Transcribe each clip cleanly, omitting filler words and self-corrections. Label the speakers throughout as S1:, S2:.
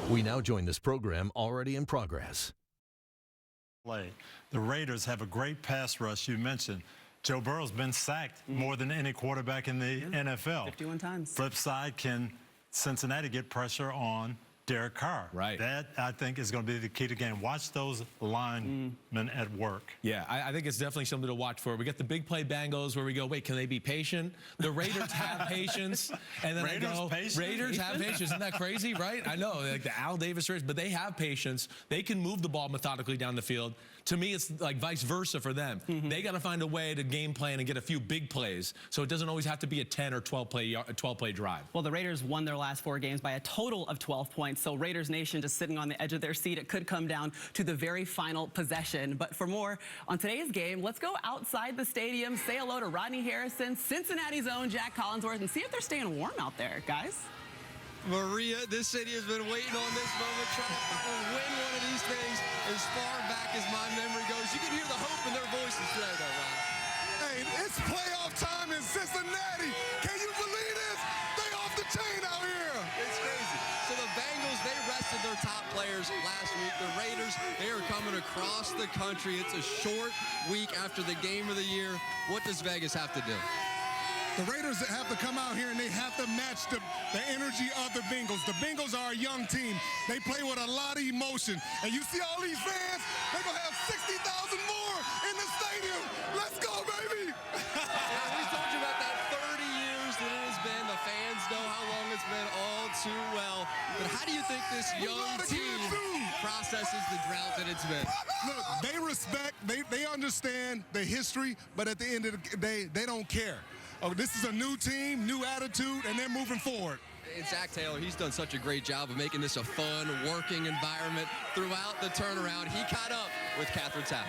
S1: We now join this program already in progress.
S2: The Raiders have a great pass rush. You mentioned Joe Burrow's been sacked more than any quarterback in the NFL.
S3: 51 times.
S2: Flip side, can Cincinnati get pressure on Derek Carr?
S4: Right.
S2: That, I think, is going to be the key to the game. Watch those linemen at work.
S4: Yeah, I think it's definitely something to watch for. We get the big play Bengals where we go, wait, can they be patient? The Raiders have patience. And then
S2: Raiders
S4: I go,
S2: patient?
S4: Raiders have patience. Isn't that crazy, right? I know, like the Al Davis Raiders, but they have patience. They can move the ball methodically down the field. To me, it's like vice versa for them. They got to find a way to game plan and get a few big plays, so it doesn't always have to be a 10 or 12 play drive.
S3: Well, the Raiders won their last 4 games by a total of 12 points, so Raiders Nation just sitting on the edge of their seat. It could come down to the very final possession. But for more on today's game, let's go outside the stadium, say hello to Rodney Harrison, Cincinnati's own Jack Collinsworth, and see if they're staying warm out there, guys.
S5: Maria, this city has been waiting on this moment, trying to win one of these things as far back as my memory goes. You can hear the hope in their voices today, though, Ryan.
S6: Hey, it's playoff time in Cincinnati. Can you believe this? They off the chain out here.
S5: It's crazy. So the Bengals, they rested their top players last week. The Raiders, they are coming across the country. It's a short week after the game of the year. What does Vegas have to do?
S6: The Raiders have to come out here and they have to match the energy of the Bengals. The Bengals are a young team. They play with a lot of emotion. And you see all these fans, they're going to have 60,000 more in the stadium. Let's go, baby.
S5: Yeah, we told you about that 30 years that it has been. The fans know how long it's been all too well. But how do you think this young team processes the drought that it's been?
S6: Look, they respect, they understand the history, but at the end of the day, they don't care. Oh, this is a new team, new attitude, and they're moving forward.
S5: And Zach Taylor, he's done such a great job of making this a fun, working environment throughout the turnaround. He caught up with Catherine Tappan.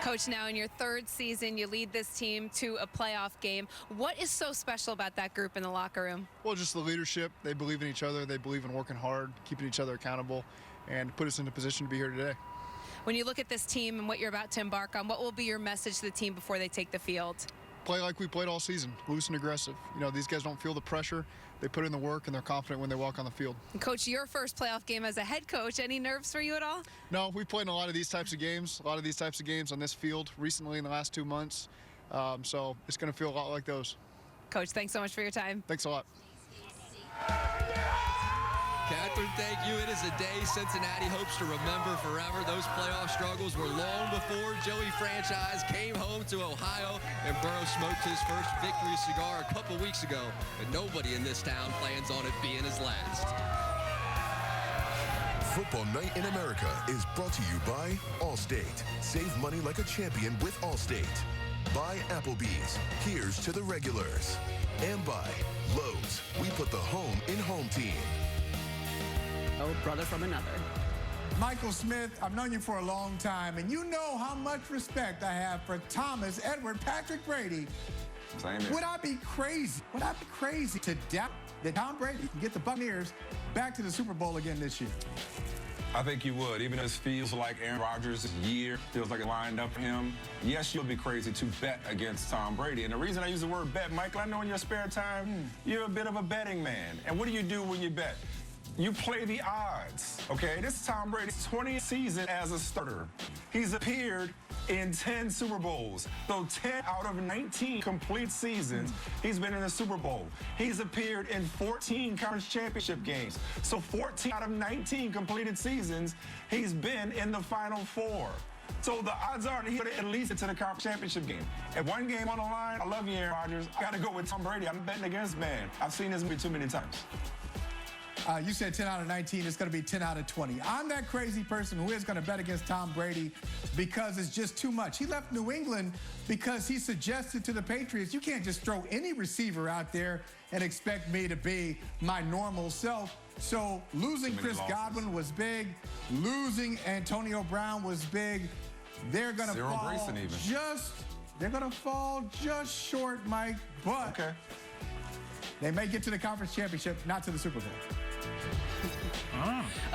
S7: Coach, now in your 3rd season, you lead this team to a playoff game. What is so special about that group in the locker room?
S8: Well, just the leadership. They believe in each other. They believe in working hard, keeping each other accountable, and put us in a position to be here today.
S7: When you look at this team and what you're about to embark on, what will be your message to the team before they take the field?
S8: Play like we played all season, loose and aggressive. You know, these guys don't feel the pressure. They put in the work, and they're confident when they walk on the field.
S7: And Coach, your first playoff game as a head coach, any nerves for you at all?
S8: No, we played in a lot of these types of games, on this field recently in the last 2 months. So it's going to feel a lot like those.
S7: Coach, thanks so much for your time.
S8: Thanks a lot.
S5: Catherine, thank you. It is a day Cincinnati hopes to remember forever. Those playoff struggles were long before Joey franchise came home to Ohio and Burrow smoked his first victory cigar a couple weeks ago. But nobody in this town plans on it being his last.
S9: Football Night in America is brought to you by Allstate. Save money like a champion with Allstate. By Applebee's. Here's to the regulars. And by Lowe's. We put the home in home team.
S3: Oh, brother from another.
S10: Michael Smith, I've known you for a long time, and you know how much respect I have for Thomas Edward Patrick Brady.
S11: Same here.
S10: Would I be crazy to doubt that Tom Brady can get the Buccaneers back to the Super Bowl again this year?
S11: I think you would. Even though it feels like Aaron Rodgers' year, feels like it lined up for him. Yes, you'll be crazy to bet against Tom Brady. And the reason I use the word bet, Michael, I know in your spare time, you're a bit of a betting man. And what do you do when you bet? You play the odds, okay? This is Tom Brady's 20th season as a starter. He's appeared in 10 Super Bowls. So 10 out of 19 complete seasons, he's been in the Super Bowl. He's appeared in 14 conference championship games. So 14 out of 19 completed seasons, he's been in the Final Four. So the odds are that he'll at least get to the conference championship game. At one game on the line, I love you, Aaron Rodgers. I got to go with Tom Brady. I'm betting against man. I've seen this movie too many times.
S10: You said 10 out of 19. It's going to be 10 out of 20. I'm that crazy person who is going to bet against Tom Brady because it's just too much. He left New England because he suggested to the Patriots, you can't just throw any receiver out there and expect me to be my normal self. So losing Chris Godwin was big. Losing Antonio Brown was big. They're going to fall just short, Mike. But they may get to the conference championship, not to the Super Bowl.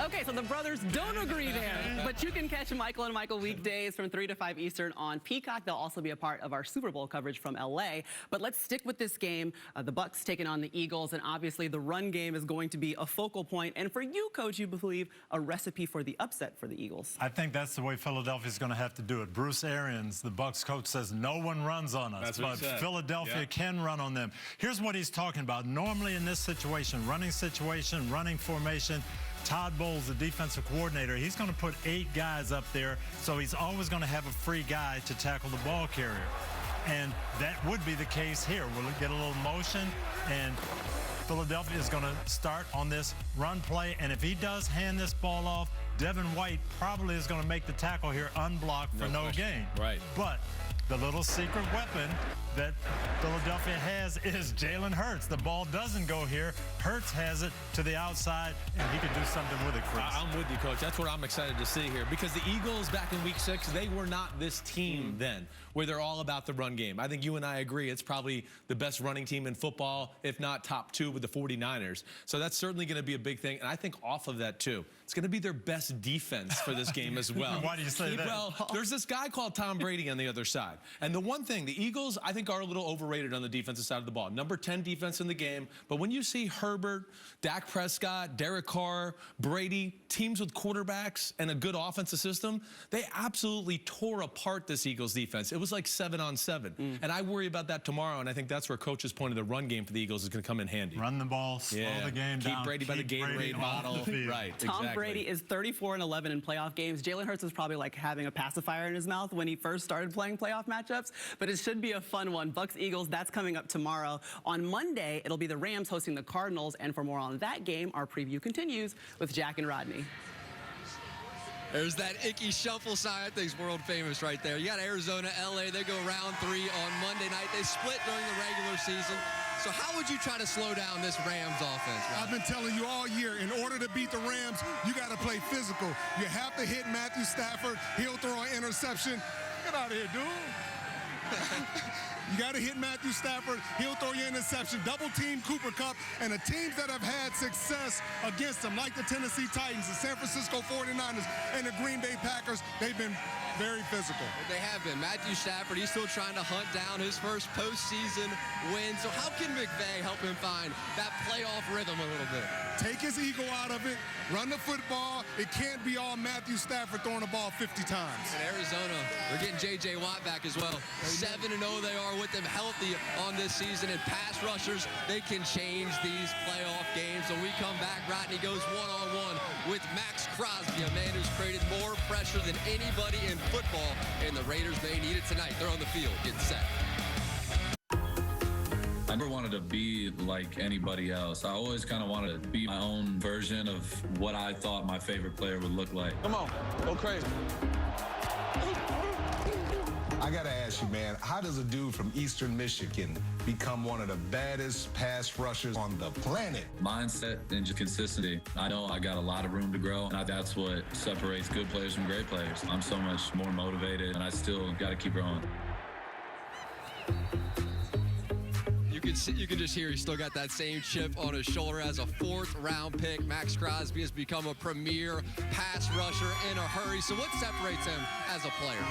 S3: Okay, so the brothers don't agree there, but you can catch Michael and Michael weekdays from 3 to 5 Eastern on Peacock. They'll also be a part of our Super Bowl coverage from LA. But let's stick with this game. The Bucs taking on the Eagles, and obviously the run game is going to be a focal point. And for you, Coach, you believe a recipe for the upset for the Eagles.
S2: I think that's the way Philadelphia's going to have to do it. Bruce Arians, the Bucs coach, says no one runs on us, but Philadelphia can run on them. Here's what he's talking about. Normally in this situation, running formation, Todd Bowles, the defensive coordinator, he's going to put 8 guys up there, so he's always going to have a free guy to tackle the ball carrier. And that would be the case here. We'll get a little motion, and Philadelphia is going to start on this run play, and if he does hand this ball off, Devin White probably is going to make the tackle here unblocked for no gain.
S4: Right.
S2: But the little secret weapon that Philadelphia has is Jalen Hurts. The ball doesn't go here. Hurts has it to the outside, and he can do something with it, Chris.
S4: I'm with you, Coach. That's what I'm excited to see here, because the Eagles back in Week 6, they were not this team then, where they're all about the run game. I think you and I agree it's probably the best running team in football, if not top 2 with the 49ers. So that's certainly going to be a big thing. And I think off of that, too, it's going to be their best defense for this game as well.
S2: Why do you say that?
S4: Well, there's this guy called Tom Brady on the other side. And the one thing, the Eagles, I think, are a little overrated on the defensive side of the ball. Number 10 defense in the game. But when you see Herbert, Dak Prescott, Derek Carr, Brady, teams with quarterbacks and a good offensive system, they absolutely tore apart this Eagles defense. It was like 7-on-7. And I worry about that tomorrow, and I think that's where Coach's point of the run game for the Eagles is going to come in handy.
S2: Run the ball, slow the game down.
S4: Keep Brady by the Gatorade bottle. Right,
S3: Tom
S4: exactly.
S3: Brady is 34-11 in playoff games. Jalen Hurts is probably like having a pacifier in his mouth when he first started playing playoff matchups, but it should be a fun one. Bucs Eagles, that's coming up tomorrow. On Monday, it'll be the Rams hosting the Cardinals, and for more on that game, our preview continues with Jack and Rodney.
S5: There's that icky shuffle sign. I think it's world famous right there. You got Arizona, LA. They go round 3 on Monday night. They split during the regular season. So how would you try to slow down this Rams offense, Rob?
S6: I've been telling you all year, in order to beat the Rams, you got to play physical. You have to hit Matthew Stafford. He'll throw an interception. Get out of here, dude. You got to hit Matthew Stafford. He'll throw you an interception. Double team Cooper Kupp. And the teams that have had success against them, like the Tennessee Titans, the San Francisco 49ers, and the Green Bay Packers, they've been very physical.
S5: They have been. Matthew Stafford, he's still trying to hunt down his first postseason win. So how can McVay help him find that playoff rhythm a little bit?
S6: Take his ego out of it. Run the football. It can't be all Matthew Stafford throwing the ball 50 times.
S5: In Arizona, they're getting J.J. Watt back as well. 7-0 they are with them healthy on this season. And pass rushers, they can change these playoff games. So we come back, Rodney goes one-on-one with Max Crosby, a man who's created more pressure than anybody in football. And the Raiders, they need it tonight. They're on the field, getting set.
S12: I never wanted to be like anybody else. I always kind of wanted to be my own version of what I thought my favorite player would look like.
S11: Come on, go crazy.
S13: I gotta ask you, man, how does a dude from Eastern Michigan become one of the baddest pass rushers on the planet?
S12: Mindset and just consistency. I know I got a lot of room to grow, and that's what separates good players from great players. I'm so much more motivated, and I still got to keep growing.
S5: You can just hear he's still got that same chip on his shoulder as a 4th-round pick. Max Crosby has become a premier pass rusher in a hurry. So what separates him as a player?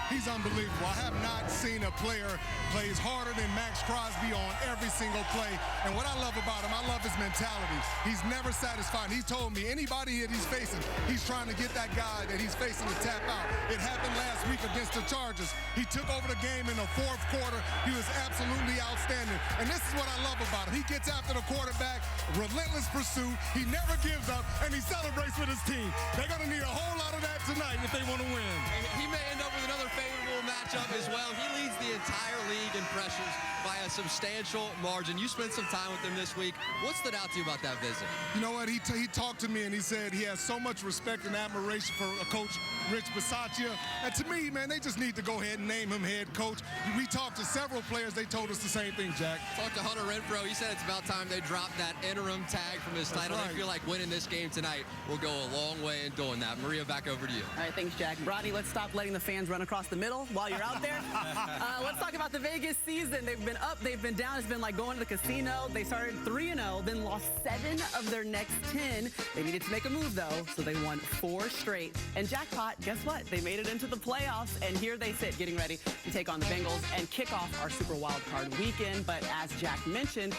S6: He's unbelievable. I have not seen a player plays harder than Max Crosby on every single play. And what I love about him, I love his mentality. He's never satisfied. He told me anybody that he's facing, he's trying to get that guy that he's facing to tap out. It happened last week against the Chargers. He took over the game in the 4th quarter. He was absolutely outstanding. And this is what I love about him. He gets after the quarterback, relentless pursuit. He never gives up, and he celebrates with his team. They're going to need a whole lot of that tonight if they want to win.
S5: And he may end up with another favorable matchup as well. He leads the entire league in pressures by a substantial margin. You spent some time with him this week. What stood out to you about that visit?
S6: You know what? He talked to me, and he said he has so much respect and admiration for Coach Rich Bisaccia. And to me, man, they just need to go ahead and name him head coach. We talked to several players. They told us the same thing, Jack.
S2: Jack.
S5: Talk to Hunter Renfrow. He said it's about time they dropped that interim tag from his title.
S2: right.
S5: I feel like winning this game tonight will go a long way in doing that. Maria, back over to you.
S3: All right, thanks, Jack. Rodney, let's stop letting the fans run across the middle while you're out there. Let's talk about the Vegas season. They've been up, they've been down. It's been like going to the casino. They started 3-0, then lost 7 of their next 10. They needed to make a move, though, so they won 4 straight. And jackpot, guess what? They made it into the playoffs, and here they sit, getting ready to take on the Bengals and kick off our Super Wild Card weekend. But as Jack mentioned,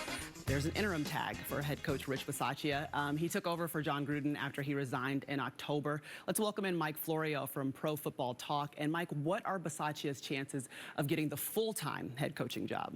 S3: there's an interim tag for head coach Rich Bisaccia. He took over for John Gruden after he resigned in October. Let's welcome in Mike Florio from Pro Football Talk. And Mike, what are Bisaccia's chances of getting the full-time head coaching job?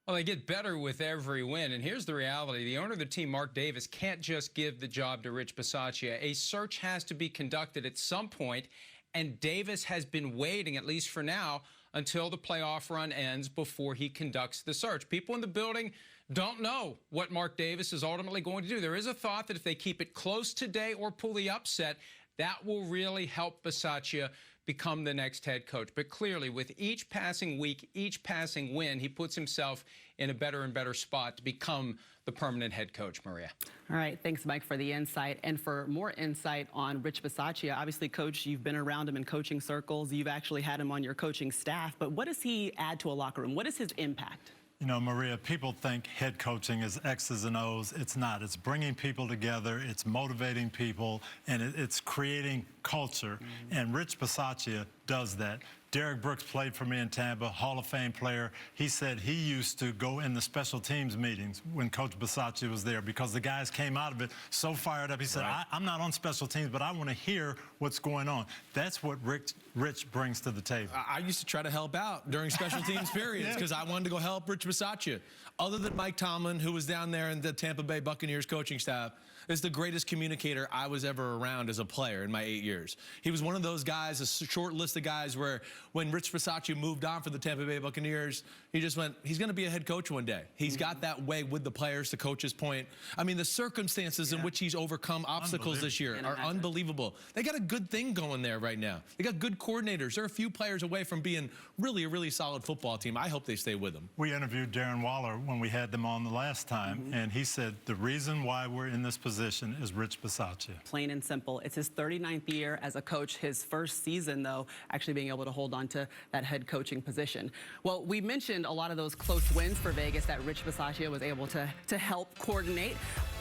S14: Well, they get better with every win, and here's the reality. The owner of the team, Mark Davis, can't just give the job to Rich Bisaccia. A search has to be conducted at some point, and Davis has been waiting, at least for now, until the playoff run ends before he conducts the search. People in the building don't know what Mark Davis is ultimately going to do. There is a thought that if they keep it close today or pull the upset, that will really help Bisaccia become the next head coach. But clearly, with each passing week, each passing win, he puts himself in a better and better spot to become the permanent head coach, Maria.
S3: All right, thanks, Mike, for the insight. And for more insight on Rich Bisaccia, obviously, Coach, you've been around him in coaching circles. You've actually had him on your coaching staff. But what does he add to a locker room? What is his impact?
S2: You know, Maria, people think head coaching is X's and O's. It's not. It's bringing people together. It's motivating people, and it's creating culture. And Rich Bisaccia does that. Derek Brooks played for me in Tampa, Hall of Fame player. He said he used to go in the special teams meetings when Coach Bisaccia was there because the guys came out of it so fired up. He said, I'm not on special teams, but I want to hear what's going on. That's what Rich brings to the table.
S4: I used to try to help out during special teams periods because I wanted to go help Rich Bisaccia. Other than Mike Tomlin, who was down there in the Tampa Bay Buccaneers coaching staff, is the greatest communicator I was ever around as a player in my 8 years. He was one of those guys, a short list of guys where when Rich Bisaccia moved on for the Tampa Bay Buccaneers, he just went, he's going to be a head coach one day. He's got that way with the players, to Coach's point. I mean, the circumstances in which he's overcome obstacles this year are unbelievable. They got a good thing going there right now. They got good coordinators. They're a few players away from being really a really solid football team. I hope they stay with them.
S2: We interviewed Darren Waller when we had them on the last time, and he said the reason why we're in this position is Rich Bisaccia.
S3: Plain and simple. It's his 39th year as a coach. His first season, though, actually being able to hold on to that head coaching position. Well, we mentioned a lot of those close wins for Vegas that Rich Bisaccia was able to help coordinate.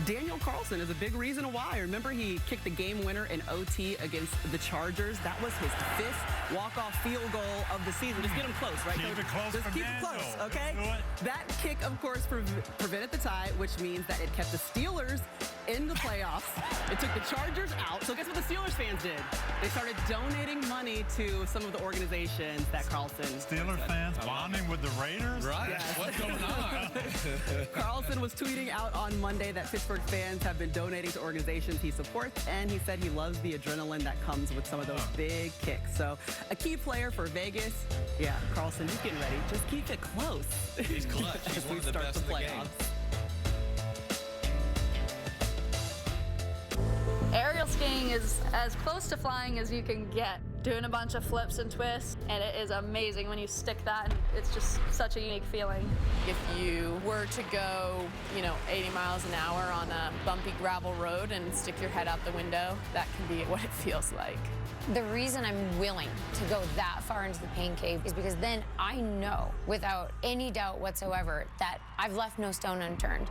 S3: Daniel Carlson is a big reason why. Remember, he kicked the game winner in OT against the Chargers. That was his 5th walk-off field goal of the season. Just get him close, right?
S2: Keep it close.
S3: Just keep it close, okay? That kick, of course, prevented the tie, which means that it kept the Steelers in the playoffs. It took the Chargers out. So guess what the Steelers fans did? They started donating money to some of the organizations that Carlson...
S2: Steelers fans bonding with the Raiders?
S4: Right. Yes. What's going on?
S3: Carlson was tweeting out on Monday that Pittsburgh fans have been donating to organizations he supports, and he said he loves the adrenaline that comes with some of those big kicks. So a key player for Vegas. Yeah, Carlson, he's getting ready. Just keep it close.
S4: He's clutch. He's one of the best in the game.
S15: Aerial skiing is as close to flying as you can get. Doing a bunch of flips and twists, and it is amazing when you stick that, and it's just such a unique feeling.
S16: If you were to go, 80 miles an hour on a bumpy gravel road and stick your head out the window, that can be what it feels like.
S17: The reason I'm willing to go that far into the pain cave is because then I know, without any doubt whatsoever, that I've left no stone unturned.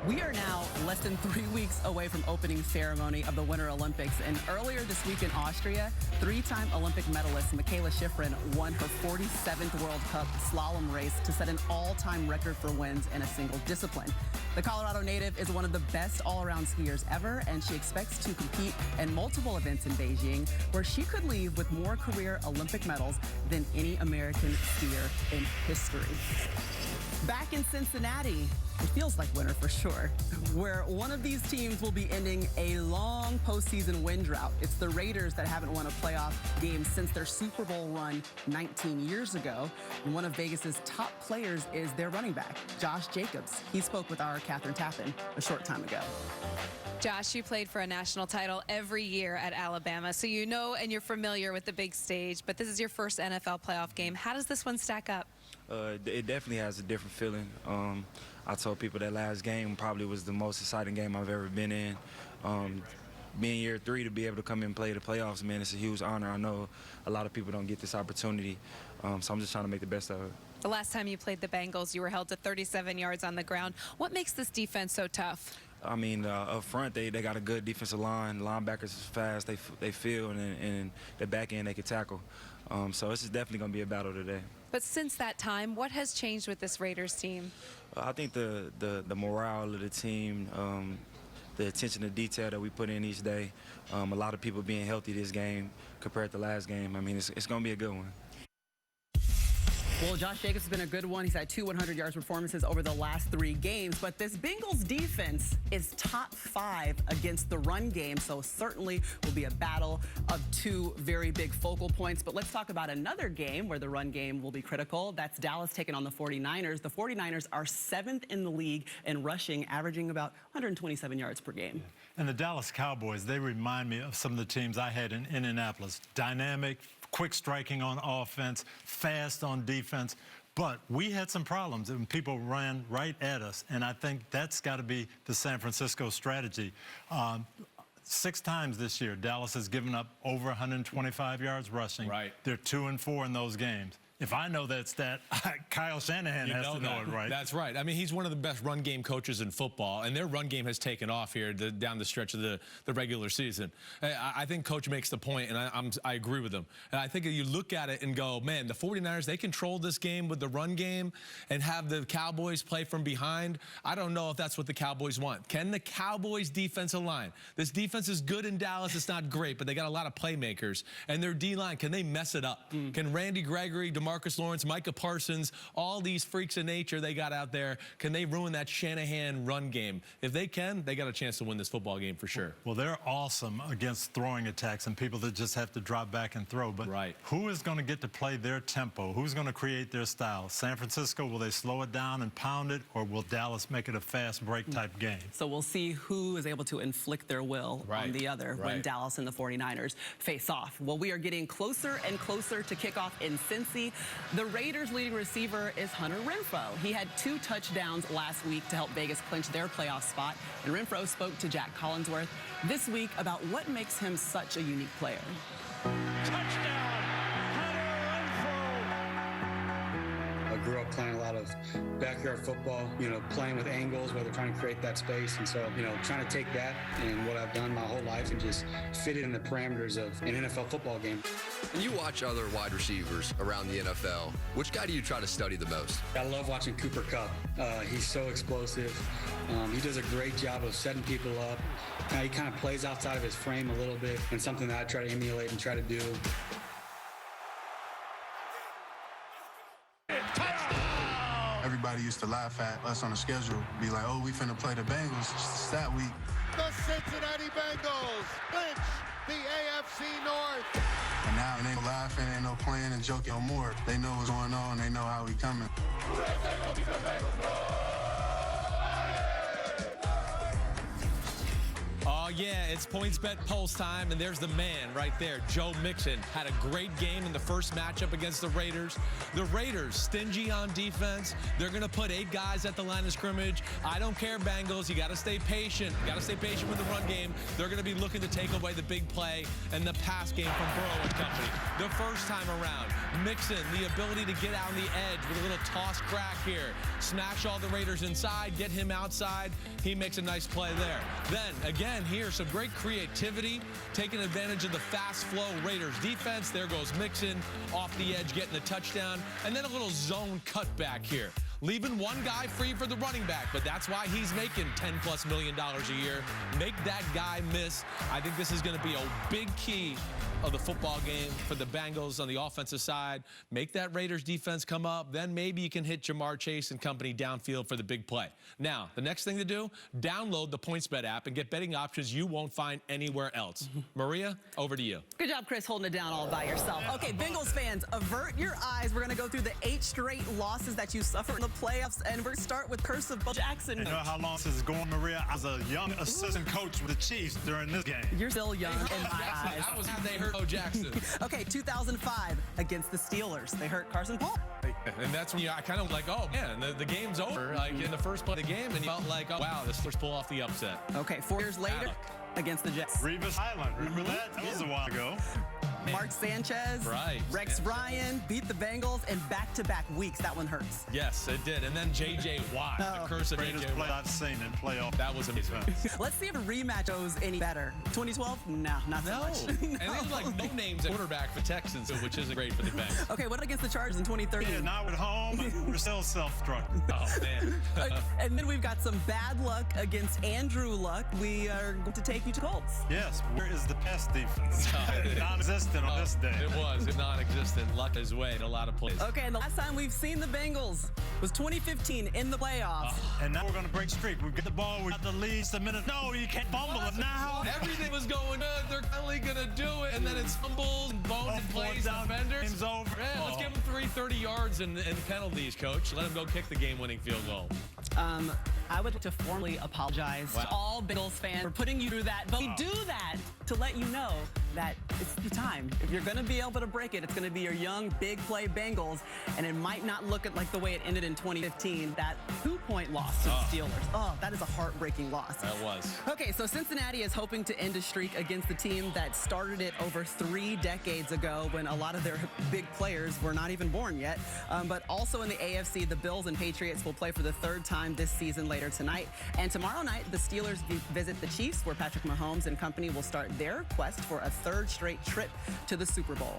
S3: We are now less than 3 weeks away from opening ceremony of the Winter Olympics. And earlier this week in Austria, 3-time Olympic medalist Michaela Schifrin won her 47th World Cup slalom race to set an all-time record for wins in a single discipline. The Colorado native is one of the best all-around skiers ever, and she expects to compete in multiple events in Beijing, where she could leave with more career Olympic medals than any American skier in history. Back in Cincinnati, it feels like winter for sure, where one of these teams will be ending a long postseason win drought. It's the Raiders that haven't won a playoff game since their Super Bowl run 19 years ago. And one of Vegas's top players is their running back, Josh Jacobs. He spoke with our Catherine Tappan a short time ago.
S7: Josh, you played for a national title every year at Alabama, so you know and you're familiar with the big stage, but this is your first NFL playoff game. How does this one stack up?
S18: It definitely has a different feeling. I told people that last game probably was the most exciting game I've ever been in. Being year 3 to be able to come in and play the playoffs, man, it's a huge honor. I know a lot of people don't get this opportunity, so I'm just trying to make the best of it.
S7: The last time you played the Bengals, you were held to 37 yards on the ground. What makes this defense so tough?
S18: I mean, up front, they got a good defensive line. Linebackers is fast, they feel, and the back end, they can tackle. So this is definitely going to be a battle today.
S7: But since that time, what has changed with this Raiders team?
S18: I think the morale of the team, the attention to detail that we put in each day, a lot of people being healthy this game compared to last game. I mean, it's going to be a good one.
S3: Well, Josh Jacobs has been a good one. He's had 2 100-yard performances over the last 3 games. But this Bengals defense is top 5 against the run game, so certainly will be a battle of 2 very big focal points. But let's talk about another game where the run game will be critical. That's Dallas taking on the 49ers. The 49ers are 7th in the league in rushing, averaging about 127 yards per game.
S2: And the Dallas Cowboys, they remind me of some of the teams I had in Indianapolis. Dynamic, quick striking on offense, fast on defense. But we had some problems and people ran right at us. And I think that's got to be the San Francisco strategy. 6 times this year, Dallas has given up over 125 yards rushing.
S4: Right.
S2: They're 2-4 in those games. If I know that stat, Kyle Shanahan has to know it, right?
S4: That's right. I mean, he's one of the best run game coaches in football, and their run game has taken off here down the stretch of the regular season. I think Coach makes the point, and I agree with him. And I think if you look at it and go, man, the 49ers, they control this game with the run game and have the Cowboys play from behind. I don't know if that's what the Cowboys want. Can the Cowboys defensive line? This defense is good in Dallas. It's not great, but they got a lot of playmakers. And their D-line, can they mess it up? Can Randy Gregory, Marcus Lawrence, Micah Parsons, all these freaks of nature they got out there, can they ruin that Shanahan run game? If they can, they got a chance to win this football game for sure.
S2: Well, they're awesome against throwing attacks and people that just have to drop back and throw. But who is going to get to play their tempo? Who's going to create their style? San Francisco, will they slow it down and pound it, or will Dallas make it a fast break type game?
S3: So we'll see who is able to inflict their will on the other when Dallas and the 49ers face off. Well, we are getting closer and closer to kickoff in Cincy. The Raiders' leading receiver is Hunter Renfrow. He had 2 touchdowns last week to help Vegas clinch their playoff spot. And Renfrow spoke to Jack Collinsworth this week about what makes him such a unique player.
S19: I grew up playing a lot of backyard football, playing with angles where they're trying to create that space. And so, trying to take that and what I've done my whole life and just fit it in the parameters of an NFL football game.
S5: When you watch other wide receivers around the NFL, which guy do you try to study the most?
S19: I love watching Cooper Kupp. He's so explosive. He does a great job of setting people up. He kind of plays outside of his frame a little bit, and something that I try to emulate and try to do.
S20: Everybody used to laugh at us on the schedule, be like, oh, we finna play the Bengals. It's just that week.
S21: The Cincinnati Bengals clinch the AFC North.
S20: And now they ain't laughing, ain't no playing and joking no more. They know what's going on, they know how we coming.
S4: Oh, yeah, it's PointsBet Pulse time, and there's the man right there. Joe Mixon had a great game in the first matchup against the Raiders. The Raiders, stingy on defense. They're going to put 8 guys at the line of scrimmage. I don't care, Bengals. You got to stay patient. You got to stay patient with the run game. They're going to be looking to take away the big play and the pass game from Burrow and company. The first time around, Mixon, the ability to get out on the edge with a little toss crack here. Smash all the Raiders inside, get him outside. He makes a nice play there. Then, again, here, some great creativity, taking advantage of the fast flow Raiders defense. There goes Mixon off the edge, getting the touchdown, and then a little zone cutback here, leaving one guy free for the running back, but that's why he's making $10+ million a year. Make that guy miss. I think this is going to be a big key of the football game for the Bengals on the offensive side. Make that Raiders defense come up, then maybe you can hit Jamar Chase and company downfield for the big play. Now, the next thing to do, download the PointsBet app and get betting options you won't find anywhere else. Maria, over to you.
S3: Good job, Chris, holding it down all by yourself. Okay, Bengals fans, avert your eyes. We're going to go through the 8 straight losses that you suffered in the the playoffs, and we're start with curse of Bo Jackson.
S2: You know how long this is going, Maria? I was a young assistant coach with the Chiefs during this game.
S3: You're still young in my eyes.
S4: That was how they hurt Bo Jackson.
S3: Okay, 2005 against the Steelers. They hurt Carson Palmer.
S4: And that's when I kind of like, oh, man, the game's over, like in the first play of the game, and you felt like, oh, wow, the Steelers pull off the upset.
S3: Okay, 4 years later against the Jets.
S2: Revis Highland, remember that? That was a while ago.
S3: Mark Sanchez, Rex Ryan beat the Bengals in back-to-back weeks. That one hurts.
S4: Yes, it did. And then J.J. Watt, the curse of J.J. Watt.
S2: I've seen in playoff.
S4: That was amazing.
S3: Let's see if a rematch goes any better. 2012? No, not so much.
S4: And they was like no names at quarterback for Texans, which isn't great for the Bengals.
S3: Okay, what against the Chargers in 2013?
S2: Yeah, now at home, we're still self-struck.
S4: Oh, man.
S3: And then we've got some bad luck against Andrew Luck. We are going to take you to Colts.
S2: Yes, where is the pass defense? Non-existent on this day.
S4: It was non-existent. Luck his way in a lot of plays.
S3: Okay, and the last time we've seen the Bengals was 2015 in the playoffs.
S2: And now we're going to break streak. We get the ball, we got the lead, a minute. No, you can't fumble it now.
S4: Everything was going good. They're finally going to do it. And then it's fumbles and bones and plays. Defenders.
S2: Game's over.
S4: Yeah, let's give them 30 yards and penalties, coach. Let them go kick the game-winning field goal.
S3: I would like to formally apologize to all Bengals fans for putting you through that. But we do that to let you know that it's the time. If you're going to be able to break it, it's going to be your young, big play Bengals. And it might not look like the way it ended in 2015, that 2-point loss to the Steelers. Oh, that is a heartbreaking loss.
S4: That was.
S3: Okay, so Cincinnati is hoping to end a streak against the team that started it over 3 decades ago when a lot of their big players were not even born yet. But also in the AFC, the Bills and Patriots will play for the 3rd time this season later tonight. And tomorrow night, the Steelers visit the Chiefs, where Patrick Mahomes and company will start their quest for a 3rd straight trip to the Super Bowl.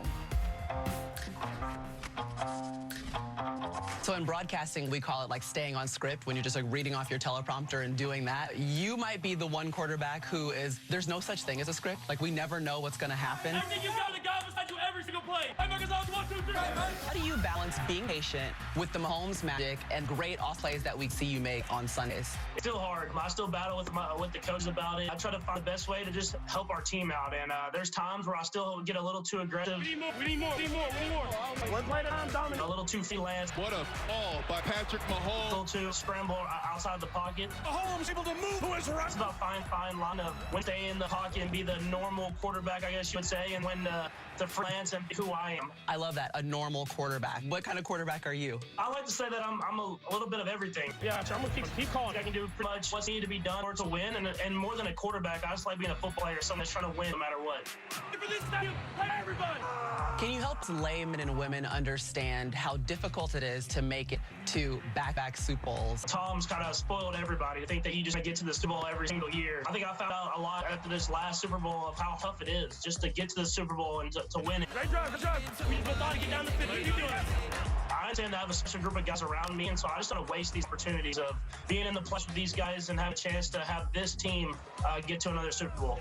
S3: So in broadcasting, we call it like staying on script, when you're just like reading off your teleprompter and doing that. You might be the one quarterback who is, there's no such thing as a script. Like, we never know what's going to happen.
S1: Everything you got, the guy beside you every single play.
S3: How do you balance being patient with the Mahomes magic and great off plays that we see you make on Sundays?
S1: It's still hard. I still battle with the coaches about it. I try to find the best way to just help our team out. And there's times where I still get a little too aggressive. We need more. One play at a time, dominant. A little too freelance.
S21: What a ball by Patrick Mahomes.
S1: A little too scramble outside the pocket.
S21: Mahomes able to move. Who is right?
S1: It's about fine line of when to stay in the pocket and be the normal quarterback, I guess you would say, and when to freelance and be who I am.
S3: I love that, a normal quarterback. What kind of quarterback are you?
S1: I like to say that I'm a little bit of everything. Yeah, I'm going to keep calling. I can do pretty much what's needed to be done or to win, and more than a quarterback, I just like being a football player, someone that's trying to win no matter what. For this stadium, play everybody!
S3: Can you help laymen and women understand how difficult it is to make it to back-to-back Super Bowls?
S1: Tom's kind of spoiled everybody. I think that he just get to the Super Bowl every single year. I think I found out a lot after this last Super Bowl of how tough it is just to get to the Super Bowl and to win it. Great drive. We just got to get down the field. I understand to have a special group of guys around me, and so I just don't waste these opportunities of being in the plus with these guys and have a chance to have this team get to another Super Bowl.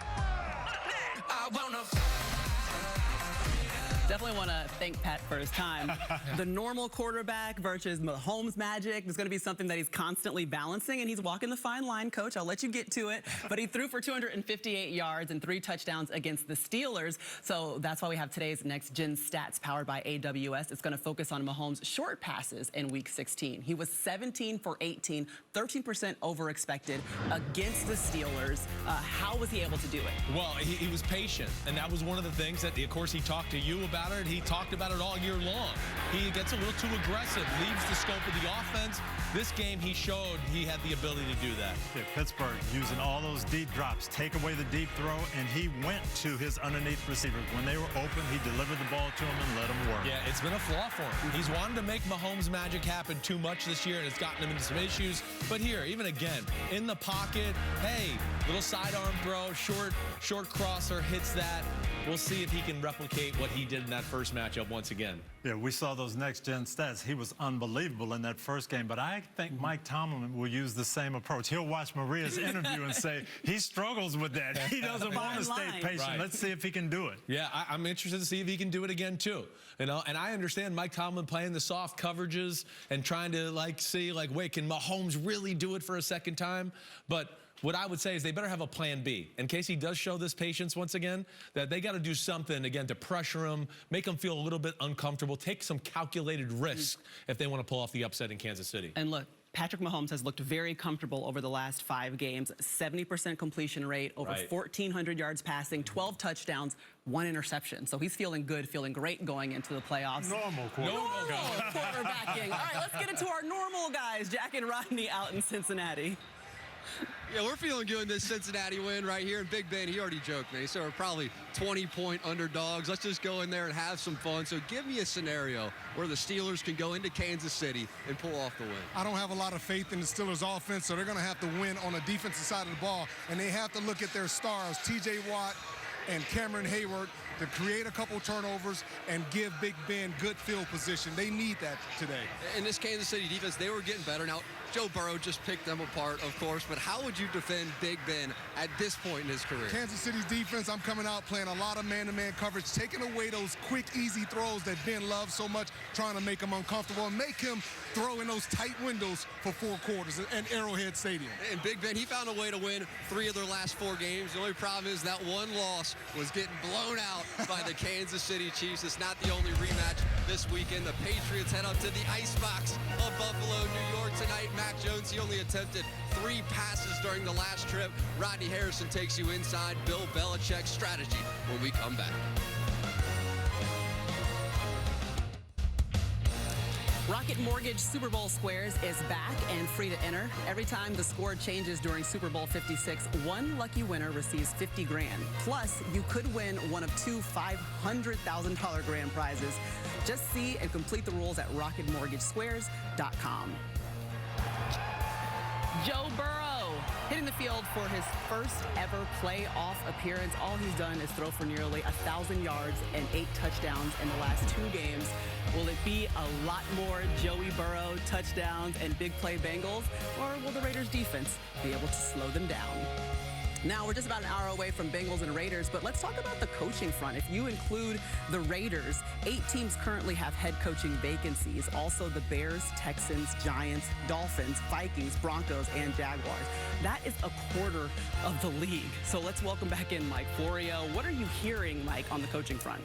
S3: Definitely want to thank Pat for his time. The normal quarterback versus Mahomes magic is going to be something that he's constantly balancing, and he's walking the fine line, Coach. I'll let you get to it. But he threw for 258 yards and 3 touchdowns against the Steelers. So that's why we have today's Next Gen Stats powered by AWS. It's going to focus on Mahomes' short passes in Week 16. He was 17 for 18, 13% over expected against the Steelers. How was he able to do it?
S4: Well, he was patient, and that was one of the things that, of course, he talked to you about it. He talked about it all year long. He gets a little too aggressive, leaves the scope of the offense. This game, he showed he had the ability to do that.
S2: Yeah, Pittsburgh using all those deep drops, take away the deep throw, and he went to his underneath receivers. When they were open, he delivered the ball to them and let them work.
S4: Yeah, it's been a flaw for him. He's wanted to make Mahomes magic happen too much this year, and it's gotten him into some issues. But here, even again, in the pocket, hey, little sidearm throw, short crosser, hits that. We'll see if he can replicate what he did in that first matchup once again.
S2: Yeah, we saw those next-gen stats. He was unbelievable in that first game, but I think Mike Tomlin will use the same approach. He'll watch Maria's interview and say, he struggles with that. He doesn't want to stay patient. Right. Let's see if he can do it.
S4: Yeah, I'm interested to see if he can do it again, too. You know, and I understand Mike Tomlin playing the soft coverages and trying to, see, wait, can Mahomes really do it for a second time? But what I would say is they better have a plan B. In case he does show this patience once again, that they got to do something, again, to pressure him, make him feel a little bit uncomfortable, take some calculated risks if they want to pull off the upset in Kansas City.
S3: And look, Patrick Mahomes has looked very comfortable over the last 5 games. 70% completion rate, over 1,400 yards passing, 12 touchdowns, 1 interception. So he's feeling good, feeling great going into the playoffs.
S2: Normal
S3: quarterbacking. All right, let's get into our normal guys. Jack and Rodney out in Cincinnati.
S5: Yeah, we're feeling good in this Cincinnati win right here. And Big Ben, he already joked me. So we're probably 20-point underdogs. Let's just go in there and have some fun. So give me a scenario where the Steelers can go into Kansas City and pull off the win.
S6: I don't have a lot of faith in the Steelers offense, so they're going to have to win on the defensive side of the ball. And they have to look at their stars, T.J. Watt and Cameron Hayward, to create a couple turnovers and give Big Ben good field position. They need that today.
S5: In this Kansas City defense, they were getting better. Now, Joe Burrow just picked them apart, of course, but how would you defend Big Ben at this point in his career?
S6: Kansas City's defense, I'm coming out playing a lot of man-to-man coverage, taking away those quick, easy throws that Ben loves so much, trying to make him uncomfortable and make him throw in those tight windows for 4 quarters at Arrowhead Stadium.
S5: And Big Ben, he found a way to win 3 of their last 4 games. The only problem is that one loss was getting blown out by the Kansas City Chiefs. It's not the only rematch this weekend. The Patriots head up to the Icebox of Buffalo, New York tonight. Mac Jones, he only attempted 3 passes during the last trip. Rodney Harrison takes you inside Bill Belichick's strategy when we come back.
S3: Rocket Mortgage Super Bowl Squares is back and free to enter. Every time the score changes during Super Bowl 56, one lucky winner receives $50 grand. Plus, you could win one of 2 $500,000 grand prizes. Just see and complete the rules at rocketmortgagesquares.com. Joe Burrow hitting the field for his first ever playoff appearance. All he's done is throw for nearly 1,000 yards and 8 touchdowns in the last 2 games. Will it be a lot more Joey Burrow touchdowns and big play Bengals, or will the Raiders defense be able to slow them down? Now, we're just about an hour away from Bengals and Raiders, but let's talk about the coaching front. If you include the Raiders, 8 teams currently have head coaching vacancies. Also, the Bears, Texans, Giants, Dolphins, Vikings, Broncos, and Jaguars. That is a quarter of the league. So let's welcome back in Mike Florio. What are you hearing, Mike, on the coaching front?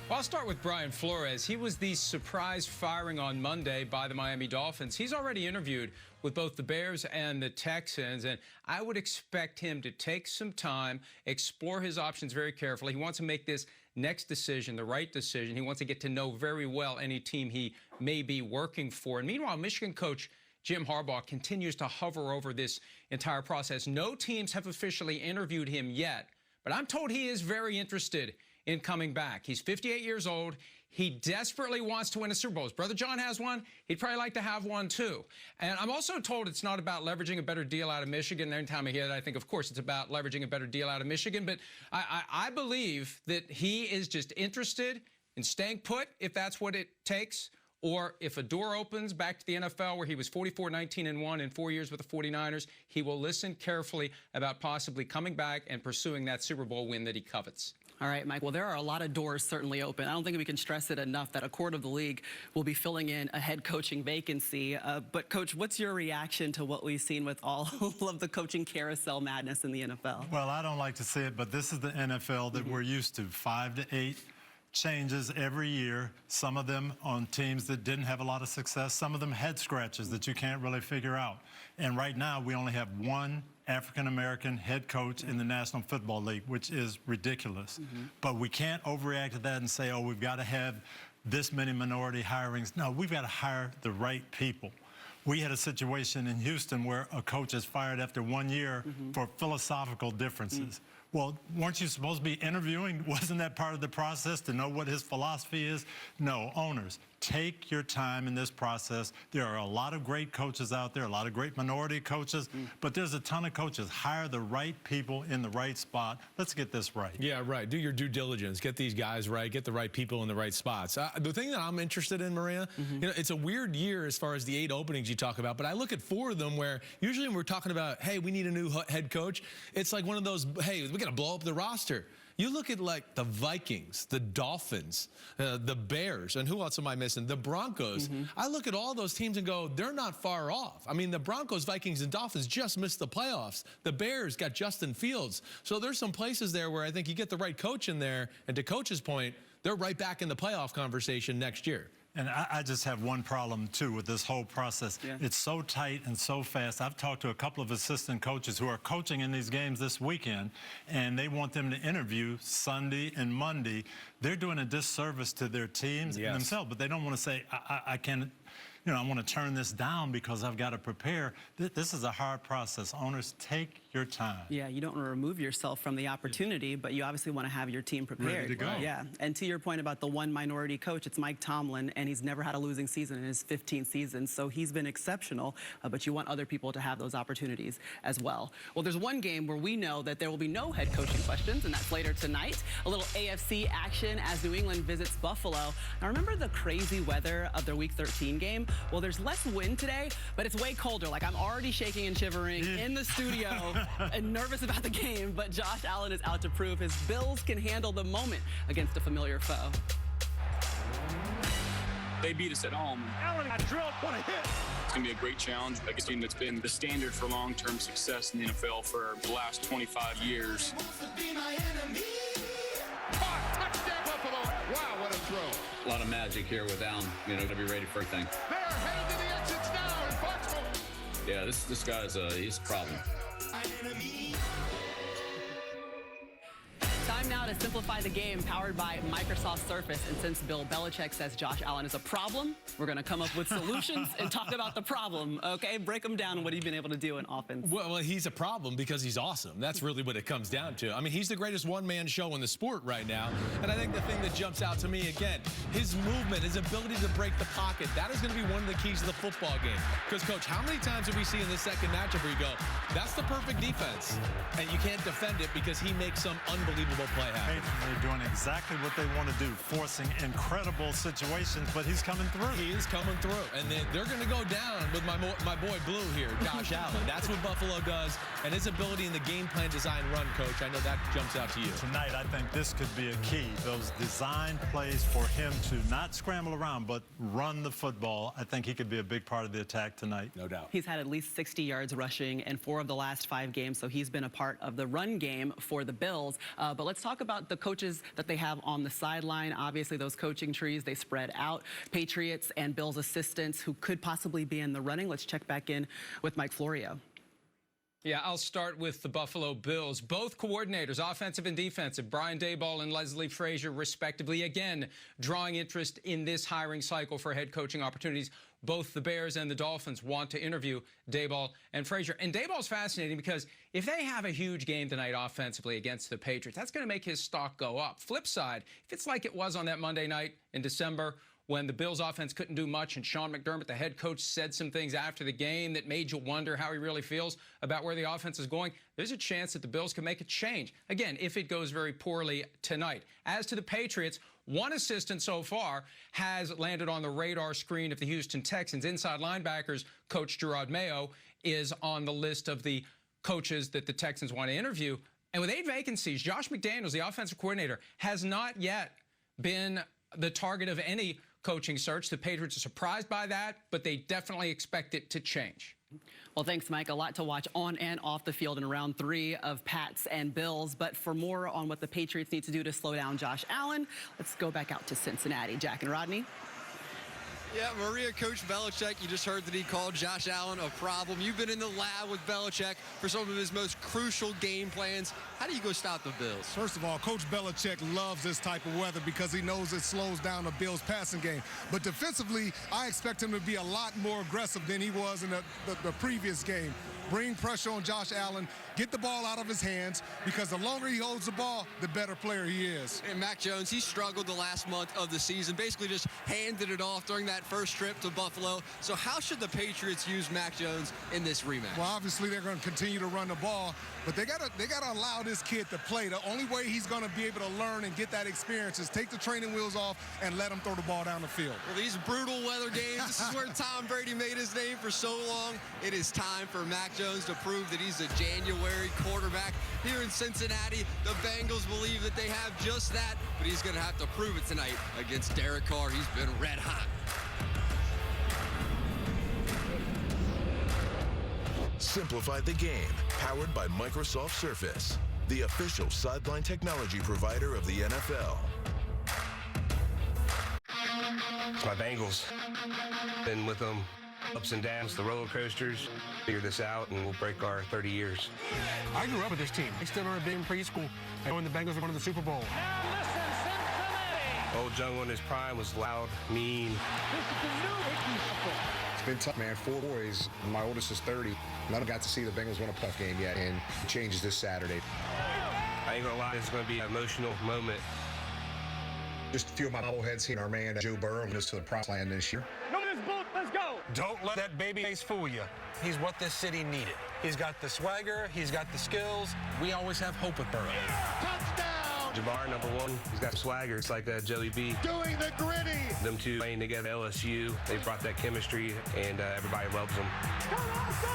S14: Well, I'll start with Brian Flores. He was the surprise firing on Monday by the Miami Dolphins. He's already interviewed with both the Bears and the Texans, and I would expect him to take some time, explore his options very carefully. He wants to make this next decision the right decision. He wants to get to know very well any team he may be working for. And meanwhile, Michigan coach Jim Harbaugh continues to hover over this entire process. No teams have officially interviewed him yet, but I'm told he is very interested in coming back. He's 58 years old. He desperately wants to win a Super Bowl. His brother John has one. He'd probably like to have one, too. And I'm also told it's not about leveraging a better deal out of Michigan. Every time I hear that, I think, of course, it's about leveraging a better deal out of Michigan. But I believe that he is just interested in staying put, if that's what it takes, or if a door opens back to the NFL where he was 44-19-1 in 4 years with the 49ers, he will listen carefully about possibly coming back and pursuing that Super Bowl win that he covets.
S3: All right, Mike. Well, there are a lot of doors certainly open. I don't think we can stress it enough that a quarter of the league will be filling in a head coaching vacancy. But, Coach, what's your reaction to what we've seen with all of the coaching carousel madness in the NFL?
S2: Well, I don't like to see it, but this is the NFL that we're used to, 5 to 8 changes every year, some of them on teams that didn't have a lot of success, some of them head scratches that you can't really figure out. And right now, we only have one African-American head coach in the National Football League, which is ridiculous. But we can't overreact to that and say, oh, we've got to have this many minority hirings. No, we've got to hire the right people. We had a situation in Houston where a coach is fired after 1 year for philosophical differences. Well, weren't you supposed to be interviewing? Wasn't that part of the process to know what his philosophy is? No, owners, take your time in this process. There are a lot of great coaches out there, a lot of great minority coaches, but there's a ton of coaches. Hire the right people in the right spot. Let's get this right.
S4: Yeah, right. Do your due diligence. Get these guys right. Get the right people in the right spots. The thing that I'm interested in, Maria, you know, it's a weird year as far as the 8 openings you talk about, but I look at 4 of them where usually when we're talking about, hey, we need a new head coach, it's like one of those, hey, we we got to blow up the roster. You look at like the Vikings, the Dolphins, the Bears, and who else am I missing? The Broncos. I look at all those teams and go, they're not far off. I mean, the Broncos, Vikings, and Dolphins just missed the playoffs. The Bears got Justin Fields. So there's some places there where I think you get the right coach in there, and to Coach's point, they're right back in the playoff conversation next year.
S2: And I just have one problem, too, with this whole process. It's so tight and so fast. I've talked to a couple of assistant coaches who are coaching in these games this weekend, and they want them to interview Sunday and Monday. They're doing a disservice to their teams and themselves, but they don't want to say, I can, you know, I want to turn this down because I've got to prepare. This is a hard process. Owners, take your time.
S3: Yeah, you don't want to remove yourself from the opportunity, but you obviously want to have your team prepared.
S2: Ready to go.
S3: Yeah, and to your point about the one minority coach, it's Mike Tomlin, and he's never had a losing season in his 15 seasons, so he's been exceptional, but you want other people to have those opportunities as well. Well, there's one game where we know that there will be no head coaching questions, and that's later tonight. A little AFC action as New England visits Buffalo. Now, remember the crazy weather of their Week 13 game? Well, there's less wind today, but it's way colder. Like, I'm already shaking and shivering in the studio and nervous about the game, but Josh Allen is out to prove his Bills can handle the moment against a familiar foe.
S8: They beat us at home.
S21: Allen got drilled. What a hit.
S8: It's going to be a great challenge against a team that's been the standard for long-term success in the NFL for the last 25 years.
S21: Touchdown, Buffalo. Wow, what a throw.
S22: A lot of magic here with Allen, you know, to be ready for everything.
S21: They're headed to the exits now in Foxborough.
S22: Yeah, this guy's he's a problem.
S3: Time now to simplify the game, powered by Microsoft Surface. And since Bill Belichick says Josh Allen is a problem, we're going to come up with solutions and talk about the problem, okay? Break them down. What have you been able to do in offense?
S4: Well, he's a problem because he's awesome. That's really what it comes down to. I mean, he's the greatest one-man show in the sport right now. And I think the thing that jumps out to me, again, his movement, his ability to break the pocket, that is going to be one of the keys to the football game. Because, Coach, how many times have we seen in this second matchup where you go, that's the perfect defense, and you can't defend it because he makes some unbelievable play happen.
S2: They're doing exactly what they want to do, forcing incredible situations, but he's coming through.
S4: He is coming through. And then they're going to go down with my boy Blue here, Josh Allen. That's what Buffalo does. And his ability in the game plan design run, Coach, I know that jumps out to you.
S2: Tonight, I think this could be a key. Those design plays for him to not scramble around, but run the football. I think he could be a big part of the attack tonight.
S4: No doubt.
S3: He's had at least 60 yards rushing in 4 of the last 5 games, so he's been a part of the run game for the Bills. But let's talk about the coaches that they have on the sideline. Obviously, those coaching trees, they spread out. Patriots and Bills assistants who could possibly be in the running. Let's check back in with Mike Florio.
S14: Yeah, I'll start with the Buffalo Bills. Both coordinators, offensive and defensive, Brian Daboll and Leslie Frazier, respectively, again, drawing interest in this hiring cycle for head coaching opportunities. Both the Bears and the Dolphins want to interview Daboll and Frazier. And Daboll's fascinating because if they have a huge game tonight offensively against the Patriots, that's going to make his stock go up. Flip side, if it's like it was on that Monday night in December when the Bills offense couldn't do much and Sean McDermott, the head coach, said some things after the game that made you wonder how he really feels about where the offense is going, there's a chance that the Bills can make a change. Again, if it goes very poorly tonight. As to the Patriots, one assistant so far has landed on the radar screen of the Houston Texans. Inside linebackers, Coach Gerard Mayo is on the list of the coaches that the Texans want to interview. And with 8 vacancies, Josh McDaniels, the offensive coordinator, has not yet been the target of any coaching search. The Patriots are surprised by that, but they definitely expect it to change.
S3: Well, thanks, Mike. A lot to watch on and off the field in round 3 of Pats and Bills. But for more on what the Patriots need to do to slow down Josh Allen, let's go back out to Cincinnati. Jack and Rodney.
S5: Yeah, Maria, Coach Belichick, you just heard that he called Josh Allen a problem. You've been in the lab with Belichick for some of his most crucial game plans. How do you go stop the Bills?
S6: First of all, Coach Belichick loves this type of weather because he knows it slows down the Bills' passing game. But defensively, I expect him to be a lot more aggressive than he was in the previous game. Bring pressure on Josh Allen, get the ball out of his hands, because the longer he holds the ball, the better player he is.
S5: And Mac Jones, he struggled the last month of the season, basically just handed it off during that first trip to Buffalo. So how should the Patriots use Mac Jones in this rematch?
S6: Well, obviously they're going to continue to run the ball, but they gotta allow this kid to play. The only way he's going to be able to learn and get that experience is take the training wheels off and let him throw the ball down the field.
S5: Well, these brutal weather games, this is where Tom Brady made his name for so long. It is time for Mac Jones to prove that he's a January January quarterback here in Cincinnati. The Bengals believe that they have just that, but he's going to have to prove it tonight against Derek Carr. He's been red hot.
S9: Simplify the game, powered by Microsoft Surface, the official sideline technology provider of the NFL.
S10: It's my Bengals. Been with them, ups and downs, the roller coasters. Figure this out, and we'll break our 30 years.
S23: I grew up with this team. I still remember being in preschool and when the Bengals were going to the Super Bowl.
S21: Now listen, Cincinnati.
S10: Old Jungle in his prime was loud, mean.
S21: This is the new
S24: It's been tough, man. 4 boys. My oldest is 30. None of them got to see the Bengals win a playoff game yet, and it changes this Saturday.
S10: I ain't gonna lie, it's gonna be an emotional moment.
S24: Just a few of my bobbleheads here. Our man Joe Burrow goes to the promised land this year.
S21: No, this boat, let's go.
S25: Don't let that baby face fool you. He's what this city needed. He's got the swagger, he's got the skills. We always have hope with Burrow.
S21: Touchdown.
S10: Jabbar, number one, he's got swagger. It's like Joey B.
S21: Doing the gritty.
S10: Them two playing together at LSU, they brought that chemistry, and everybody loves them.
S21: Come on, let's go.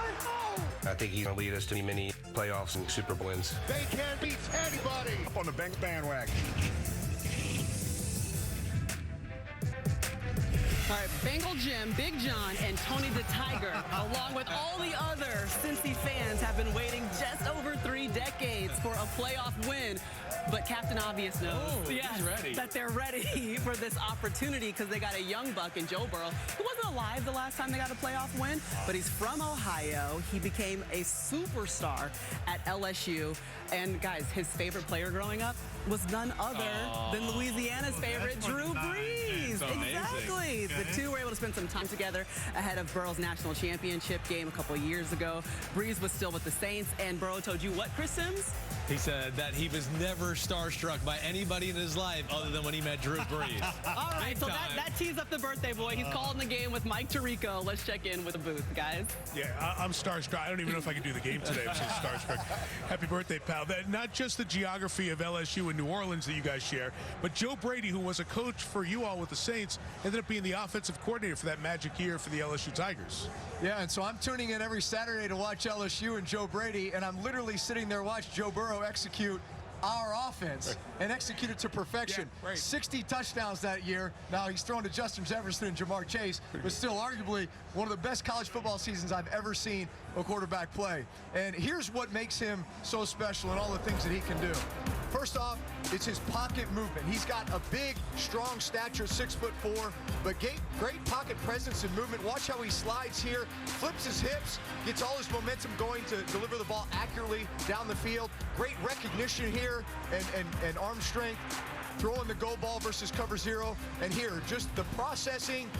S21: Let's go.
S10: I think he's gonna lead us to many playoffs and Super Bowl wins.
S21: They can't beat anybody.
S24: Up on the Bengals bandwagon.
S3: All right, Bengal Jim, Big John, and Tony the Tiger, along with all the other Cincy fans, have been waiting just over 3 decades for a playoff win. But Captain Obvious knows that they're ready for this opportunity because they got a young buck in Joe Burrow, who wasn't alive the last time they got a playoff win, but he's from Ohio. He became a superstar at LSU. And, guys, his favorite player growing up was none other than Louisiana's favorite, Drew Brees. Exactly. The two were able to spend some time together ahead of Burrow's national championship game a couple of years ago. Brees was still with the Saints, and Burrow told you what, Chris Sims?
S4: He said that he was never starstruck by anybody in his life other than when he met Drew Brees.
S3: All right, so that tees up the birthday boy. He's calling the game with Mike Tirico. Let's check in with the booth, guys.
S26: Yeah, I'm starstruck. I don't even know if I can do the game today. I'm so starstruck. Happy birthday, pal. Not just the geography of LSU and New Orleans that you guys share, but Joe Brady, who was a coach for you all with the Saints, ended up being the offensive coordinator for that magic year for the LSU Tigers.
S27: Yeah, and so I'm tuning in every Saturday to watch LSU and Joe Brady, and I'm literally sitting there watching Joe Burrow execute our offense and execute it to perfection. Yeah, right. 60 touchdowns that year. Now he's thrown to Justin Jefferson and Jamar Chase, but still arguably one of the best college football seasons I've ever seen a quarterback play. And here's what makes him so special and all the things that he can do. First off, it's his pocket movement. He's got a big, strong stature, 6'4", but great pocket presence and movement. Watch how he slides here, flips his hips, gets all his momentum going to deliver the ball accurately down the field. Great recognition here and arm strength, throwing the go ball versus cover zero. And here, just the processing,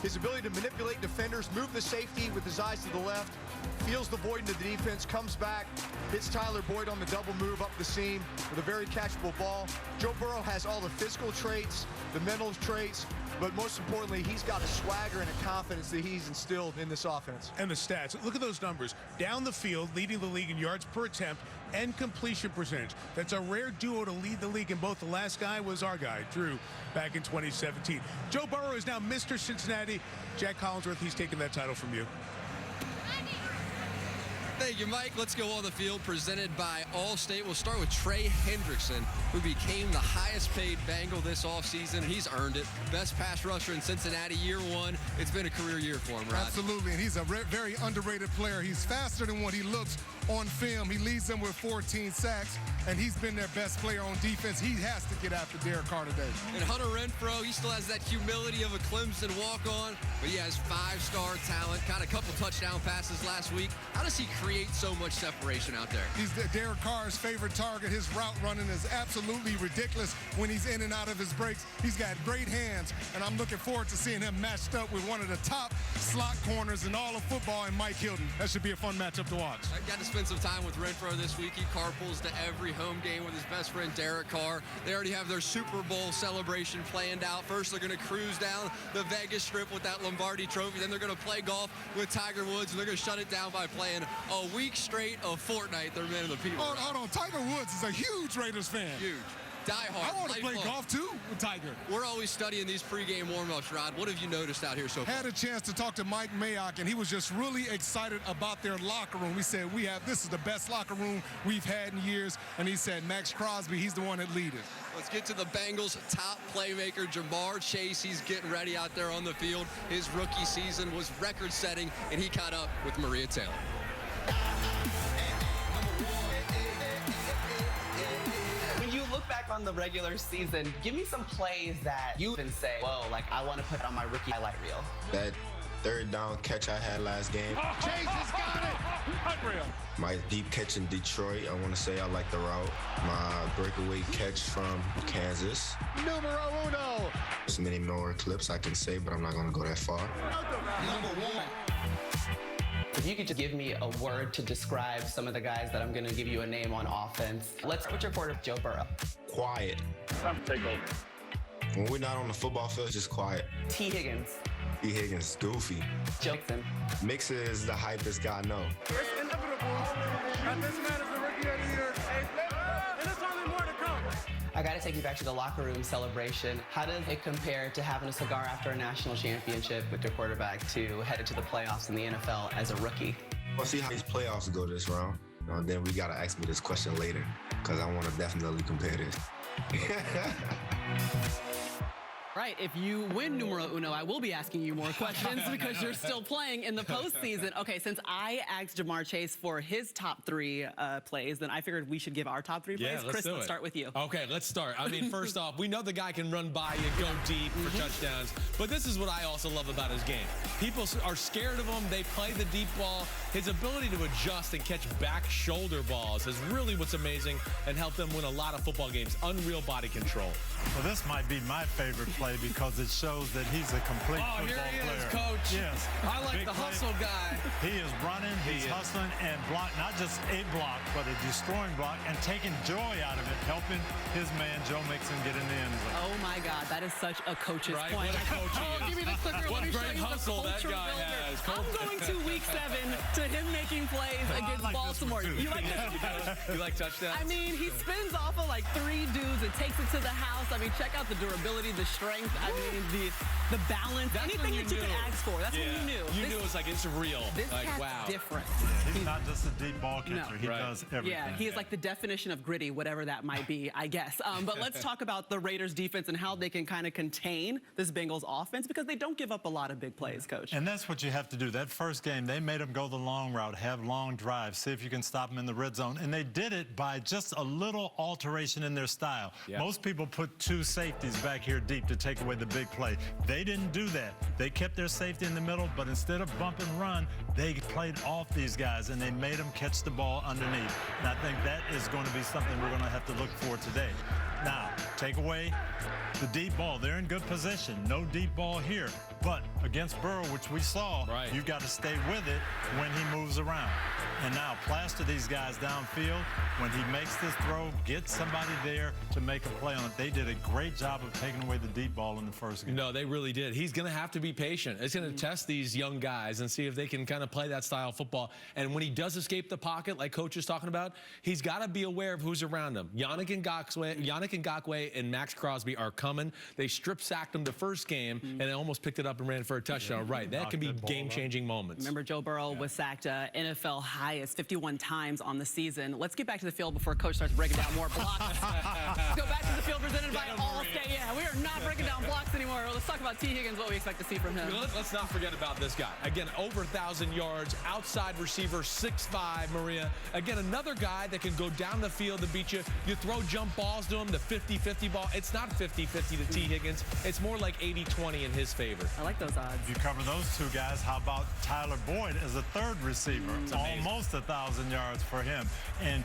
S27: his ability to manipulate defenders, move the safety with his eyes to the left, feels the void into the defense, comes back, hits Tyler Boyd on the double move up the seam with a very catchable ball. Joe Burrow has all the physical traits, the mental traits, but most importantly, he's got a swagger and a confidence that he's instilled in this offense.
S26: And the stats. Look at those numbers. Down the field, leading the league in yards per attempt and completion percentage. That's a rare duo to lead the league in both. The last guy was our guy, Drew, back in 2017. Joe Burrow is now Mr. Cincinnati. Jack Collinsworth, he's taking that title from you.
S5: Thank you, Mike. Let's go on the field, presented by Allstate. We'll start with Trey Hendrickson, who became the highest-paid Bengal this offseason. He's earned it. Best pass rusher in Cincinnati year 1. It's been a career year for him, Rod.
S6: Absolutely, and he's a very underrated player. He's faster than what he looks on film. He leads them with 14 sacks, and he's been their best player on defense. He has to get after Derek Carr today.
S5: And Hunter Renfrow, he still has that humility of a Clemson walk-on, but he has 5-star talent, got a couple touchdown passes last week. How does he create so much separation out there?
S6: He's Derek Carr's favorite target. His route running is absolutely ridiculous when he's in and out of his breaks. He's got great hands, and I'm looking forward to seeing him matched up with one of the top slot corners in all of football in Mike Hilton. That should be a fun matchup to watch.
S5: I got to spend some time with Renfrow this week. He carpools to every home game with his best friend Derek Carr. They already have their Super Bowl celebration planned out. First, they're going to cruise down the Vegas Strip with that Lombardi trophy. Then they're going to play golf with Tiger Woods, and they're going to shut it down by playing a week straight of Fortnite. They're men of the people.
S6: Hold on. Tiger Woods is a huge Raiders fan.
S5: Huge. diehard.
S6: I want to play golf too with Tiger.
S5: We're always studying these pregame warm-ups, Rod. What have you noticed out here so far?
S6: Had a chance to talk to Mike Mayock, and he was just really excited about their locker room. We said, this is the best locker room we've had in years. And he said, Max Crosby, he's the one that leads it.
S5: Let's get to the Bengals' top playmaker, Jamar Chase. He's getting ready out there on the field. His rookie season was record-setting, and he caught up with Maria Taylor.
S3: When you look back on the regular season, give me some plays that you can say, whoa, like I want to put on my rookie highlight reel.
S7: That third down catch I had last game.
S21: Chase has got it. Unreal.
S7: My deep catch in Detroit, I want to say I like the route. My breakaway catch from Kansas.
S21: Numero uno.
S7: There's many more clips I can say, but I'm not going to go that far.
S3: Number one. If you could just give me a word to describe some of the guys that I'm going to give you a name on offense. Let's put your quarterback, Joe Burrow.
S7: Quiet.
S21: Time to take over.
S7: When we're not on the football field, it's just quiet.
S3: T. Higgins.
S7: T. Higgins, goofy.
S3: Jackson.
S7: Mixon is the hypest guy I know.
S21: It's inevitable that this man is the rookie of the year. And there's only more to come.
S3: I got to take you back to the locker room celebration. How does it compare to having a cigar after a national championship with your quarterback to headed to the playoffs in the NFL as a rookie?
S7: We'll see how these playoffs go this round. Then we got to ask me this question later, because I want to definitely compare this.
S3: Right, if you win numero uno, I will be asking you more questions because you're still playing in the postseason. Okay, since I asked Jamar Chase for his top three plays, then I figured we should give our top three plays. Chris, let's start with you.
S4: Okay, let's start. I mean, first off, we know the guy can run by you, go deep for touchdowns, but this is what I also love about his game. People are scared of him. They play the deep ball. His ability to adjust and catch back shoulder balls is really what's amazing and helped them win a lot of football games. Unreal body control.
S2: Well, this might be my favorite play because it shows that he's a complete football player.
S4: Here he is, Coach.
S2: Yes.
S4: I like the hustle guy.
S2: He is running, he's hustling, and block, not just a block, but a destroying block, and taking joy out of it, helping his man, Joe Mixon, get in the end zone.
S3: Oh, my God. That is such a coach's point.
S4: What a coach he is.
S3: Give me the clicker.
S4: What
S3: Let me
S4: great
S3: show you
S4: hustle
S3: the
S4: that guy
S3: builder.
S4: has.
S3: I'm going to week 7 to him making plays against Baltimore. You like that?
S4: You like touchdowns?
S3: I mean, he spins off of like 3 dudes and takes it to the house. I mean, check out the durability, the strength. I mean, the balance.
S4: That's
S3: anything that you could ask for. That's when you knew.
S4: You knew it's like, it's real.
S3: This
S4: like,
S3: cat's
S4: wow.
S3: different.
S2: Yeah, he's not just a deep ball catcher. He does everything.
S3: Yeah, he is like the definition of gritty, whatever that might be, I guess. But let's talk about the Raiders defense and how they can kind of contain this Bengals offense because they don't give up a lot of big plays, Coach.
S2: And that's what you have to do. That first game, they made them go the long route, have long drives, see if you can stop them in the red zone. And they did it by just a little alteration in their style. Yeah. Most people put 2 safeties back here deep to take away the big play. They didn't do that. They kept their safety in the middle, but instead of bump and run, they played off these guys, and they made them catch the ball underneath. And I think that is going to be something we're going to have to look for today. Now, take away the deep ball. They're in good position. No deep ball here. But against Burrow, which we saw, you've got to stay with it when he moves around. And now plaster these guys downfield. When he makes this throw, get somebody there to make a play on it. They did a great job of taking away the deep ball in the first game.
S4: No, they really did. He's going to have to be patient. It's going to test these young guys and see if they can kind of play that style of football. And when he does escape the pocket, like Coach is talking about, he's got to be aware of who's around him. Yannick Ngakoue and Max Crosby are coming. They strip-sacked him the first game, and they almost picked it up and ran for a touchdown. Right, that can be game-changing moments.
S3: Remember, Joe Burrow was sacked NFL highest 51 times on the season. Let's get back to the field before Coach starts breaking down more blocks. Let's go back to the field presented by Allstate. Yeah, we are not breaking down blocks anymore. Let's talk about T. Higgins, what we expect to see from him.
S4: Let's not forget about this guy. Again, over 1,000 yards, outside receiver, 6'5", Maria. Again, another guy that can go down the field to beat you. You throw jump balls to him, the 50-50 ball. It's not 50-50 to T. Higgins. It's more like 80-20 in his favor.
S3: I like those odds.
S2: You cover those 2 guys. How about Tyler Boyd as a 3rd receiver? Almost 1,000 yards for him. And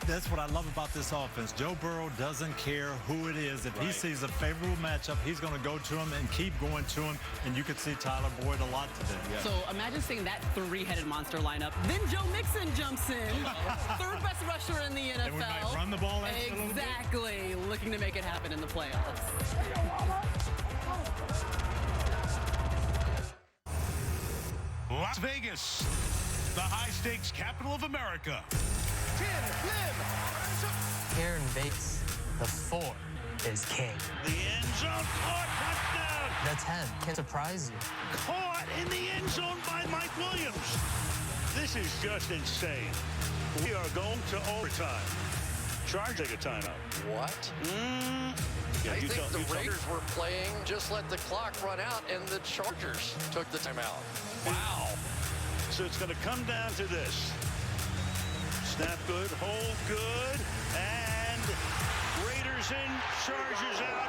S2: that's what I love about this offense. Joe Burrow doesn't care who it is. If he sees a favorable matchup, he's going to go to him and keep going to him. And you could see Tyler Boyd a lot today.
S3: Yeah. So imagine seeing that 3-headed monster lineup. Then Joe Mixon jumps in. 3rd best rusher in the NFL.
S2: And we might run the ball
S3: exactly. Looking to make it happen in the playoffs.
S26: Las Vegas, the high-stakes capital of America.
S11: Here in Vegas, The 4 is king.
S21: The end zone caught, touchdown.
S11: The 10 can surprise you.
S21: Caught in the end zone by Mike Williams. This is just insane. We are going to overtime. Charge take a timeout.
S5: What?
S21: Yeah,
S5: I think the Raiders were playing, just let the clock run out, and the Chargers took the timeout. Wow.
S21: So it's going to come down to this. Snap good, hold good, and Raiders in, Chargers out.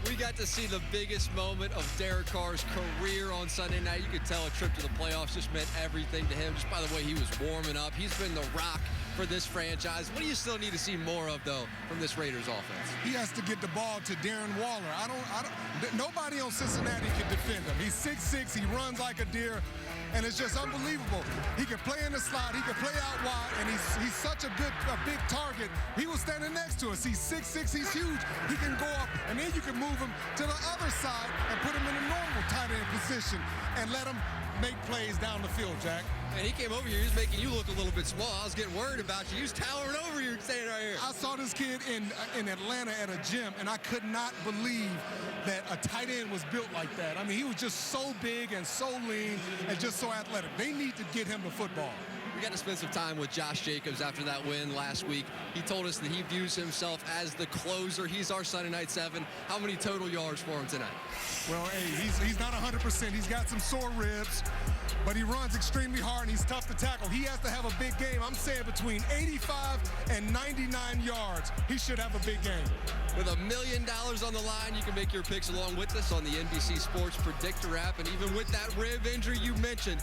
S5: We got to see the biggest moment of Derek Carr's career on Sunday night. You could tell a trip to the playoffs just meant everything to him, just by the way he was warming up. He's been the rock for this franchise. What do you still need to see more of, though, from this Raiders offense?
S6: He has to get the ball to Darren Waller. Nobody on Cincinnati can defend him. He's 6'6", he runs like a deer, and it's just unbelievable. He can play in the slot, he can play out wide, and he's such a big target. He was standing next to us. He's 6'6", he's huge. He can go up, and then you can move him to the other side and put him in a normal tight end position and let him make plays down the field, Jack.
S5: And he came over here, he was making you look a little bit small. I was getting worried about you. He was towering over you, standing right here.
S6: I saw this kid in Atlanta at a gym, and I could not believe that a tight end was built like that. I mean, he was just so big and so lean and just so athletic. They need to get him the football.
S5: We got to spend some time with Josh Jacobs after that win last week. He told us that he views himself as the closer. He's our Sunday Night 7. How many total yards for him tonight?
S6: Well, hey, he's not 100%. He's got some sore ribs, but he runs extremely hard, and he's tough to tackle. He has to have a big game. I'm saying between 85 and 99 yards, he should have a big game.
S5: With $1 million on the line, you can make your picks along with us on the NBC Sports Predictor app. And even with that rib injury you mentioned,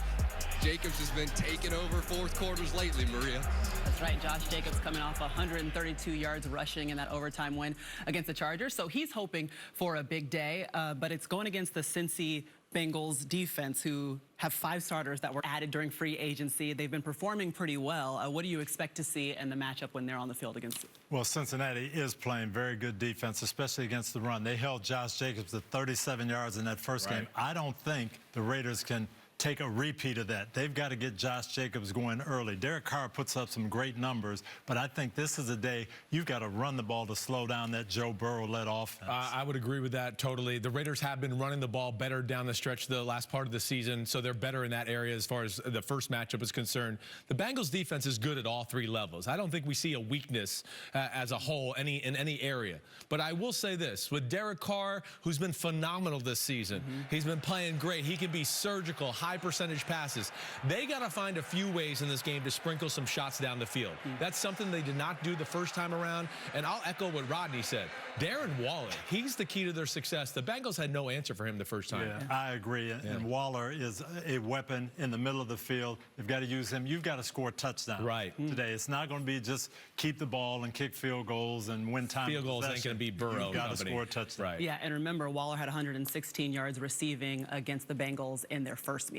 S5: Jacobs has been taking over fourth quarters lately, Maria.
S3: That's right. Josh Jacobs coming off 132 yards rushing in that overtime win against the Chargers. So he's hoping for a big day, but it's going against the Cincy Bengals defense, who have 5 starters that were added during free agency. They've been performing pretty well. What do you expect to see in the matchup when they're on the field against it?
S2: Well, Cincinnati is playing very good defense, especially against the run. They held Josh Jacobs to 37 yards in that first game. I don't think the Raiders can take a repeat of that. They've got to get Josh Jacobs going early. Derek Carr puts up some great numbers, but I think this is a day you've got to run the ball to slow down that Joe Burrow-led offense.
S4: I would agree with that totally. The Raiders have been running the ball better down the stretch the last part of the season, so they're better in that area as far as the first matchup is concerned. The Bengals defense is good at all 3 levels. I don't think we see a weakness as a whole in any area. But I will say this, with Derek Carr, who's been phenomenal this season, he's been playing great. He can be surgical, high percentage passes. They got to find a few ways in this game to sprinkle some shots down the field. That's something they did not do the first time around. And I'll echo what Rodney said. Darren Waller, he's the key to their success. The Bengals had no answer for him the first time.
S2: Yeah, I agree. And Waller is a weapon in the middle of the field. You've got to use him. You've got to score touchdowns today. It's not going to be just keep the ball and kick field goals and win time.
S4: Field goals ain't going to be Burrow.
S2: You've got to score a touchdown.
S3: Yeah, and remember, Waller had 116 yards receiving against the Bengals in their first meeting.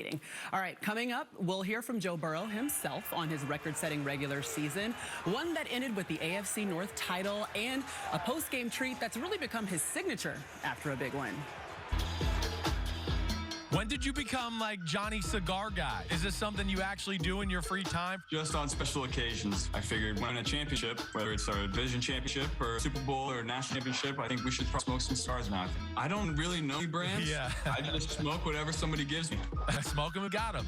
S3: All right, coming up, we'll hear from Joe Burrow himself on his record-setting regular season, one that ended with the AFC North title, and a post-game treat that's really become his signature after a big win.
S12: When did you become like Johnny Cigar Guy? Is this something you actually do in your free time?
S8: Just on special occasions. I figured when a championship, whether it's our division championship or Super Bowl or national championship, I think we should smoke some cigars now. I don't really know any brands.
S12: Yeah.
S8: I just smoke whatever somebody gives me.
S12: Smoke them and got them.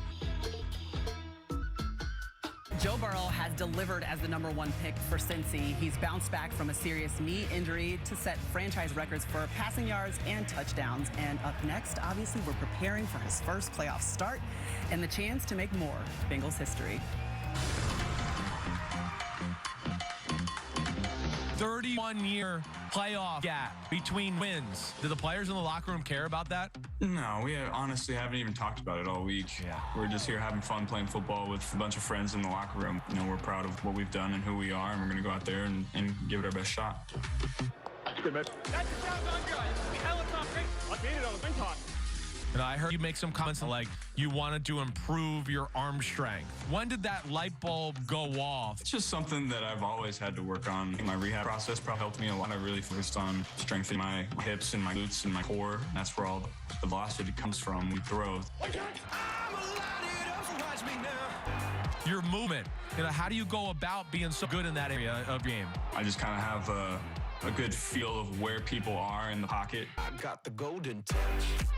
S3: Joe Burrow has delivered as the #1 pick for Cincy. He's bounced back from a serious knee injury to set franchise records for passing yards and touchdowns. And up next, obviously, we're preparing for his first playoff start and the chance to make more Bengals history.
S12: 31-year playoff gap between wins. Do the players in the locker room care about that?
S8: No, we honestly haven't even talked about it all week. Yeah. We're just here having fun playing football with a bunch of friends in the locker room. You know, we're proud of what we've done and who we are, and we're going to go out there and give it our best shot.
S21: That's good, man. That's the sound on guys. Helicopter. I made it on the wing talk.
S12: And I heard you make some comments like you wanted to improve your arm strength. When did that light bulb go off?
S8: It's just something that I've always had to work on. My rehab process probably helped me a lot. I really focused on strengthening my hips and my glutes and my core. And that's where all the velocity comes from when we throw.
S12: your movement? How do you go about being so good in that area of game?
S8: I just kind of have a good feel of where people are in the pocket.
S9: I got the golden touch.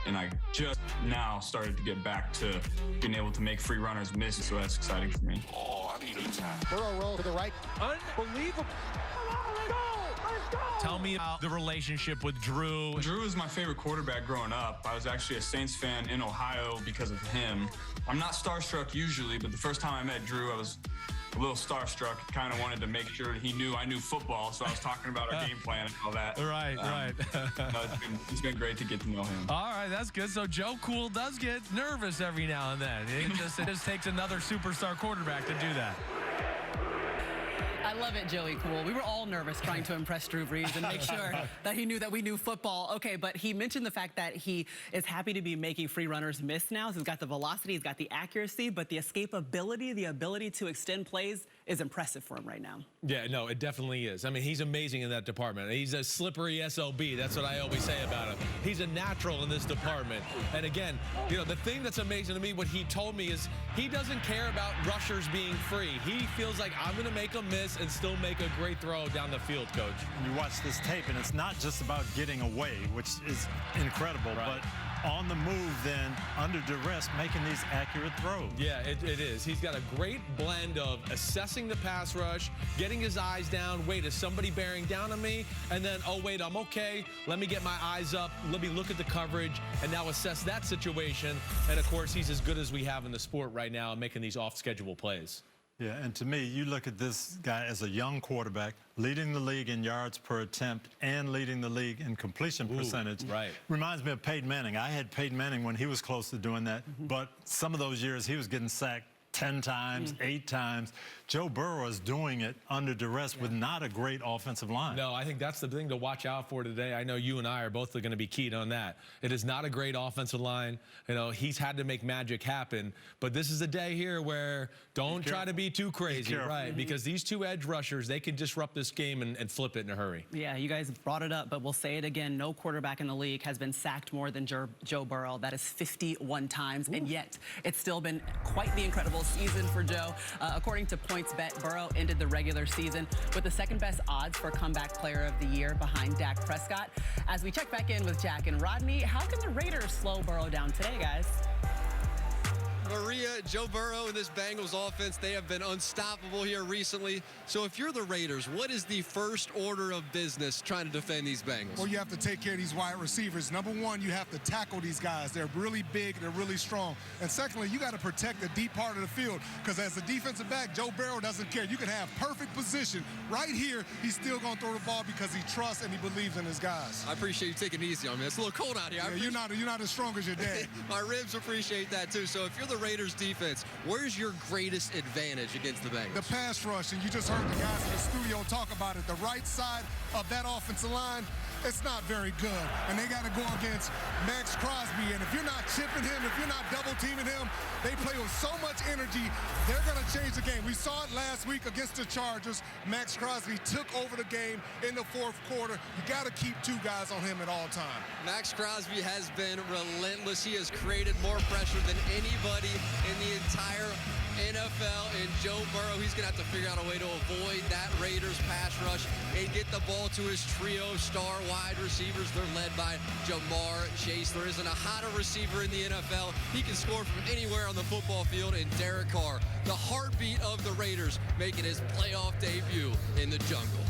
S8: And I just now started to get back to being able to make free runners miss, so that's exciting for me.
S9: Oh, I need a time.
S27: Burrow roll to the right.
S12: Unbelievable. Tell me about the relationship with Drew.
S8: Drew was my favorite quarterback growing up. I was actually a Saints fan in Ohio because of him. I'm not starstruck usually, but the first time I met Drew, I was a little starstruck. Kind of wanted to make sure he knew I knew football, so I was talking about our game plan and all that.
S12: Right.
S8: No, it's been great to get to know him.
S12: All right, that's good. So Joe Cool does get nervous every now and then. It just takes another superstar quarterback to do that.
S3: I love it, Joey Cool. We were all nervous trying to impress Drew Brees and make sure that he knew that we knew football. Okay, but he mentioned the fact that he is happy to be making free runners miss now. So he's got the velocity, he's got the accuracy, but the escapability, the ability to extend plays is impressive for him right now.
S4: Yeah, no, it definitely is. I mean, he's amazing in that department. He's a slippery SOB. That's what I always say about him. He's a natural in this department. And again, the thing that's amazing to me, what he told me is he doesn't care about rushers being free. He feels like I'm going to make a miss and still make a great throw down the field, Coach.
S2: You watch this tape, and it's not just about getting away, which is incredible,
S4: right,
S2: but on the move, then, under duress, making these accurate throws.
S4: Yeah, it is. He's got a great blend of assessing the pass rush, getting his eyes down, wait, is somebody bearing down on me? And then, oh, wait, I'm okay. Let me get my eyes up. Let me look at the coverage and now assess that situation. And, of course, he's as good as we have in the sport right now, making these off-schedule plays.
S2: Yeah, and to me, you look at this guy as a young quarterback, leading the league in yards per attempt and leading the league in completion percentage.
S4: Right.
S2: Reminds me of Peyton Manning. I had Peyton Manning when he was close to doing that, but some of those years he was getting sacked 10 times, 8 times. Joe Burrow is doing it under duress with not a great offensive line.
S4: No, I think that's the thing to watch out for today. I know you and I are both going to be keyed on that. It is not a great offensive line. He's had to make magic happen. But this is a day here where don't try to be too crazy, right? Because these two edge rushers, they can disrupt this game and flip it in a hurry.
S3: Yeah, you guys brought it up, but we'll say it again. No quarterback in the league has been sacked more than Joe Burrow. That is 51 times, and yet it's still been quite the incredible season for Joe. According to PointsBet, Burrow ended the regular season with the second best odds for comeback player of the year behind Dak Prescott. As we check back in with Jack and Rodney, how can the Raiders slow Burrow down today, guys?
S5: Maria, Joe Burrow and this Bengals offense, they have been unstoppable here recently. So if you're the Raiders, what is the first order of business trying to defend these Bengals?
S6: Well, you have to take care of these wide receivers. Number one, you have to tackle these guys. They're really big, they're really strong. And secondly, you got to protect the deep part of the field, because as a defensive back, Joe Burrow doesn't care. You can have perfect position. Right here, he's still going to throw the ball because he trusts and he believes in his guys.
S5: I appreciate you taking it easy on me. It's a little cold out here.
S6: Yeah, you're not as strong as your dad.
S5: My ribs appreciate that too. So if you're the Raiders defense, where's your greatest advantage against the Bengals?
S6: The pass rush, and you just heard the guys in the studio talk about it. The right side of that offensive line, it's not very good. And they got to go against Max Crosby. And if you're not chipping him, if you're not double teaming him, they play with so much energy, they're going to change the game. We saw it last week against the Chargers. Max Crosby took over the game in the fourth quarter. You got to keep two guys on him at all times.
S5: Max Crosby has been relentless. He has created more pressure than anybody in the entire NFL. And Joe Burrow, he's going to have to figure out a way to avoid that Raiders pass rush and get the ball to his trio star wide receivers. They're led by Jamar Chase. There isn't a hotter receiver in the NFL. He can score from anywhere on the football field. And Derek Carr, the heartbeat of the Raiders, making his playoff debut in the jungle.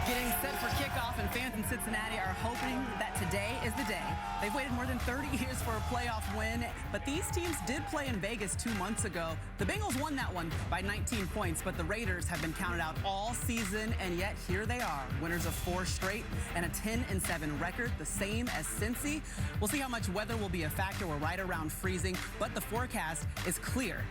S3: Getting set for kickoff, and fans in Cincinnati are hoping that today is the day. They've waited more than 30 years for a playoff win, but these teams did play in Vegas 2 months ago. The Bengals won that one by 19 points, but the Raiders have been counted out all season, and yet here they are, winners of 4 straight and a 10-7 record, the same as Cincy. We'll see how much weather will be a factor. We're right around freezing, but the forecast is clear.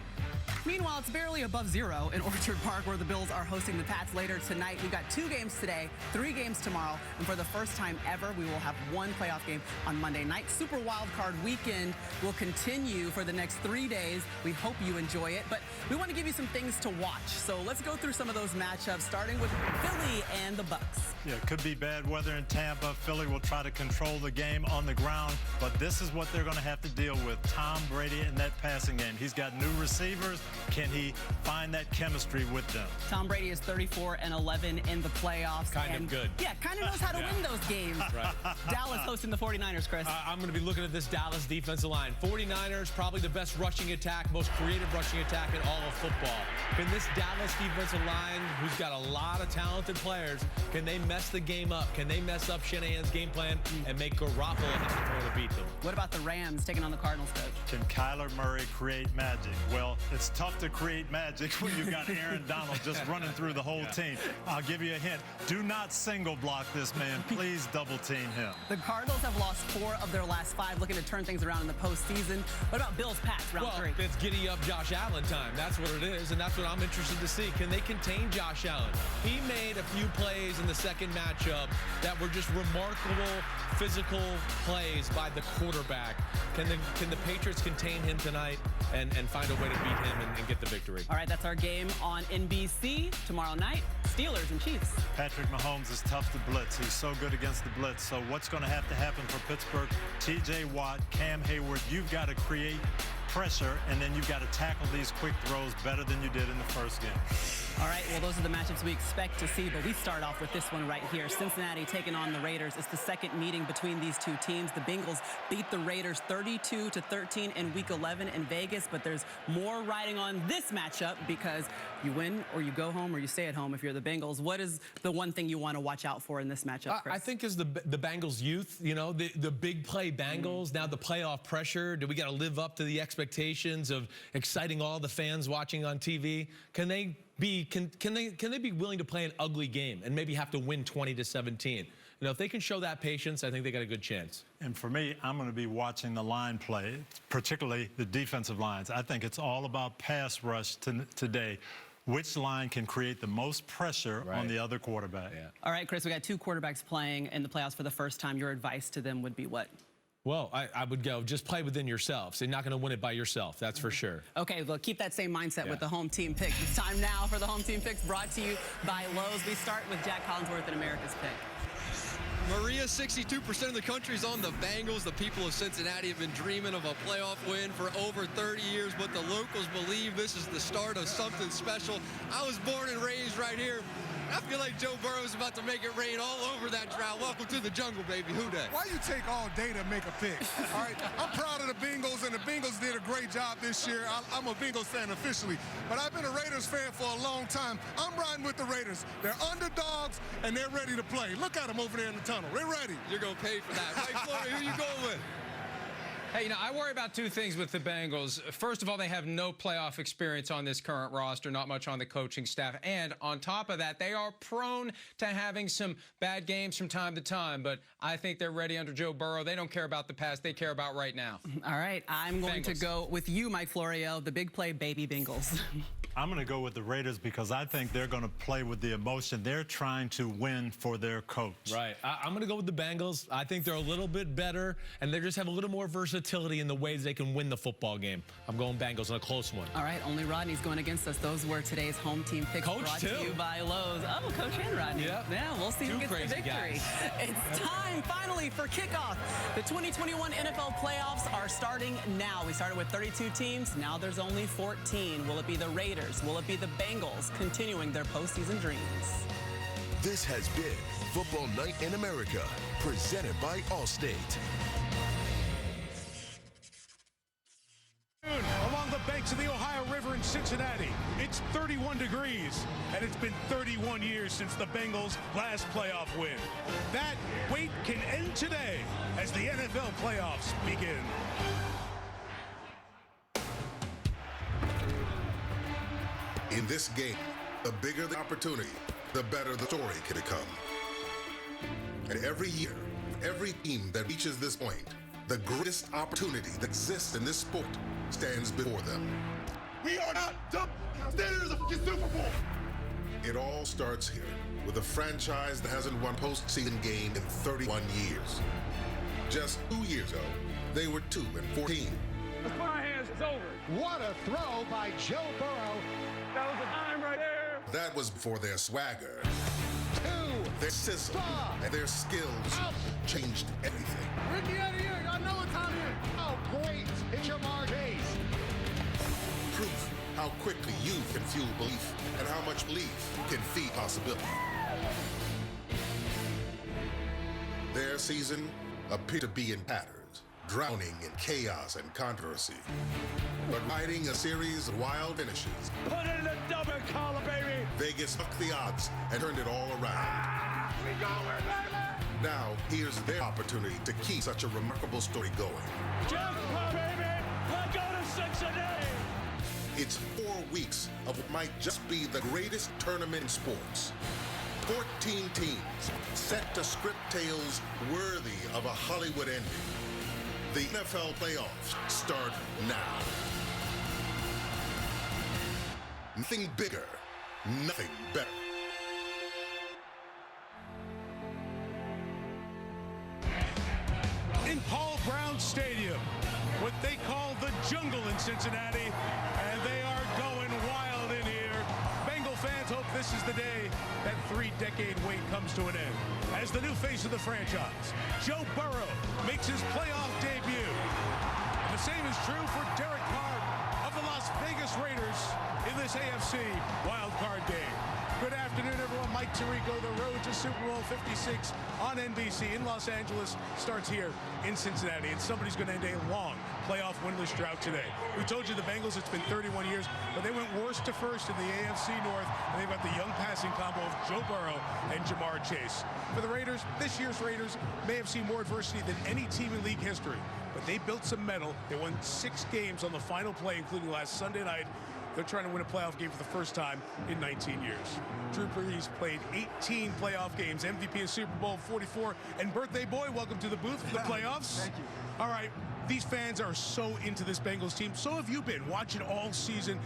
S3: Meanwhile, it's barely above zero in Orchard Park, where the Bills are hosting the Pats later tonight. We've got 2 games today, 3 games tomorrow, and for the first time ever, we will have 1 playoff game on Monday night. Super Wild Card Weekend will continue for the next 3 days. We hope you enjoy it, but we want to give you some things to watch. So let's go through some of those matchups, starting with Philly and the Bucks.
S2: Yeah, it could be bad weather in Tampa. Philly will try to control the game on the ground, but this is what they're going to have to deal with. Tom Brady in that passing game. He's got new receivers. Can he find that chemistry with them?
S3: Tom Brady is 34-11 in the playoffs.
S4: Kind of good.
S3: Yeah, kind of knows how to win those games.
S4: Right.
S3: Dallas hosting the 49ers, Chris.
S4: I'm going to be looking at this Dallas defensive line. 49ers, probably the best rushing attack, most creative rushing attack in all of football. Can this Dallas defensive line, who's got a lot of talented players, can they mess the game up? Can they mess up Shanahan's game plan and make Garoppolo have to throw to beat them?
S3: What about the Rams taking on the Cardinals, coach?
S2: Can Kyler Murray create magic? Well, it's tough to create magic when you've got Aaron Donald just running through the whole team. I'll give you a hint. Do not single block this man. Please double team him.
S3: The Cardinals have lost 4 of their last 5, looking to turn things around in the postseason. What about Bills Pats, round 3?
S4: It's giddy up Josh Allen time. That's what it is, and that's what I'm interested to see. Can they contain Josh Allen? He made a few plays in the second matchup that were just remarkable physical plays by the quarterback. Can the Patriots contain him tonight and find a way to beat him and get the victory?
S3: All right, that's our game on NBC tomorrow night. Steelers and Chiefs.
S2: Patrick Mahomes is tough to blitz. He's so good against the blitz. So what's going to have to happen for Pittsburgh? T.J. Watt, Cam Hayward, you've got to create pressure, and then you've got to tackle these quick throws better than you did in the first game.
S3: All right, well, those are the matchups we expect to see, but we start off with this one right here. Cincinnati taking on the Raiders. It's the second meeting between these 2 teams. The Bengals beat the Raiders 32-13 in Week 11 in Vegas, but there's more riding on this matchup because you win or you go home or you stay at home if you're the Bengals. What is the one thing you want to watch out for in this matchup, Chris?
S4: I think is the Bengals youth, you know, the big play Bengals, now the playoff pressure. Do we got to live up to the expectations of exciting all the fans watching on TV? Can they be willing to play an ugly game and maybe have to win 20-17? You know, if they can show that patience, I think they got a good chance.
S2: And for me, I'm going to be watching the line play, particularly the defensive lines. I think it's all about pass rush today. Which line can create the most pressure on the other quarterback?
S4: Yeah.
S3: All right, Chris, we got 2 quarterbacks playing in the playoffs for the first time. Your advice to them would be what?
S4: Well, I would go just play within yourselves. You're not going to win it by yourself, that's for sure.
S3: Okay, well, keep that same mindset with the home team picks. It's time now for the home team picks, brought to you by Lowe's. We start with Jack Collinsworth and America's pick.
S5: Maria, 62% of the country's on the Bengals. The people of Cincinnati have been dreaming of a playoff win for over 30 years, but the locals believe this is the start of something special. I was born and raised right here. I feel like Joe Burrow's about to make it rain all over that drought. Welcome to the jungle, baby. Who dat?
S6: Why you take all day to make a pick? All right, I'm proud of the Bengals, and the Bengals did a great job this year. I'm a Bengals fan officially, but I've been a Raiders fan for a long time. I'm riding with the Raiders. They're underdogs, and they're ready to play. Look at them over there in the tunnel. They're ready.
S5: You're going to pay for that. Mike Florida, who you going with?
S14: Hey, you know, I worry about 2 things with the Bengals. First of all, they have no playoff experience on this current roster, not much on the coaching staff. And on top of that, they are prone to having some bad games from time to time. But I think they're ready under Joe Burrow. They don't care about the past. They care about right now.
S3: All right, I'm going to go with you, Mike Florio, the big play baby Bengals.
S2: I'm going to go with the Raiders because I think they're going to play with the emotion. They're trying to win for their coach.
S4: Right. I'm going to go with the Bengals. I think they're a little bit better, and they just have a little more versatility in the ways they can win the football game. I'm going Bengals in a close one.
S3: All right, only Rodney's going against us. Those were today's home team picks brought to you by Lowe's. Oh, Coach and Rodney.
S4: Yep.
S3: Yeah, we'll see who gets the victory.
S4: Guys.
S3: It's time, finally, for kickoff. The 2021 NFL playoffs are starting now. We started with 32 teams. Now there's only 14. Will it be the Raiders? Will it be the Bengals continuing their postseason dreams?
S9: This has been Football Night in America, presented by Allstate.
S26: Along the banks of the Ohio River in Cincinnati, it's 31 degrees, and it's been 31 years since the Bengals' last playoff win. That wait can end today as the NFL playoffs begin.
S24: In this game, the bigger the opportunity, the better the story can become. And every year, every team that reaches this point, the greatest opportunity that exists in this sport stands before them. We are not the standard of the Super Bowl. It all starts here with a franchise that hasn't won a postseason game in 31 years. Just 2 years ago, they were 2-14.
S23: Let's put our hands, it's over.
S13: What a throw by Joe Burrow.
S23: That was the time right there.
S24: That was before their swagger, their sizzle, and their skills changed everything.
S23: Ricky out of here, y'all know what time it is.
S13: Oh, great. It's Jamar Chase.
S24: Proof how quickly youth can fuel belief and how much belief can feed possibility. Their season appeared to be in tatters, drowning in chaos and controversy, but riding a series of wild finishes.
S23: Put it in the double collar, baby.
S24: Vegas bucked the odds and turned it all around.
S23: We going, baby.
S24: Now, here's their opportunity to keep such a remarkable story going.
S23: Jackpot, baby. Let's go to Cincinnati.
S24: It's 4 weeks of what might just be the greatest tournament in sports. 14 teams set to script tales worthy of a Hollywood ending. The NFL playoffs start now. Nothing bigger, nothing better.
S26: In Paul Brown Stadium, what they call the jungle in Cincinnati, and they are going wild in here. Bengal fans hope this is the day that 3-decade wait comes to an end. As the new face of the franchise, Joe Burrow makes his playoff debut. And the same is true for Derek Carr of the Las Vegas Raiders in this AFC wildcard game. Good afternoon, everyone. Mike Tirico, the road to Super Bowl 56 on NBC in Los Angeles starts here in Cincinnati, and somebody's going to end a long playoff winless drought today. We told you the Bengals, it's been 31 years, but they went worst to first in the AFC North, and they've got the young passing combo of Joe Burrow and Jamar Chase. For the Raiders, this year's Raiders may have seen more adversity than any team in league history, but they built some mettle. They won 6 games on the final play, including last Sunday night. They're trying to win a playoff game for the first time in 19 years. Drew Brees played 18 playoff games, MVP of Super Bowl 44, and birthday boy, welcome to the booth for the playoffs.
S27: Thank you.
S26: All right, these fans are so into this Bengals team. So have you been watching all season.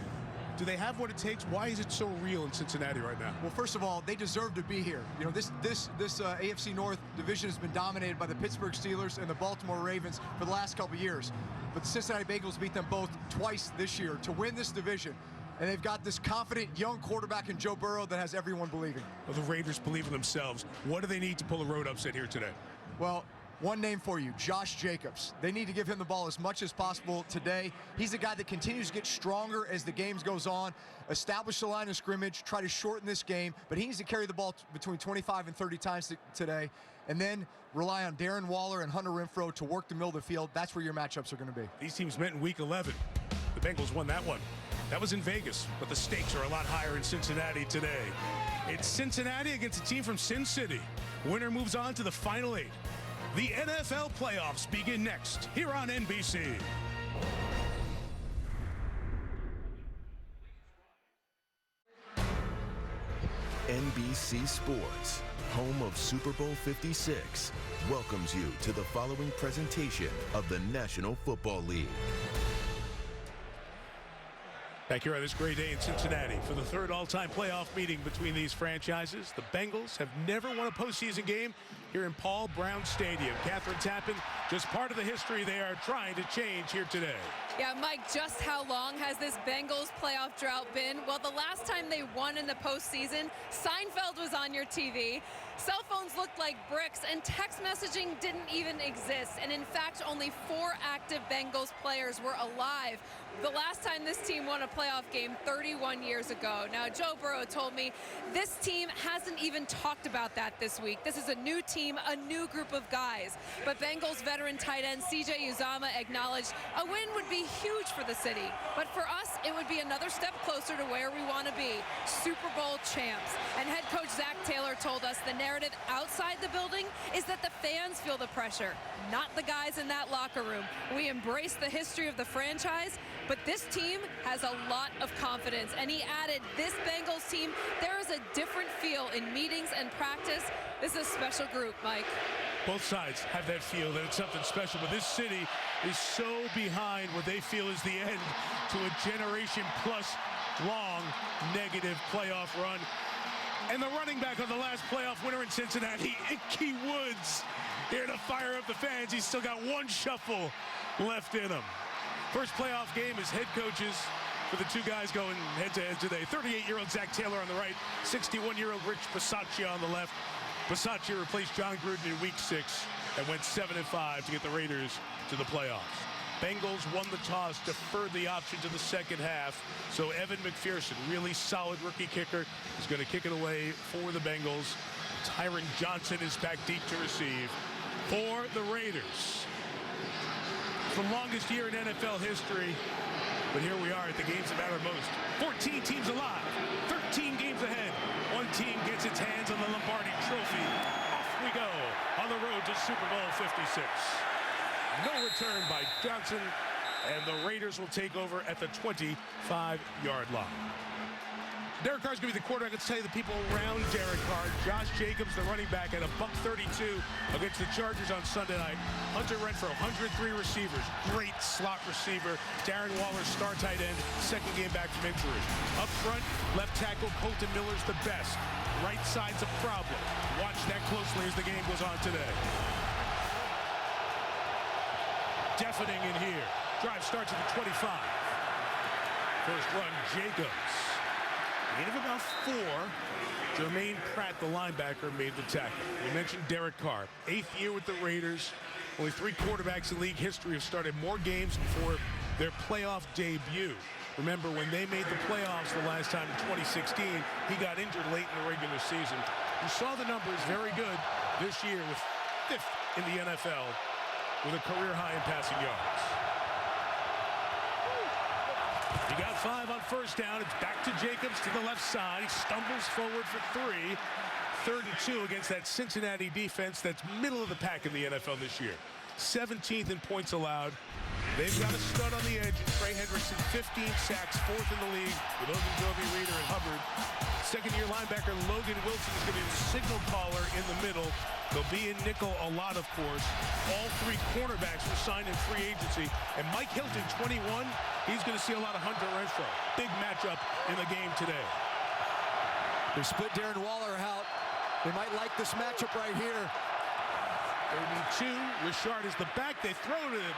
S26: Do they have what it takes? Why is it so real in Cincinnati right now?
S27: Well, first of all, they deserve to be here. You know, this AFC North division has been dominated by the Pittsburgh Steelers and the Baltimore Ravens for the last couple of years. But the Cincinnati Bengals beat them both twice this year to win this division. And they've got this confident young quarterback in Joe Burrow that has everyone believing.
S26: Well, the Raiders believe in themselves. What do they need to pull a road upset here today?
S27: Well, one name for you, Josh Jacobs. They need to give him the ball as much as possible today. He's a guy that continues to get stronger as the games goes on, establish the line of scrimmage, try to shorten this game, but he needs to carry the ball between 25 and 30 times today, and then rely on Darren Waller and Hunter Renfrow to work the middle of the field. That's where your matchups are going to be.
S26: These teams met in Week 11. The Bengals won that one. That was in Vegas, but the stakes are a lot higher in Cincinnati today. It's Cincinnati against a team from Sin City. Winner moves on to the Final 8. The NFL playoffs begin next here on NBC.
S9: NBC Sports, home of Super Bowl 56, welcomes you to the following presentation of the National Football League.
S26: Back here on this great day in Cincinnati for the third all-time playoff meeting between these franchises. The Bengals have never won a postseason game here in Paul Brown Stadium. Catherine Tappan, just part of the history they are trying to change here today.
S15: Yeah, Mike, just how long has this Bengals playoff drought been? Well, the last time they won in the postseason, Seinfeld was on your TV. Cell phones looked like bricks, and text messaging didn't even exist. And in fact, only 4 active Bengals players were alive the last time this team won a playoff game 31 years ago. Now, Joe Burrow told me this team hasn't even talked about that this week. This is a new team, a new group of guys. But Bengals veteran tight end C.J. Uzomah acknowledged a win would be huge for the city. But for us, it would be another step closer to where we want to be, Super Bowl champs. And head coach Zach Taylor told us the narrative outside the building is that the fans feel the pressure, not the guys in that locker room. We embrace the history of the franchise, but this team has a lot of confidence. And he added, this Bengals team, there is a different feel in meetings and practice. This is a special group, Mike.
S26: Both sides have that feel that it's something special, but this city is so behind what they feel is the end to a generation-plus long negative playoff run. And the running back on the last playoff winner in Cincinnati, Ickey Woods, here to fire up the fans. He's still got one shuffle left in him. First playoff game as head coaches for the two guys going head-to-head today. 38-year-old Zach Taylor on the right, 61-year-old Rich Bisaccia on the left. Bisaccia replaced John Gruden in Week 6 and went 7-5 to get the Raiders to the playoffs. Bengals won the toss, deferred the option to the second half. So Evan McPherson, really solid rookie kicker, is going to kick it away for the Bengals. Tyron Johnson is back deep to receive for the Raiders. It's the longest year in NFL history, but here we are at the games that matter most. 14 teams alive, 13 games ahead. One team gets its hands on the Lombardi Trophy. Off we go on the road to Super Bowl 56. No return by Johnson, and the Raiders will take over at the 25-yard line. Derek Carr's going to be the quarterback. Let's tell you the people around Derek Carr. Josh Jacobs, the running back, at $132 against the Chargers on Sunday night. Hunter Renfrow, 103 receivers. Great slot receiver. Darren Waller, star tight end. Second game back from injury. Up front, left tackle Colton Miller's the best. Right side's a problem. Watch that closely as the game goes on today. Deafening in here. Drive starts at the 25. First run, Jacobs. Gain of about 4. Jermaine Pratt, the linebacker, made the tackle. We mentioned Derek Carr. 8th year with the Raiders. Only 3 quarterbacks in league history have started more games before their playoff debut. Remember, when they made the playoffs the last time in 2016, he got injured late in the regular season. You saw the numbers very good this year with 5th in the NFL with a career high in passing yards. He got 5 on first down. It's back to Jacobs to the left side. He stumbles forward for 3. 3rd and 2 against that Cincinnati defense that's middle of the pack in the NFL this year. 17th in points allowed. They've got a stud on the edge. Trey Hendrickson, 15 sacks, 4th in the league with Ogunjobi, Reader, and Hubbard. Second-year linebacker Logan Wilson is going to be the signal caller in the middle. They'll be in nickel a lot, of course. All 3 cornerbacks were signed in free agency. And Mike Hilton, 21, he's going to see a lot of Hunter Renfrow. Big matchup in the game today.
S27: They split Darren Waller out. They might like this matchup right here.
S26: They need 2. Richard is the back. They throw to the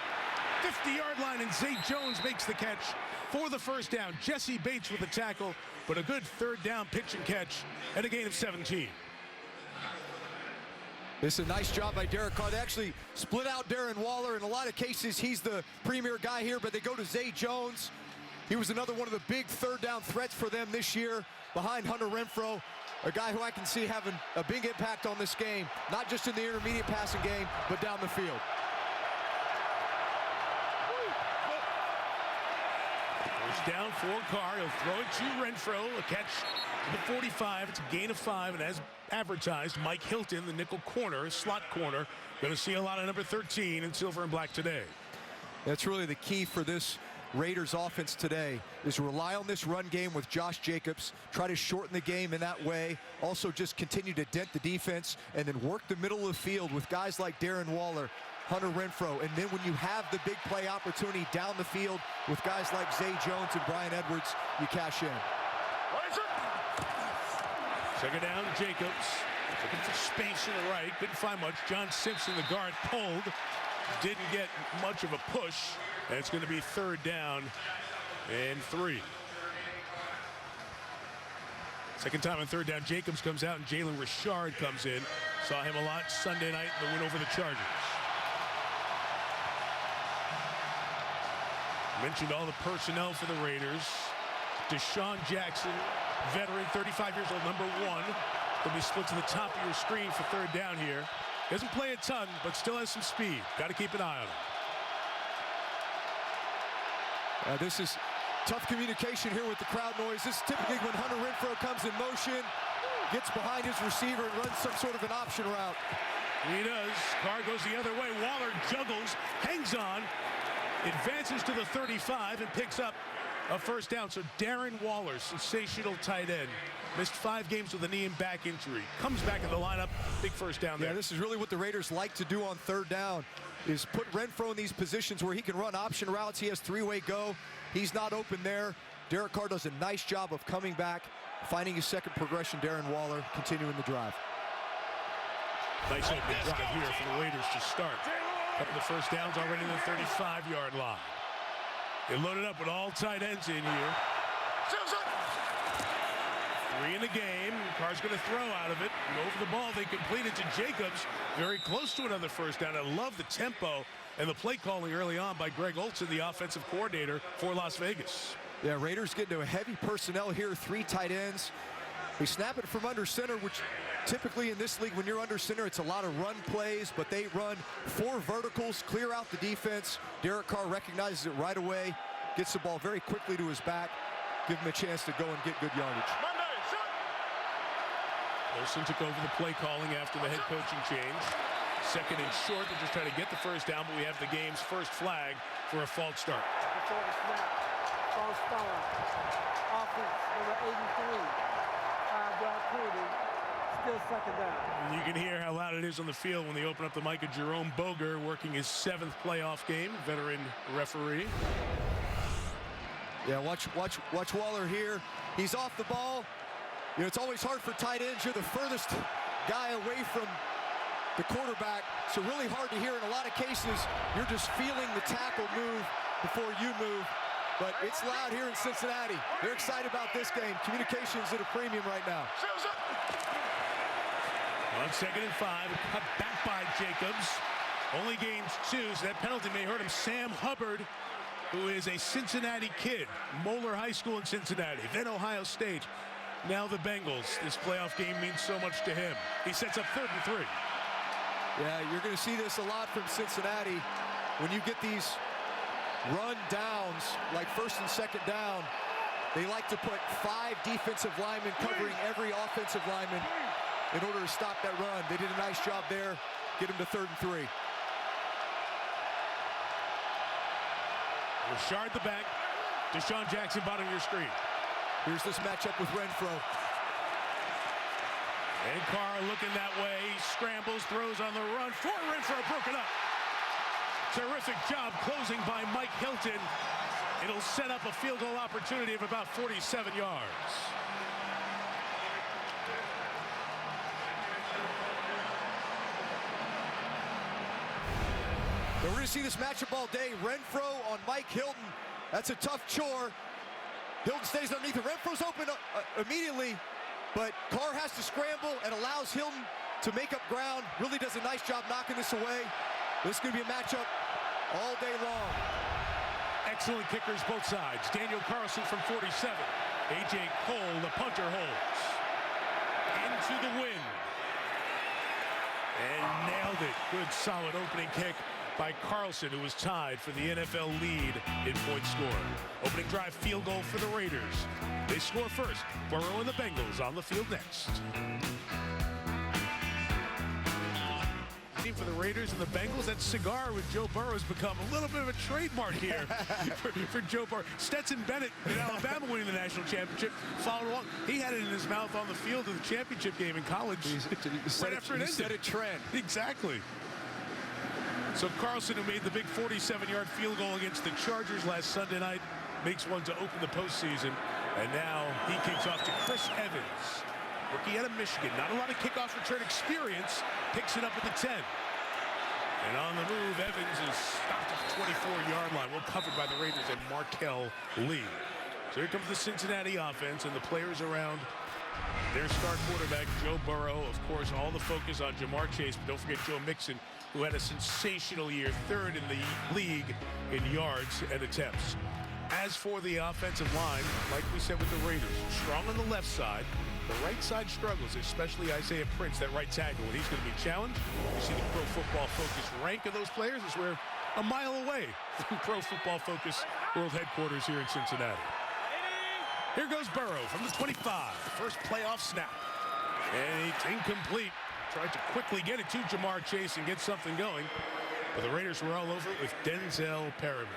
S26: 50-yard line, and Zay Jones makes the catch for the first down. Jesse Bates with the tackle, but a good 3rd down pitch and catch and a gain of 17.
S27: It's a nice job by Derek Carr. They actually split out Darren Waller. In a lot of cases, he's the premier guy here, but they go to Zay Jones. He was another one of the big 3rd down threats for them this year behind Hunter Renfrow, a guy who I can see having a big impact on this game, not just in the intermediate passing game, but down the field.
S26: First down for Carr. He'll throw it to Renfrow. A catch to the 45. It's a gain of 5. And as advertised, Mike Hilton, the nickel corner, slot corner, going to see a lot of number 13 in silver and black today.
S27: That's really the key for this Raiders offense today, is rely on this run game with Josh Jacobs, try to shorten the game in that way, also just continue to dent the defense, and then work the middle of the field with guys like Darren Waller, Hunter Renfrow, and then when you have the big play opportunity down the field with guys like Zay Jones and Brian Edwards, you cash in.
S26: Second down, Jacobs. Looking for space in the right. Couldn't find much. John Simpson, the guard, pulled. Didn't get much of a push. And it's going to be 3rd down and 3. Second time on 3rd down, Jacobs comes out and Jalen Richard comes in. Saw him a lot Sunday night in the win over the Chargers. Mentioned all the personnel for the Raiders. Deshaun Jackson, veteran, 35 years old, number 1. Will be split to the top of your screen for 3rd down here. Doesn't play a ton, but still has some speed. Got to keep an eye on him.
S27: This is tough communication here with the crowd noise. This is typically when Hunter Renfrow comes in motion, gets behind his receiver, and runs some sort of an option route.
S26: He does. Carr goes the other way. Waller juggles, hangs on, advances to the 35, and picks up a first down. So Darren Waller, sensational tight end, missed 5 games with a knee and back injury. Comes back in the lineup, big first down there.
S27: Yeah, this is really what the Raiders like to do on third down, is put Renfro in these positions where he can run option routes. He has 3-way go. He's not open there. Derek Carr does a nice job of coming back, finding his second progression. Darren Waller continuing the drive.
S26: Nice open drive here for the Raiders to start. Couple of first downs already in the 35-yard line. They loaded up with all tight ends in here. 3 in the game. Carr's going to throw out of it. And over the ball, they completed to Jacobs. Very close to another first down. I love the tempo and the play calling early on by Greg Olson, the offensive coordinator for Las Vegas.
S27: Yeah, Raiders get into a heavy personnel here. 3 tight ends. They snap it from under center, which typically in this league, when you're under center, it's a lot of run plays, but they run 4 verticals, clear out the defense. Derek Carr recognizes it right away, gets the ball very quickly to his back, give him a chance to go and get good yardage.
S26: Olson took over the play calling after the head coaching change. Second and short, they're just trying to get the first down, but we have the game's first flag for a false start.
S1: Before the snap, false start. Offense, number 83. 5-yard penalty, still second down.
S26: And you can hear how loud it is on the field when they open up the mic of Jerome Boger, working his 7th playoff game, veteran referee.
S27: Yeah, watch Waller here. He's off the ball. You know, it's always hard for tight ends. You're the furthest guy away from the quarterback, so really hard to hear. In a lot of cases, you're just feeling the tackle move before you move. But it's loud here in Cincinnati. They're excited about this game. Communication's at a premium right now.
S26: On 2nd and 5, cut back by Jacobs. Only gains 2, so that penalty may hurt him. Sam Hubbard, who is a Cincinnati kid, Moeller High School in Cincinnati, then Ohio State. Now the Bengals. This playoff game means so much to him. He sets up 3rd and 3.
S27: Yeah, you're going to see this a lot from Cincinnati. When you get these run downs, like 1st and 2nd down, they like to put 5 defensive linemen covering every offensive lineman in order to stop that run. They did a nice job there. Get him to 3rd and 3.
S26: Rashard the back. Deshaun Jackson bottom of your screen.
S27: Here's this matchup with Renfro.
S26: And Carr looking that way. He scrambles, throws on the run for Renfro, broken up. Terrific job closing by Mike Hilton. It'll set up a field goal opportunity of about 47 yards.
S27: We're going to see this matchup all day. Renfro on Mike Hilton. That's a tough chore. Hilton stays underneath it. Renfro's open immediately, but Carr has to scramble and allows Hilton to make up ground. Really does a nice job knocking this away. This is going to be a matchup all day long.
S26: Excellent kickers both sides. Daniel Carlson from 47. A.J. Cole, the punter, holds. Into the wind. And nailed it. Good, solid opening kick by Carlson, who was tied for the NFL lead in points scored. Opening drive field goal for the Raiders. They score first. Burrow and the Bengals on the field next. For the Raiders and the Bengals, that cigar with Joe Burrow has become a little bit of a trademark here for Joe Burrow. Stetson Bennett in Alabama winning the national championship followed along. He had it in his mouth on the field of the championship game in college right after it ended.
S27: Set a trend.
S26: Exactly. So Carlson, who made the big 47-yard field goal against the Chargers last Sunday night, makes one to open the postseason. And now he kicks off to Chris Evans. Rookie out of Michigan. Not a lot of kickoff return experience. Picks it up at the 10. And on the move, Evans is stopped at the 24-yard line. Well covered by the Raiders and Markel Lee. So here comes the Cincinnati offense and the players around their star quarterback, Joe Burrow. Of course, all the focus on Jamar Chase. But don't forget Joe Mixon, who had a sensational year, 3rd in the league in yards and attempts. As for the offensive line, like we said with the Raiders, strong on the left side. The right side struggles, especially Isaiah Prince, that right tackle. He's going to be challenged. You see the Pro Football Focus rank of those players is we're a mile away from Pro Football Focus World Headquarters here in Cincinnati. Here goes Burrow from the 25. First playoff snap. And it's incomplete. Tried to quickly get it to Jamar Chase and get something going. But the Raiders were all over it with Denzel Perryman.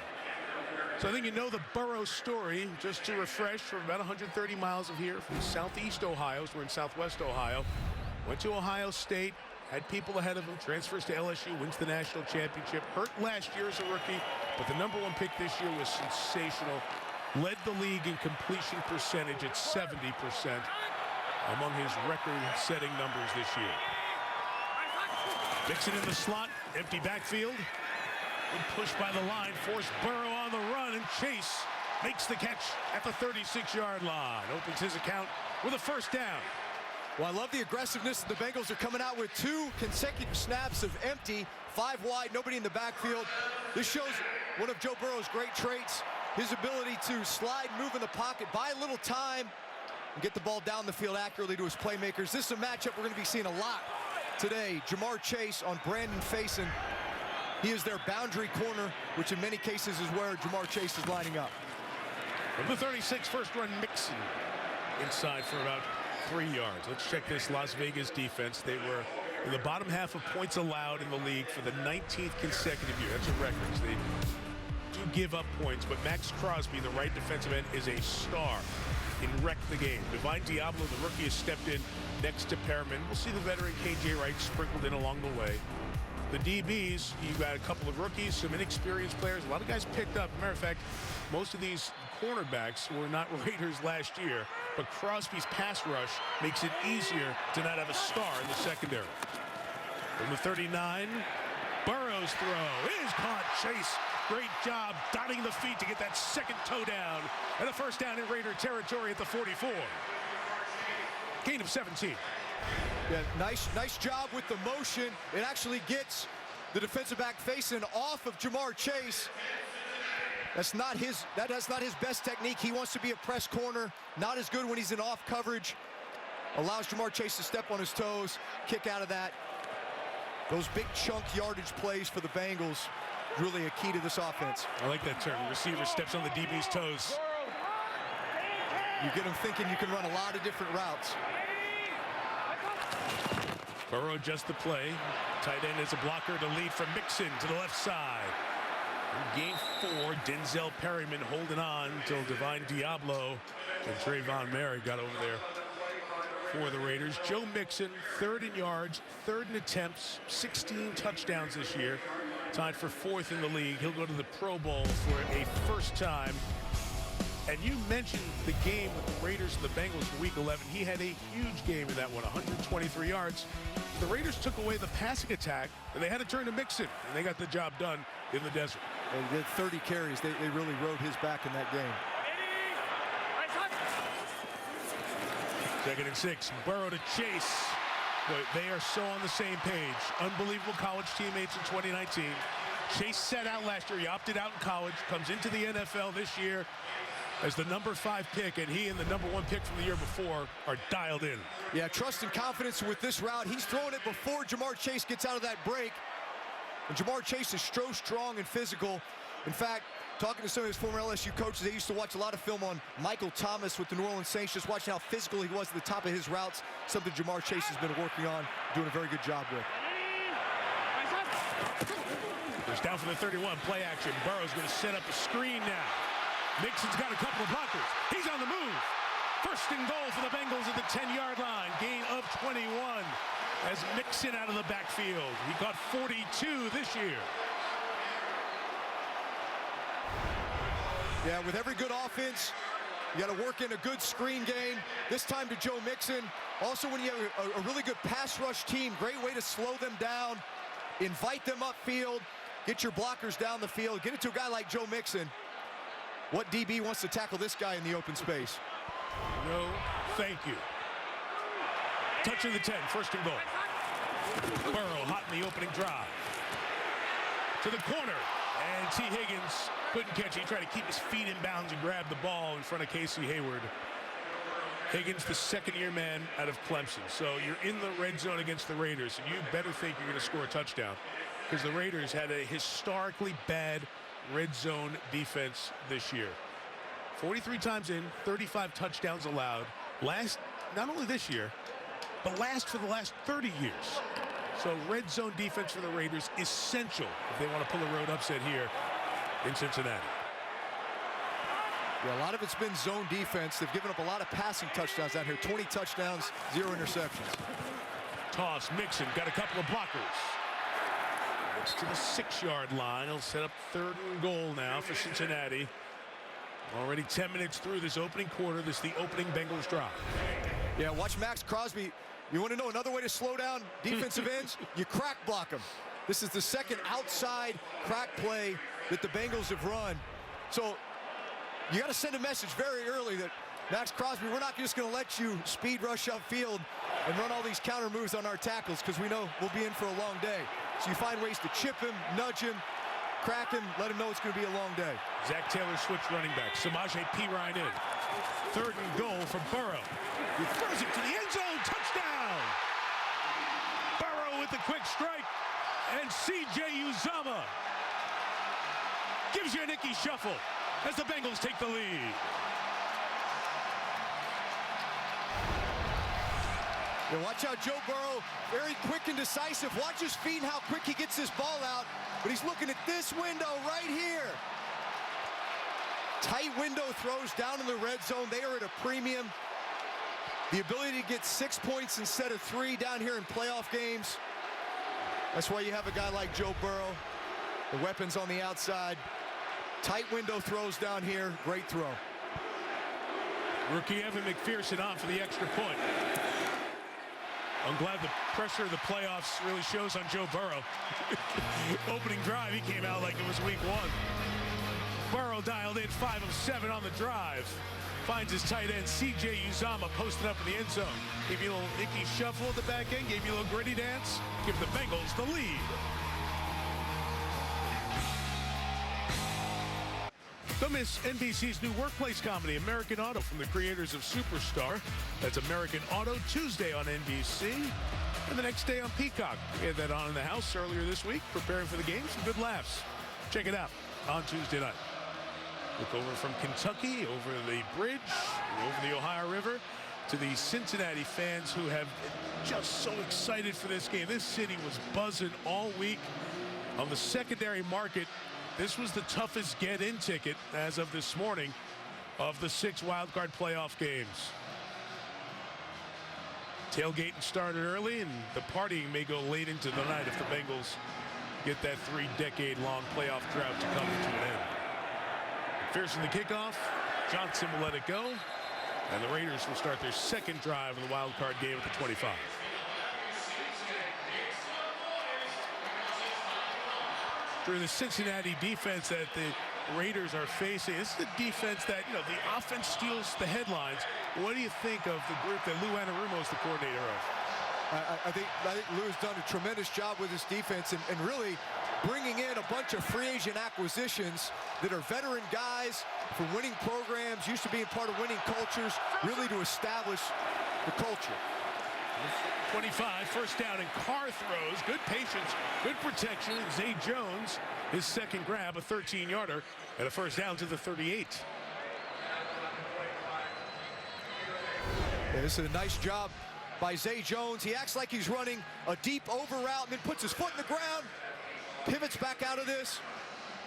S26: So I think you know the Burrow story. Just to refresh, from about 130 miles of here, from southeast Ohio, so we're in southwest Ohio. Went to Ohio State, had people ahead of him, transfers to LSU, wins the national championship. Hurt last year as a rookie, but the #1 pick this year was sensational. Led the league in completion percentage at 70%, among his record-setting numbers this year. Mixon in the slot, empty backfield. Good push by the line, forced Burrow on the run, and Chase makes the catch at the 36-yard line. Opens his account with a first down.
S27: Well, I love the aggressiveness. The Bengals are coming out with 2 consecutive snaps of empty, 5 wide, nobody in the backfield. This shows one of Joe Burrow's great traits, his ability to slide, move in the pocket, buy a little time, and get the ball down the field accurately to his playmakers. This is a matchup we're going to be seeing a lot today. Jamar Chase on Brandon Faison. He is their boundary corner, which in many cases is where Jamar Chase is lining up.
S26: From the 36, first run Mixon inside for about 3 yards. Let's check this Las Vegas defense. They were in the bottom half of points allowed in the league for the 19th consecutive year. That's a record. They do give up points, but Max Crosby, the right defensive end, is a star and wrecked the game. Divine Diablo, the rookie, has stepped in next to Perriman. We'll see the veteran KJ Wright sprinkled in along the way. The DBs, you got a couple of rookies, some inexperienced players, a lot of guys picked up. Matter of fact, most of these cornerbacks were not Raiders last year, but Crosby's pass rush makes it easier to not have a star in the secondary. From the 39, Burrow's throw is caught. Chase, great job dotting the feet to get that second toe down, and a first down in Raider territory at the 44. Gain of 17.
S27: Yeah, nice job with the motion. It actually gets the defensive back Faison off of Jamar Chase. That's not his best technique. He wants to be a press corner, not as good when he's in off coverage. Allows Jamar Chase to step on his toes, kick out of that. Those big chunk yardage plays for the Bengals, really a key to this offense.
S26: I like that term. The receiver steps on the DB's toes.
S27: You get him thinking you can run a lot of different routes.
S26: Burrow adjusts the play. Tight end is a blocker to lead from Mixon to the left side. In game 4, Denzel Perryman holding on until Divine Diablo and Trayvon Merritt got over there for the Raiders. Joe Mixon, 3rd in yards, 3rd in attempts, 16 touchdowns this year. Tied for 4th in the league. He'll go to the Pro Bowl for a first time. And you mentioned the game with the Raiders and the Bengals in Week 11. He had a huge game in that one, 123 yards. The Raiders took away the passing attack, and they had to turn to Mixon, and they got the job done in the desert.
S27: And they had 30 carries. They really rode his back in that game.
S26: 2nd and 6. Burrow to Chase. But they are so on the same page. Unbelievable college teammates in 2019. Chase sat out last year. He opted out in college, comes into the NFL this year as the number 5 pick, and he and the number 1 pick from the year before are dialed in.
S27: Yeah, trust and confidence with this route. He's throwing it before Jamar Chase gets out of that break. And Jamar Chase is so strong and physical. In fact, talking to some of his former LSU coaches, they used to watch a lot of film on Michael Thomas with the New Orleans Saints, just watching how physical he was at the top of his routes, something Jamar Chase has been working on, doing a very good job with.
S26: There's down for the 31, play action. Burrow's going to set up a screen now. Mixon's got a couple of blockers. He's on the move. 1st and goal for the Bengals at the 10-yard line. Gain of 21 as Mixon out of the backfield. He got 42 this year.
S27: Yeah, with every good offense, you got to work in a good screen game. This time to Joe Mixon. Also, when you have a really good pass rush team, great way to slow them down, invite them upfield, get your blockers down the field, get it to a guy like Joe Mixon. What DB wants to tackle this guy in the open space?
S26: No, thank you. Touch of the 10, 1st and goal. Burrow hot in the opening drive. To the corner, and T. Higgins couldn't catch it. He tried to keep his feet in bounds and grab the ball in front of Casey Hayward. Higgins, the 2nd-year man out of Clemson. So you're in the red zone against the Raiders, and you better think you're going to score a touchdown, because the Raiders had a historically bad red zone defense this year. 43 times in, 35 touchdowns allowed. Last, not only this year, but last for the last 30 years. So red zone defense for the Raiders essential if they want to pull a road upset here in Cincinnati.
S27: Yeah, a lot of it's been zone defense. They've given up a lot of passing touchdowns out here. 20 touchdowns, 0 interceptions.
S26: Toss, Mixon, got a couple of blockers. Gets to the 6-yard line. He'll set up 3rd and goal now for Cincinnati. Already 10 minutes through this opening quarter. This is the opening Bengals drive.
S27: Yeah, watch Max Crosby. You want to know another way to slow down defensive ends? You crack block them. This is the second outside crack play that the Bengals have run. So you got to send a message very early that Max Crosby, we're not just going to let you speed rush upfield and run all these counter moves on our tackles because we know we'll be in for a long day. So you find ways to chip him, nudge him, crack him, let him know it's going to be a long day.
S26: Zach Taylor switch running back. Samaje Perine in. 3rd and goal for Burrow. He throws it to the end zone. Touchdown! Burrow with the quick strike. And C.J. Uzomah gives you a Nicky shuffle as the Bengals take the lead.
S27: Yeah, watch out, Joe Burrow, very quick and decisive. Watch his feet and how quick he gets this ball out. But he's looking at this window right here. Tight window throws down in the red zone. They are at a premium. The ability to get 6 points instead of 3 down here in playoff games. That's why you have a guy like Joe Burrow. The weapons on the outside. Tight window throws down here. Great throw.
S26: Rookie Evan McPherson on for the extra point. I'm glad the pressure of the playoffs really shows on Joe Burrow. Opening drive, he came out like it was week 1. Burrow dialed in 5 of 7 on the drive. Finds his tight end, C.J. Uzomah, posted up in the end zone. Gave you a little Nicky shuffle at the back end, gave you a little gritty dance. Give the Bengals the lead. Don't miss NBC's new workplace comedy, American Auto, from the creators of Superstar. That's American Auto, Tuesday on NBC, and the next day on Peacock. We had that on in the house earlier this week, preparing for the game. Some good laughs. Check it out on Tuesday night. Look over from Kentucky, over the bridge, over the Ohio River, to the Cincinnati fans who have been just so excited for this game. This city was buzzing all week. On the secondary market, this was the toughest get-in ticket as of this morning of the 6 wildcard playoff games. Tailgating started early, and the partying may go late into the night if the Bengals get that 3-decade-long playoff drought to come to an end. McPherson the kickoff. Johnson will let it go. And the Raiders will start their second drive of the wildcard game at the 25. Through the Cincinnati defense that the Raiders are facing, this is the defense that, you know, the offense steals the headlines. What do you think of the group that Lou Anarumo is the coordinator of?
S27: I think Lou has done a tremendous job with this defense and really bringing in a bunch of free agent acquisitions that are veteran guys from winning programs, used to being part of winning cultures, really to establish the culture.
S26: 25, first down, and Carr throws. Good patience, good protection. Zay Jones, his second grab, a 13-yarder, and a first down to the 38.
S27: Yeah, this is a nice job by Zay Jones. He acts like he's running a deep over route and then puts his foot in the ground, pivots back out of this.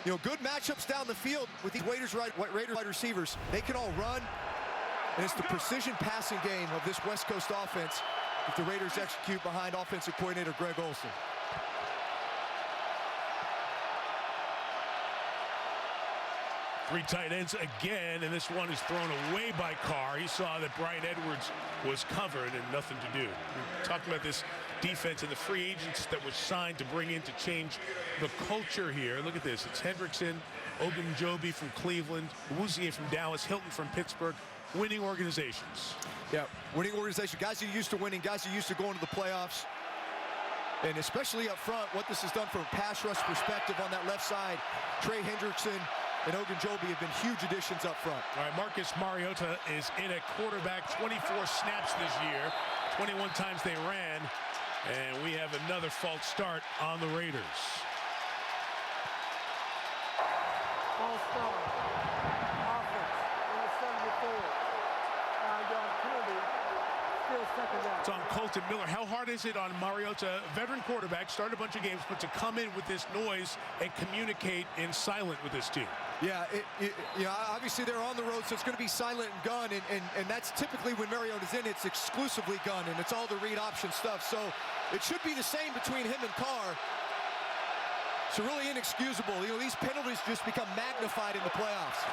S27: You know, good matchups down the field with these Raiders wide receivers. They can all run, and it's the precision passing game of this West Coast offense if the Raiders execute behind offensive coordinator Greg Olsen.
S26: Three tight ends again, and this one is thrown away by Carr. He saw that Brian Edwards was covered and nothing to do. We're talking about this defense and the free agents that were signed to bring in to change the culture here. Look at this. It's Hendrickson, Ogunjobi from Cleveland, Wuzie from Dallas, Hilton from Pittsburgh. Winning organizations.
S27: Yeah, winning organization. Guys who are used to winning, guys who are used to going to the playoffs. And especially up front, what this has done from a pass rush perspective on that left side. Trey Hendrickson and Ogunjobi have been huge additions up front.
S26: All right, Marcus Mariota is in at quarterback, 24 snaps this year, 21 times they ran, and we have another false start on the Raiders.
S1: False start. Offense in the 74. 5-yard penalty. Still second down.
S26: It's on Colton Miller. How hard is it on Mariota, veteran quarterback, started a bunch of games, but to come in with this noise and communicate in silent with this team?
S27: Yeah, obviously they're on the road, so it's going to be silent and gun, and that's typically when Mariota's in, it's exclusively gun, and it's all the read option stuff. So it should be the same between him and Carr. So really inexcusable. These penalties just become magnified in the playoffs.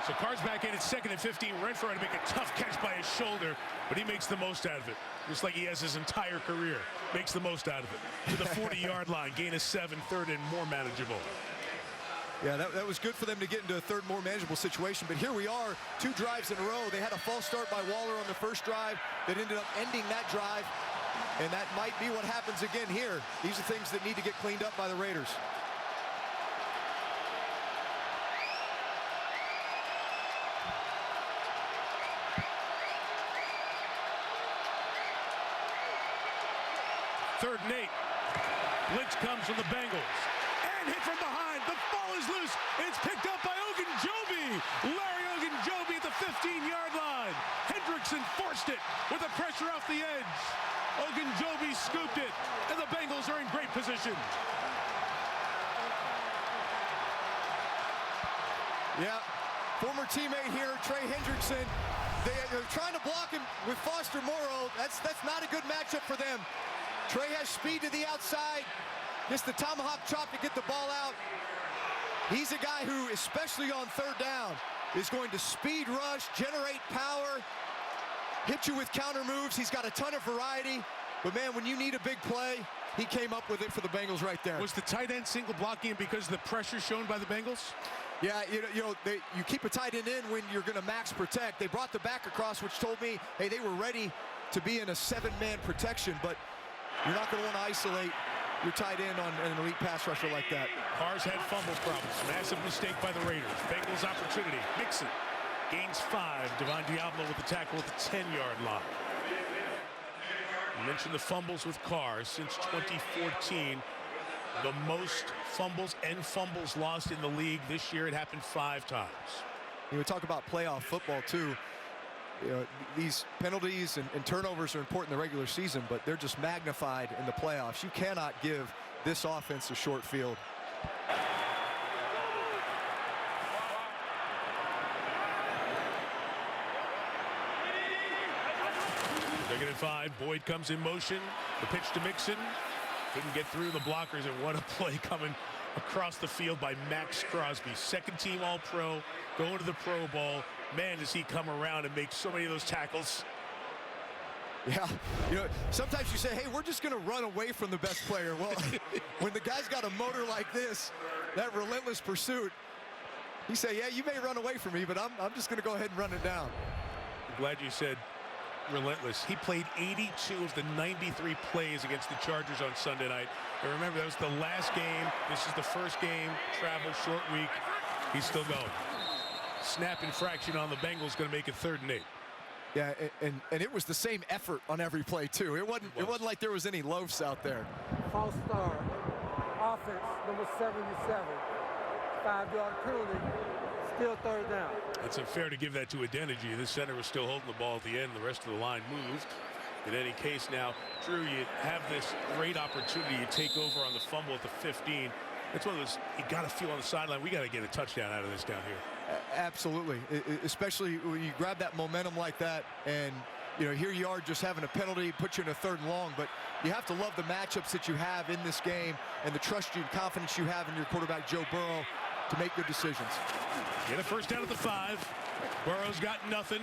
S26: So Carr's back in at 2nd and 15. Renfrow to make a tough catch by his shoulder, but he makes the most out of it. Just like he has his entire career. Makes the most out of it. To the 40-yard line, gain of 7, 3rd and more manageable.
S27: Yeah, that was good for them to get into a 3rd more manageable situation. But here we are, 2 drives in a row. They had a false start by Waller on the first drive that ended up ending that drive. And that might be what happens again here. These are things that need to get cleaned up by the Raiders.
S26: Third and 8. Blitz comes from the Bengals. And hit from behind. The ball is loose. It's picked up by Ogunjobi. Larry Ogunjobi at the 15-yard line. Hendrickson forced it with the pressure off the edge. Ogunjobi scooped it. And the Bengals are in great position.
S27: Yeah, former teammate here, Trey Hendrickson. They're trying to block him with Foster Moreau. That's not a good matchup for them. Trey has speed to the outside. Gets the tomahawk chop to get the ball out. He's a guy who, especially on 3rd down, is going to speed rush, generate power, hit you with counter moves. He's got a ton of variety. But, man, when you need a big play, he came up with it for the Bengals right there.
S26: Was the tight end single blocking because of the pressure shown by the Bengals?
S27: Yeah, you keep a tight end in when you're going to max protect. They brought the back across, which told me, hey, they were ready to be in a 7-man protection, but you're not going to want to isolate your tight end on an elite pass rusher like that.
S26: Carr's had fumble problems. Massive mistake by the Raiders. Bengals opportunity. Mixon gains 5. Devon Diablo with the tackle at the 10-yard line. You mentioned the fumbles with Carr since 2014. The most fumbles and fumbles lost in the league this year. It happened 5 times.
S27: We talk about playoff football too. These penalties and turnovers are important in the regular season, but they're just magnified in the playoffs. You cannot give this offense a short field.
S26: Second and 5. Boyd comes in motion. The pitch to Mixon. Couldn't get through the blockers, and what a play coming across the field by Max Crosby. 2nd team All-Pro, going to the Pro Bowl. Man, does he come around and make so many of those tackles.
S27: Yeah, sometimes you say, hey, we're just going to run away from the best player. Well, when the guy's got a motor like this, that relentless pursuit, you say, yeah, you may run away from me, but I'm just going to go ahead and run it down.
S26: I'm glad you said relentless. He played 82 of the 93 plays against the Chargers on Sunday night. And remember, that was the last game. This is the first game. Travel, short week. He's still going. Snap infraction on the Bengals, going to make it 3rd and 8.
S27: Yeah, and it was the same effort on every play too. It wasn't like there was any loafs out there.
S1: False start. Offense number 77. 5-yard penalty. Still 3rd down.
S26: It's unfair to give that to Adeniji. The center was still holding the ball at the end. The rest of the line moved. In any case now, Drew, you have this great opportunity to take over on the fumble at the 15. It's one of those, you got to feel on the sideline. We got to get a touchdown out of this down here.
S27: Absolutely, especially when you grab that momentum like that, and here you are just having a penalty, put you in a 3rd and long, but you have to love the matchups that you have in this game and the trust and confidence you have in your quarterback, Joe Burrow, to make good decisions.
S26: Get a first down at the 5. Burrow's got nothing.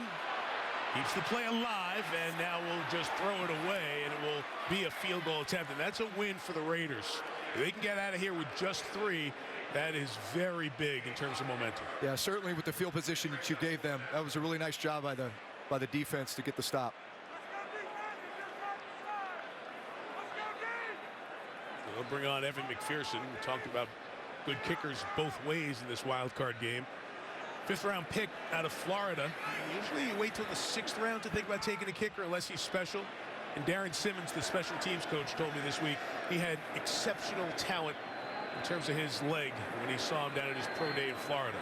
S26: Keeps the play alive, and now we'll just throw it away, and it will be a field goal attempt, and that's a win for the Raiders. If they can get out of here with just 3, that is very big in terms of momentum.
S27: Yeah, certainly with the field position that you gave them, that was a really nice job by the defense to get the stop.
S26: They'll bring on Evan McPherson. We talked about good kickers both ways in this wild card game. 5th-round pick out of Florida. Usually you wait till the 6th round to think about taking a kicker unless he's special. And Darren Simmons, the special teams coach, told me this week he had exceptional talent in terms of his leg when he saw him down at his pro day in Florida.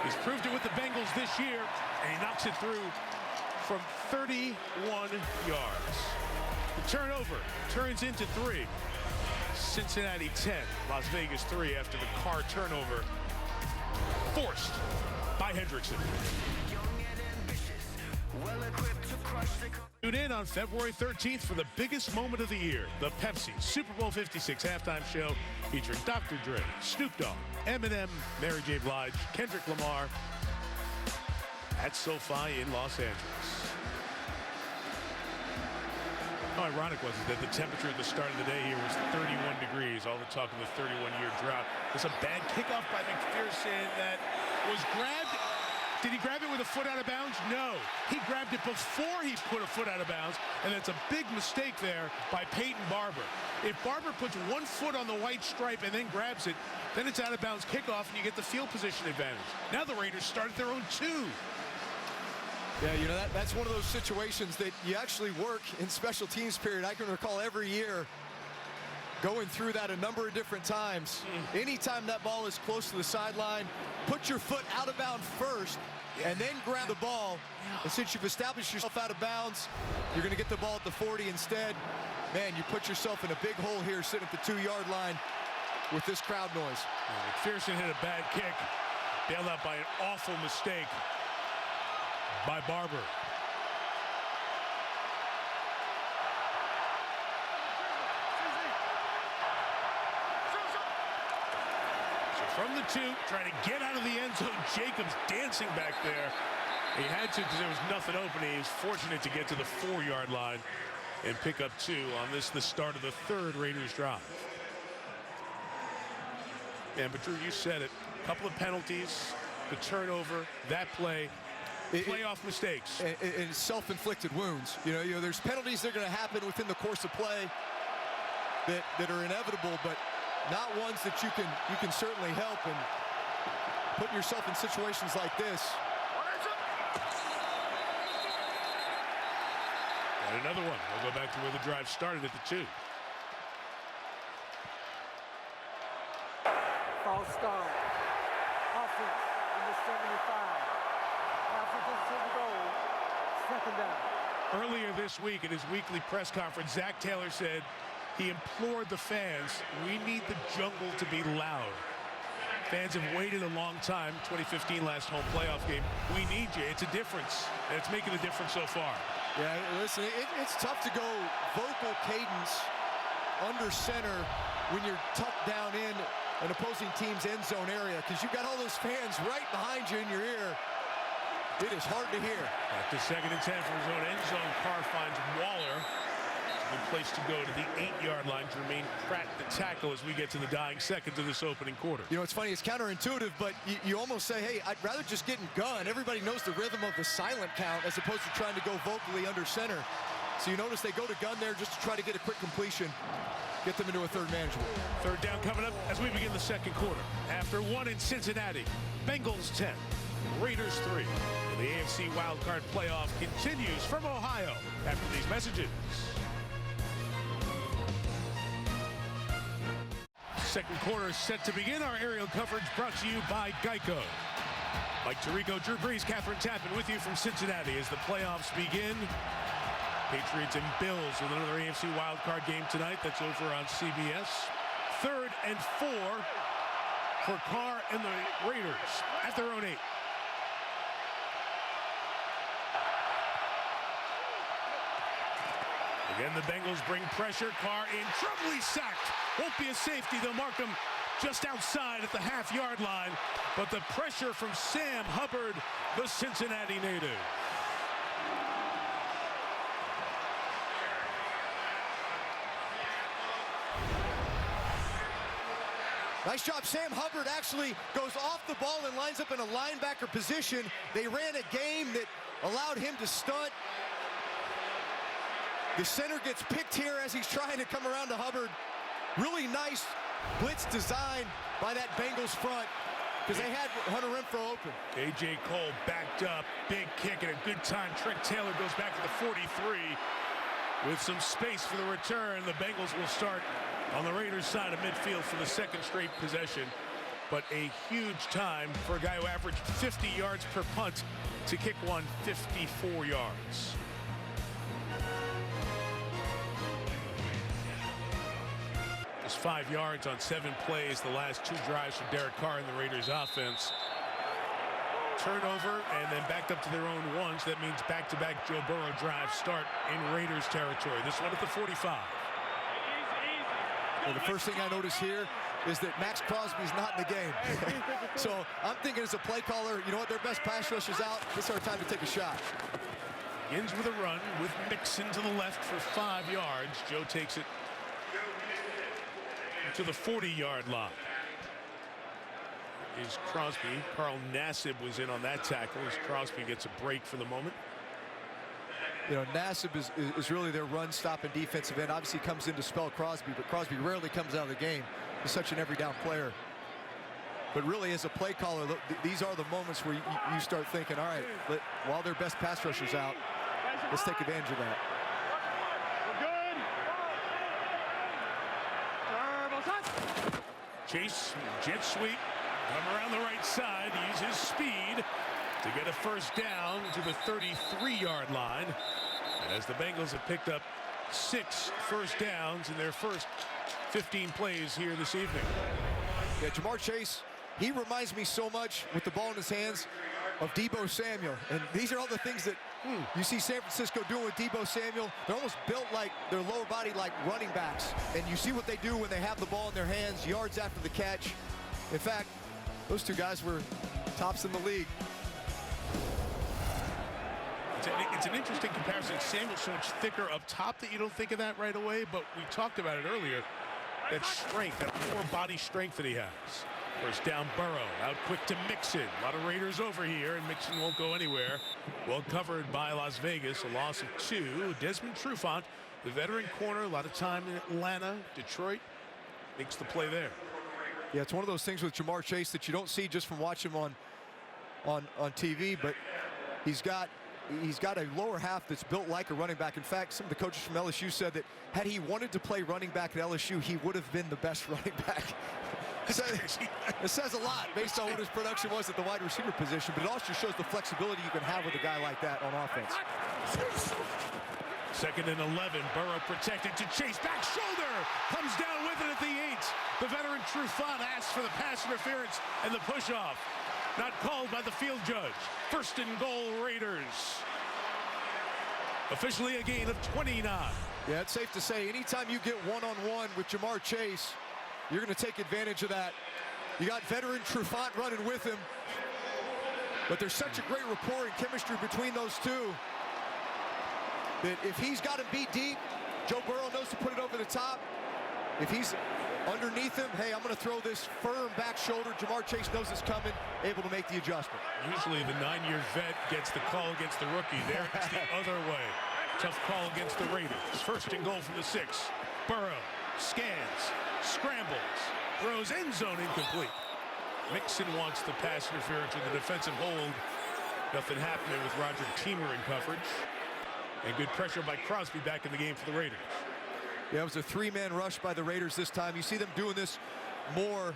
S26: He's proved it with the Bengals this year, and he knocks it through from 31 yards. The turnover turns into 3. Cincinnati 10, Las Vegas 3 after the Carr turnover forced by Hendrickson. Tune in on February 13th for the biggest moment of the year, the Pepsi Super Bowl 56 halftime show featuring Dr. Dre, Snoop Dogg, Eminem, Mary J. Blige, Kendrick Lamar at SoFi in Los Angeles. How ironic was it that the temperature at the start of the day here was 31 degrees, all the talk of the 31-year drought. There's a bad kickoff by McPherson that was grabbed. Did he grab it with a foot out of bounds? No. He grabbed it before he put a foot out of bounds, and that's a big mistake there by Peyton Barber. If Barber puts 1 foot on the white stripe and then grabs it, then it's out of bounds kickoff, and you get the field position advantage. Now the Raiders start at their own 2.
S27: Yeah, you know, that's one of those situations that you actually work in special teams period. I can recall every year going through that a number of different times. Anytime that ball is close to the sideline, put your foot out of bounds first and then grab the ball. And since you've established yourself out of bounds, you're going to get the ball at the 40 instead. Man, you put yourself in a big hole here sitting at the 2-yard line with this crowd noise.
S26: McPherson hit a bad kick, bailed out by an awful mistake by Barber. From the 2, trying to get out of the end zone. Jacobs dancing back there. He had to because there was nothing open. He was fortunate to get to the 4-yard line and pick up 2 on this, the start of the 3rd Raiders drive. Yeah, but Drew, you said it. A couple of penalties, the turnover, that play, playoff mistakes.
S27: And self-inflicted wounds. You know, there's penalties that are going to happen within the course of play that are inevitable, but not ones that you can certainly help, and putting yourself in situations like this.
S26: And another one. We'll go back to where the drive started at the 2.
S1: False start. Offense in the 75. After this to the goal, 2nd down.
S26: Earlier this week at his weekly press conference, Zach Taylor said he implored the fans, we need the jungle to be loud. Fans have waited a long time. 2015 last home playoff game. We need you. It's a difference, and it's making a difference so far.
S27: Yeah, listen, it's tough to go vocal cadence under center when you're tucked down in an opposing team's end zone area, because you've got all those fans right behind you in your ear. It is hard to hear.
S26: At the 2nd and 10 from his own end zone, Carr finds Waller. Good place to go to the 8-yard line. Jermaine Pratt the tackle as we get to the dying seconds of this opening quarter.
S27: You know, it's funny, it's counterintuitive, but you almost say, hey, I'd rather just get in gun. Everybody knows the rhythm of the silent count as opposed to trying to go vocally under center. So you notice they go to gun there just to try to get a quick completion, get them into a 3rd manageable.
S26: 3rd down coming up as we begin the 2nd quarter. After 1 in Cincinnati, Bengals 10, Raiders 3. And the AFC wildcard playoff continues from Ohio after these messages. 2nd quarter is set to begin. Our aerial coverage brought to you by Geico. Mike Tirico, Drew Brees, Catherine Tappan with you from Cincinnati as the playoffs begin. Patriots and Bills with another AFC wildcard game tonight. That's over on CBS. 3rd and 4 for Carr and the Raiders at their own 8. Again, the Bengals bring pressure. Carr in trouble. He's sacked. Won't be a safety. They'll mark him just outside at the half-yard line. But the pressure from Sam Hubbard, the Cincinnati native.
S27: Nice job. Sam Hubbard actually goes off the ball and lines up in a linebacker position. They ran a game that allowed him to stunt. The center gets picked here as he's trying to come around to Hubbard. Really nice blitz design by that Bengals front, because they had Hunter Renfrow open.
S26: A.J. Cole backed up. Big kick at a good time. Trent Taylor goes back to the 43 with some space for the return. The Bengals will start on the Raiders' side of midfield for the 2nd straight possession. but a huge time for a guy who averaged 50 yards per punt to kick one 54 yards. Just 5 yards on 7 plays the last 2 drives for Derek Carr and the Raiders offense. Turnover and then backed up to their own ones. That means back-to-back Joe Burrow drives start in Raiders territory. This one at the 45.
S27: Well, the first thing I notice here is that Max Crosby's not in the game. So I'm thinking as a play caller, you know what, their best pass rushers out. This is our time to take a shot.
S26: Ends with a run with Mixon to the left for 5 yards. Joe takes it to the 40-yard line. Is Crosby. Carl Nassib was in on that tackle as Crosby gets a break for the moment.
S27: You know, Nassib is really their run-stopping defensive end. Obviously comes in to spell Crosby, but Crosby rarely comes out of the game. He's such an every down player. But really, as a play caller, these are the moments where you start thinking, all right, while their best pass rusher's out, let's take advantage of that.
S26: Chase, jet sweep, come around the right side, use his speed to get a first down to the 33-yard line. And as the Bengals have picked up 6 first downs in their first 15 plays here this evening.
S27: Yeah, Jamar Chase, he reminds me so much with the ball in his hands of Deebo Samuel. And these are all the things that you see San Francisco doing with Deebo Samuel. They're almost built like their lower body like running backs. And you see what they do when they have the ball in their hands, yards after the catch. In fact, those 2 guys were tops in the league.
S26: It's an interesting comparison. Samuel's so much thicker up top that you don't think of that right away, but we talked about it earlier. That strength, that core body strength that he has. First down, Burrow, out quick to Mixon. A lot of Raiders over here, and Mixon won't go anywhere. Well covered by Las Vegas, a loss of 2. Desmond Trufant, the veteran corner, a lot of time in Atlanta, Detroit, makes the play there.
S27: Yeah, it's one of those things with Jamar Chase that you don't see just from watching him on TV, but he's got a lower half that's built like a running back. In fact, some of the coaches from LSU said that had he wanted to play running back at LSU, he would have been the best running back. It says a lot based on what his production was at the wide receiver position, but it also shows the flexibility you can have with a guy like that on offense.
S26: 2nd and 11, Burrow protected to Chase, back shoulder, comes down with it at the 8. The veteran Trufant asks for the pass interference and the push-off. Not called by the field judge. 1st and goal, Raiders. Officially a gain of 29.
S27: Yeah, it's safe to say anytime you get one-on-one with Jamar Chase, you're going to take advantage of that. You got veteran Trufant running with him. But there's such a great rapport and chemistry between those 2 that if he's got him beat deep, Joe Burrow knows to put it over the top. If he's underneath him, hey, I'm going to throw this firm back shoulder. Jamar Chase knows it's coming, able to make the adjustment.
S26: Usually the 9-year vet gets the call against the rookie. There it's the other way. Tough call against the Raiders. 1st and goal from the 6. Burrow scans, scrambles, throws end zone incomplete. Mixon wants the pass interference with the defensive hold. Nothing happening with Roger Teamer in coverage. And good pressure by Crosby back in the game for the Raiders.
S27: Yeah, it was a 3-man rush by the Raiders this time. You see them doing this more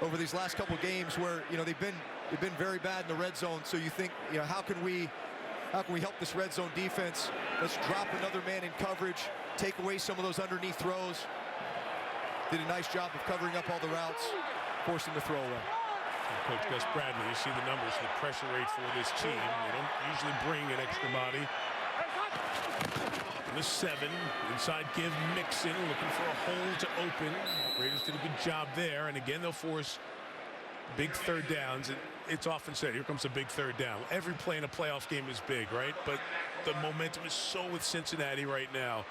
S27: over these last couple of games where, you know, they've been very bad in the red zone. So you think, you know, how can we help this red zone defense? Let's drop another man in coverage, take away some of those underneath throws. Did a nice job of covering up all the routes, forcing the throwaway.
S26: Coach Gus Bradley, you see the numbers for the pressure rate for this team. They don't usually bring an extra body. The 7, inside give Mixon, looking for a hole to open. Raiders did a good job there, and again, they'll force big 3rd downs. It's often said, here comes a big 3rd down. Every play in a playoff game is big, right? But the momentum is so with Cincinnati right now.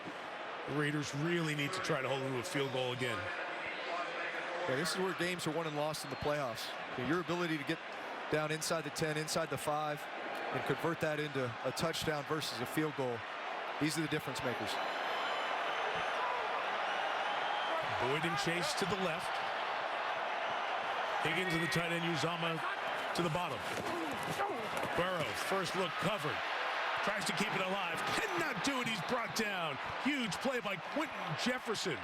S26: The Raiders really need to try to hold them to a field goal again.
S27: Yeah, this is where games are won and lost in the playoffs. Your ability to get down inside the 10, inside the 5, and convert that into a touchdown versus a field goal. These are the difference makers.
S26: Boyd and Chase to the left. Higgins and the tight end Uzama to the bottom. Burrow, first look covered. Tries to keep it alive. Cannot do it. He's brought down. Huge play by Quentin Jefferson.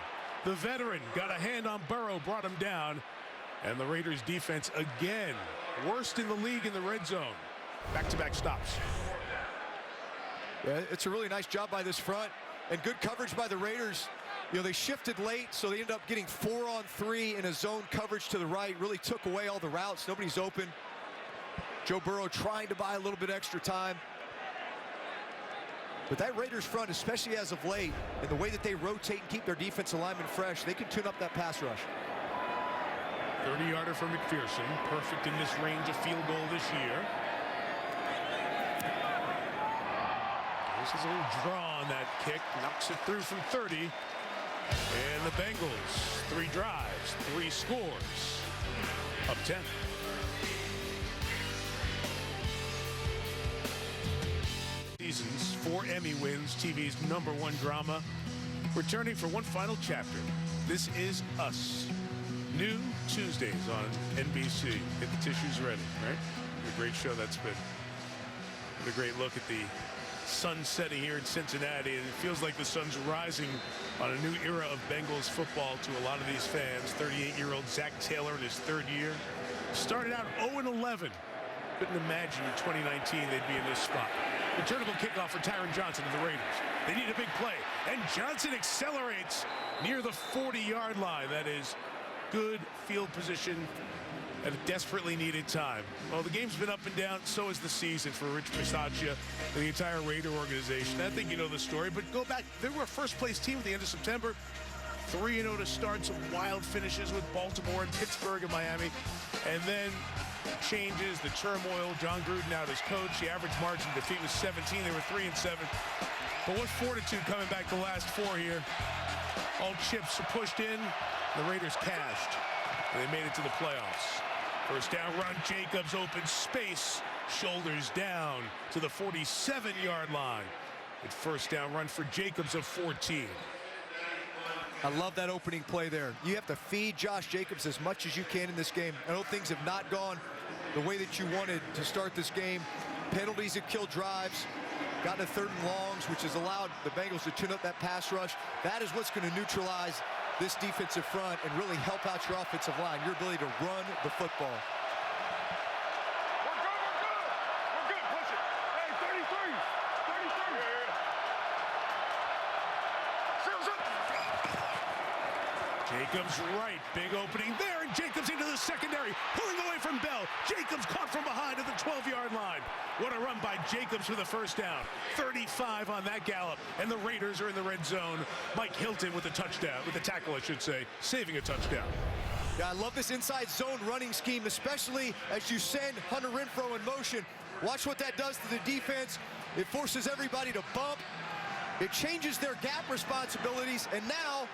S26: The veteran got a hand on Burrow, brought him down. And the Raiders defense again, worst in the league in the red zone. Back-to-back stops.
S27: Yeah, it's a really nice job by this front and good coverage by the Raiders. You know, they shifted late, so they ended up getting 4-on-3 in a zone coverage to the right. Really took away all the routes. Nobody's open. Joe Burrow trying to buy a little bit extra time. But that Raiders front, especially as of late, and the way that they rotate and keep their defensive linemen fresh, they can tune up that pass rush.
S26: 30-yarder for McPherson. Perfect in this range of field goal this year. This is a little draw on that kick. Knocks it through from 30. And the Bengals, 3 drives, 3 scores. Up 10. Seasons, 4 Emmy wins, TV's #1 drama. Returning for one final chapter. This is Us. New Tuesdays on NBC. Get the tissues ready, right? What a great show that's been. What a great look at the sun setting here in Cincinnati, and it feels like the sun's rising on a new era of Bengals football to a lot of these fans. 38-year-old Zach Taylor in his 3rd year. Started out 0-11. Couldn't imagine in 2019 they'd be in this spot. Returnable kickoff for Tyron Johnson of the Raiders. They need a big play, and Johnson accelerates near the 40-yard line. That is good field position at a desperately needed time. Well, the game's been up and down, so is the season for Rich Bisaccia and the entire Raider organization. I think you know the story, but go back. They were a first-place team at the end of September. 3-0 to start, some wild finishes with Baltimore and Pittsburgh and Miami. And then changes, the turmoil, John Gruden out as coach. The average margin of defeat was 17. They were 3-7. But what fortitude coming back the last 4 here. All chips are pushed in. The Raiders cashed. And they made it to the playoffs. First down run, Jacobs open space. Shoulders down to the 47-yard line. It's first down run for Jacobs of 14.
S27: I love that opening play there. You have to feed Josh Jacobs as much as you can in this game. I know things have not gone the way that you wanted to start this game. Penalties have killed drives. Gotten to 3rd and longs, which has allowed the Bengals to tune up that pass rush. That is what's going to neutralize this defensive front and really help out your offensive line, your ability to run the football.
S13: We're good. Push it. Hey, 33. 33.
S26: Jacobs right, big opening there, and Jacobs into the secondary, pulling away from Bell. Jacobs caught from behind at the 12-yard line. What a run by Jacobs for the first down. 35 on that gallop, and the Raiders are in the red zone. Mike Hilton with a touchdown, with a tackle, I should say, saving a touchdown.
S27: Yeah, I love this inside zone running scheme, especially as you send Hunter Renfrow in motion. Watch what that does to the defense. It forces everybody to bump. It changes their gap responsibilities, and now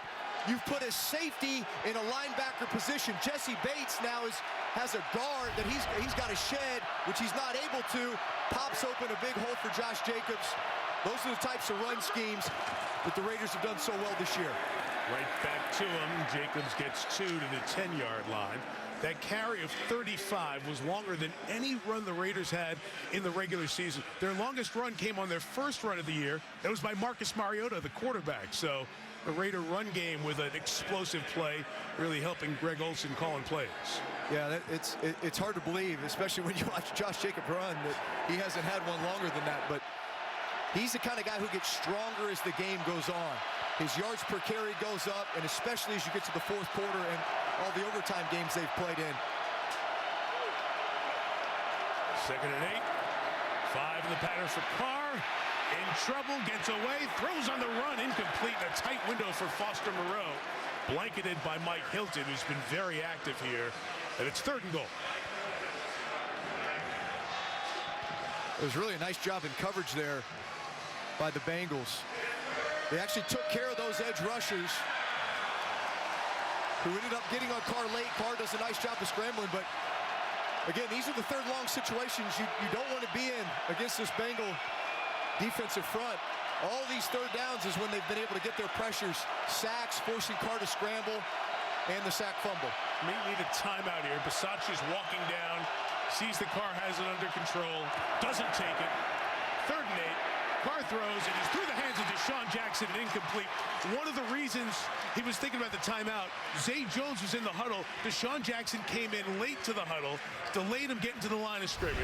S27: you've put a safety in a linebacker position. Jesse Bates now has a guard that he's got to shed, which he's not able to. Pops open a big hole for Josh Jacobs. Those are the types of run schemes that the Raiders have done so well this year.
S26: Right back to him. Jacobs gets 2 to the 10-yard line. That carry of 35 was longer than any run the Raiders had in the regular season. Their longest run came on their first run of the year. That was by Marcus Mariota, the quarterback. So the Raider run game with an explosive play really helping Greg Olsen calling plays.
S27: Yeah, it's hard to believe, especially when you watch Josh Jacobs run, that he hasn't had one longer than that. But he's the kind of guy who gets stronger as the game goes on. His yards per carry goes up, and especially as you get to the 4th quarter and all the overtime games they've played in.
S26: 2nd and 8. 5 in the pattern for Carr. In trouble, gets away, throws on the run, incomplete. A tight window for Foster Moreau. Blanketed by Mike Hilton, who's been very active here. And it's 3rd and goal.
S27: It was really a nice job in coverage there by the Bengals. They actually took care of those edge rushers who ended up getting on Carr late. Carr does a nice job of scrambling, but again, these are the 3rd long situations you don't want to be in against this Bengal defensive front. All these 3rd downs is when they've been able to get their pressures, sacks, forcing Carr to scramble, and the sack fumble.
S26: May need a timeout here. Bisaccia's walking down, sees the Carr has it under control, doesn't take it. 3rd and 8. Carr throws, and he's through the hands of Deshaun Jackson and incomplete. One of the reasons he was thinking about the timeout, Zay Jones was in the huddle. Deshaun Jackson came in late to the huddle, delayed him getting to the line of scrimmage,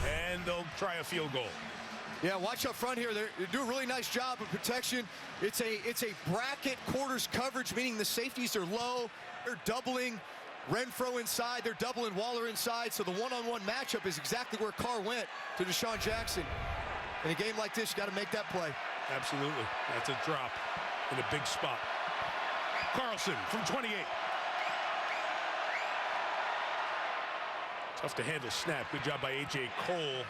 S26: and they'll try a field goal.
S27: Yeah, watch up front here. They do a really nice job of protection. It's a bracket quarters coverage, meaning the safeties are low. They're doubling Renfro inside. They're doubling Waller inside. So the one-on-one matchup is exactly where Carr went to Deshaun Jackson. In a game like this, you got to make that play.
S26: Absolutely. That's a drop in a big spot. Carlson from 28. Tough to handle snap. Good job by A.J. Cole,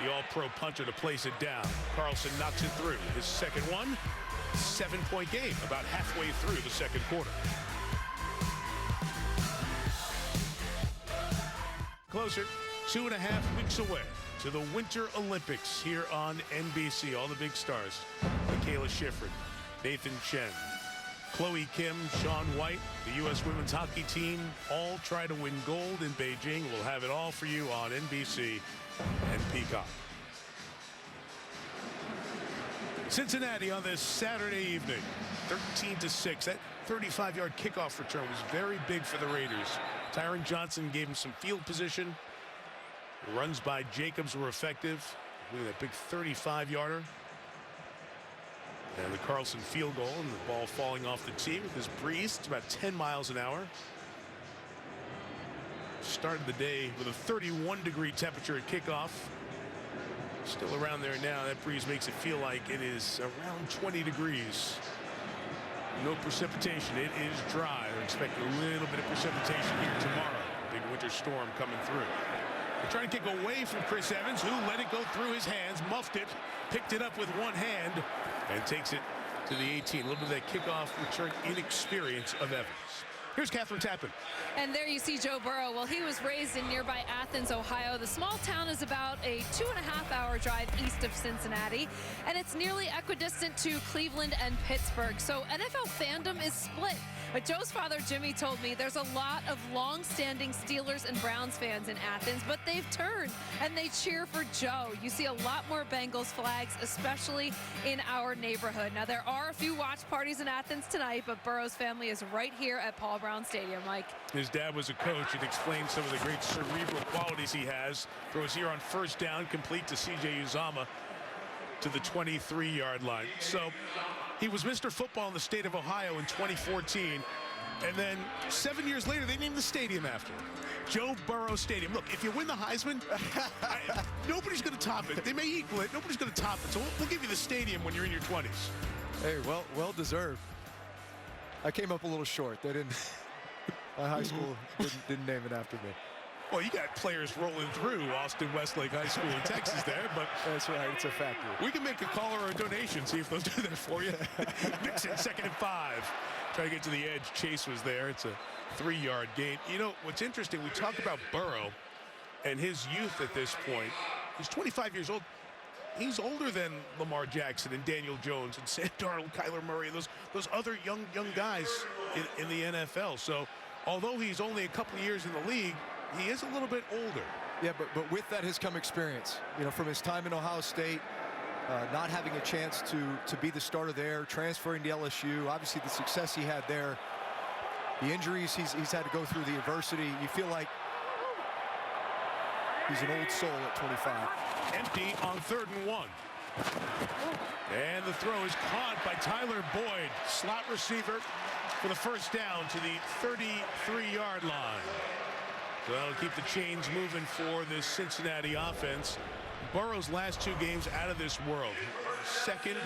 S26: the all-pro puncher, to place it down. Carlson knocks it through. His second one, 7-point game, about halfway through the second quarter. Closer, 2.5 weeks away to the Winter Olympics here on NBC. All the big stars: Michaela Schifrin, Nathan Chen, Chloe Kim, Shaun White, the U.S. women's hockey team, all try to win gold in Beijing. We'll have it all for you on NBC and Peacock. Cincinnati on this Saturday evening, 13-6. That 35-yard kickoff return was very big for the Raiders. Tyron Johnson gave him some field position. Runs by Jacobs were effective. Look at that big 35-yarder. And the Carlson field goal, and the ball falling off the tee with this breeze. It's about 10 miles an hour. Started the day with a 31-degree temperature at kickoff. Still around there now. That breeze makes it feel like it is around 20 degrees. No precipitation. It is dry. They're expecting a little bit of precipitation here tomorrow. Big winter storm coming through. They're trying to kick away from Chris Evans, who let it go through his hands, muffed it, picked it up with one hand, and takes it to the 18. A little bit of that kickoff return inexperience of Evans. Here's Catherine Tappan.
S15: And there you see Joe Burrow. Well, he was raised in nearby Athens, Ohio. The small town is about a 2.5-hour drive east of Cincinnati, and it's nearly equidistant to Cleveland and Pittsburgh. So NFL fandom is split. But Joe's father, Jimmy, told me there's a lot of long-standing Steelers and Browns fans in Athens, but they've turned, and they cheer for Joe. You see a lot more Bengals flags, especially in our neighborhood. Now, there are a few watch parties in Athens tonight, but Burrow's family is right here at Paul Brown Stadium, Mike.
S26: His dad was a coach and explained some of the great cerebral qualities he has. Throws here on first down, complete to C.J. Uzomah to the 23-yard line. So he was Mr. Football in the state of Ohio in 2014. And then 7 years later, they named the stadium after him. Joe Burrow Stadium. Look, if you win the Heisman, nobody's going to top it. They may equal it. Nobody's going to top it. So we'll give you the stadium when you're in your 20s.
S27: Hey, well deserved. I came up a little short. They didn't. My high school didn't name it after me.
S26: Well, you got players rolling through Austin Westlake High School in Texas there, but
S27: that's right. It's a factory.
S26: We can make a call or a donation, see if they'll do that for you. Mix it, 2nd and 5. Try to get to the edge. Chase was there. It's a 3-yard gain. You know, what's interesting, we talk about Burrow and his youth at this point. He's 25 years old. He's older than Lamar Jackson and Daniel Jones and Sam Darnold, Kyler Murray, those other young guys in the NFL. So although he's only a couple of years in the league, he is a little bit older.
S27: Yeah, but with that has come experience. You know, from his time in Ohio State, not having a chance to be the starter there, transferring to LSU, obviously the success he had there, the injuries he's had to go through, the adversity. You feel like he's an old soul at 25.
S26: Empty on 3rd and 1. And the throw is caught by Tyler Boyd, slot receiver, for the first down to the 33-yard line. So that'll keep the chains moving for this Cincinnati offense. Burrow's last 2 games out of this world. Second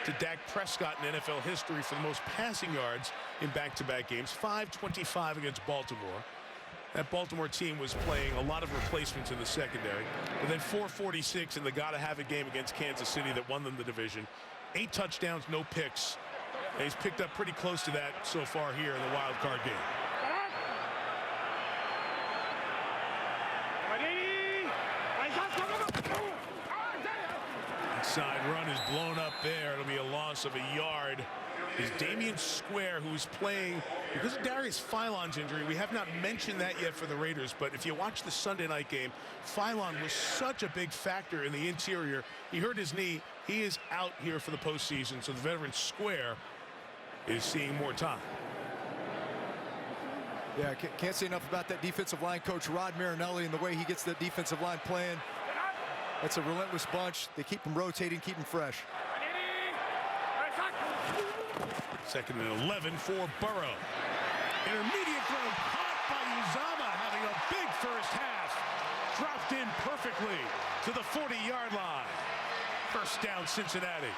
S26: to Dak Prescott in NFL history for the most passing yards in back-to-back games. 525 against Baltimore. That Baltimore team was playing a lot of replacements in the secondary. But then 446 in the gotta-have-it game against Kansas City that won them the division. 8 touchdowns, no picks. And he's picked up pretty close to that so far here in the wild card game. Inside run is blown up there. It'll be a loss of a yard. Is Damian Square, who's playing because of Darius Philon's injury. We have not mentioned that yet for the Raiders, but if you watch the Sunday night game, Philon was such a big factor in the interior. He hurt his knee. he is out here for the postseason, so the veteran square is seeing more time.
S27: Yeah, can't say enough about that defensive line coach, Rod Marinelli, and the way he gets the defensive line playing. That's a relentless bunch. They keep them rotating, keep them fresh.
S26: 2nd and 11 for Burrow. Intermediate throw caught by Uzama, having a big first half. Dropped in perfectly to the 40-yard line. First down, Cincinnati.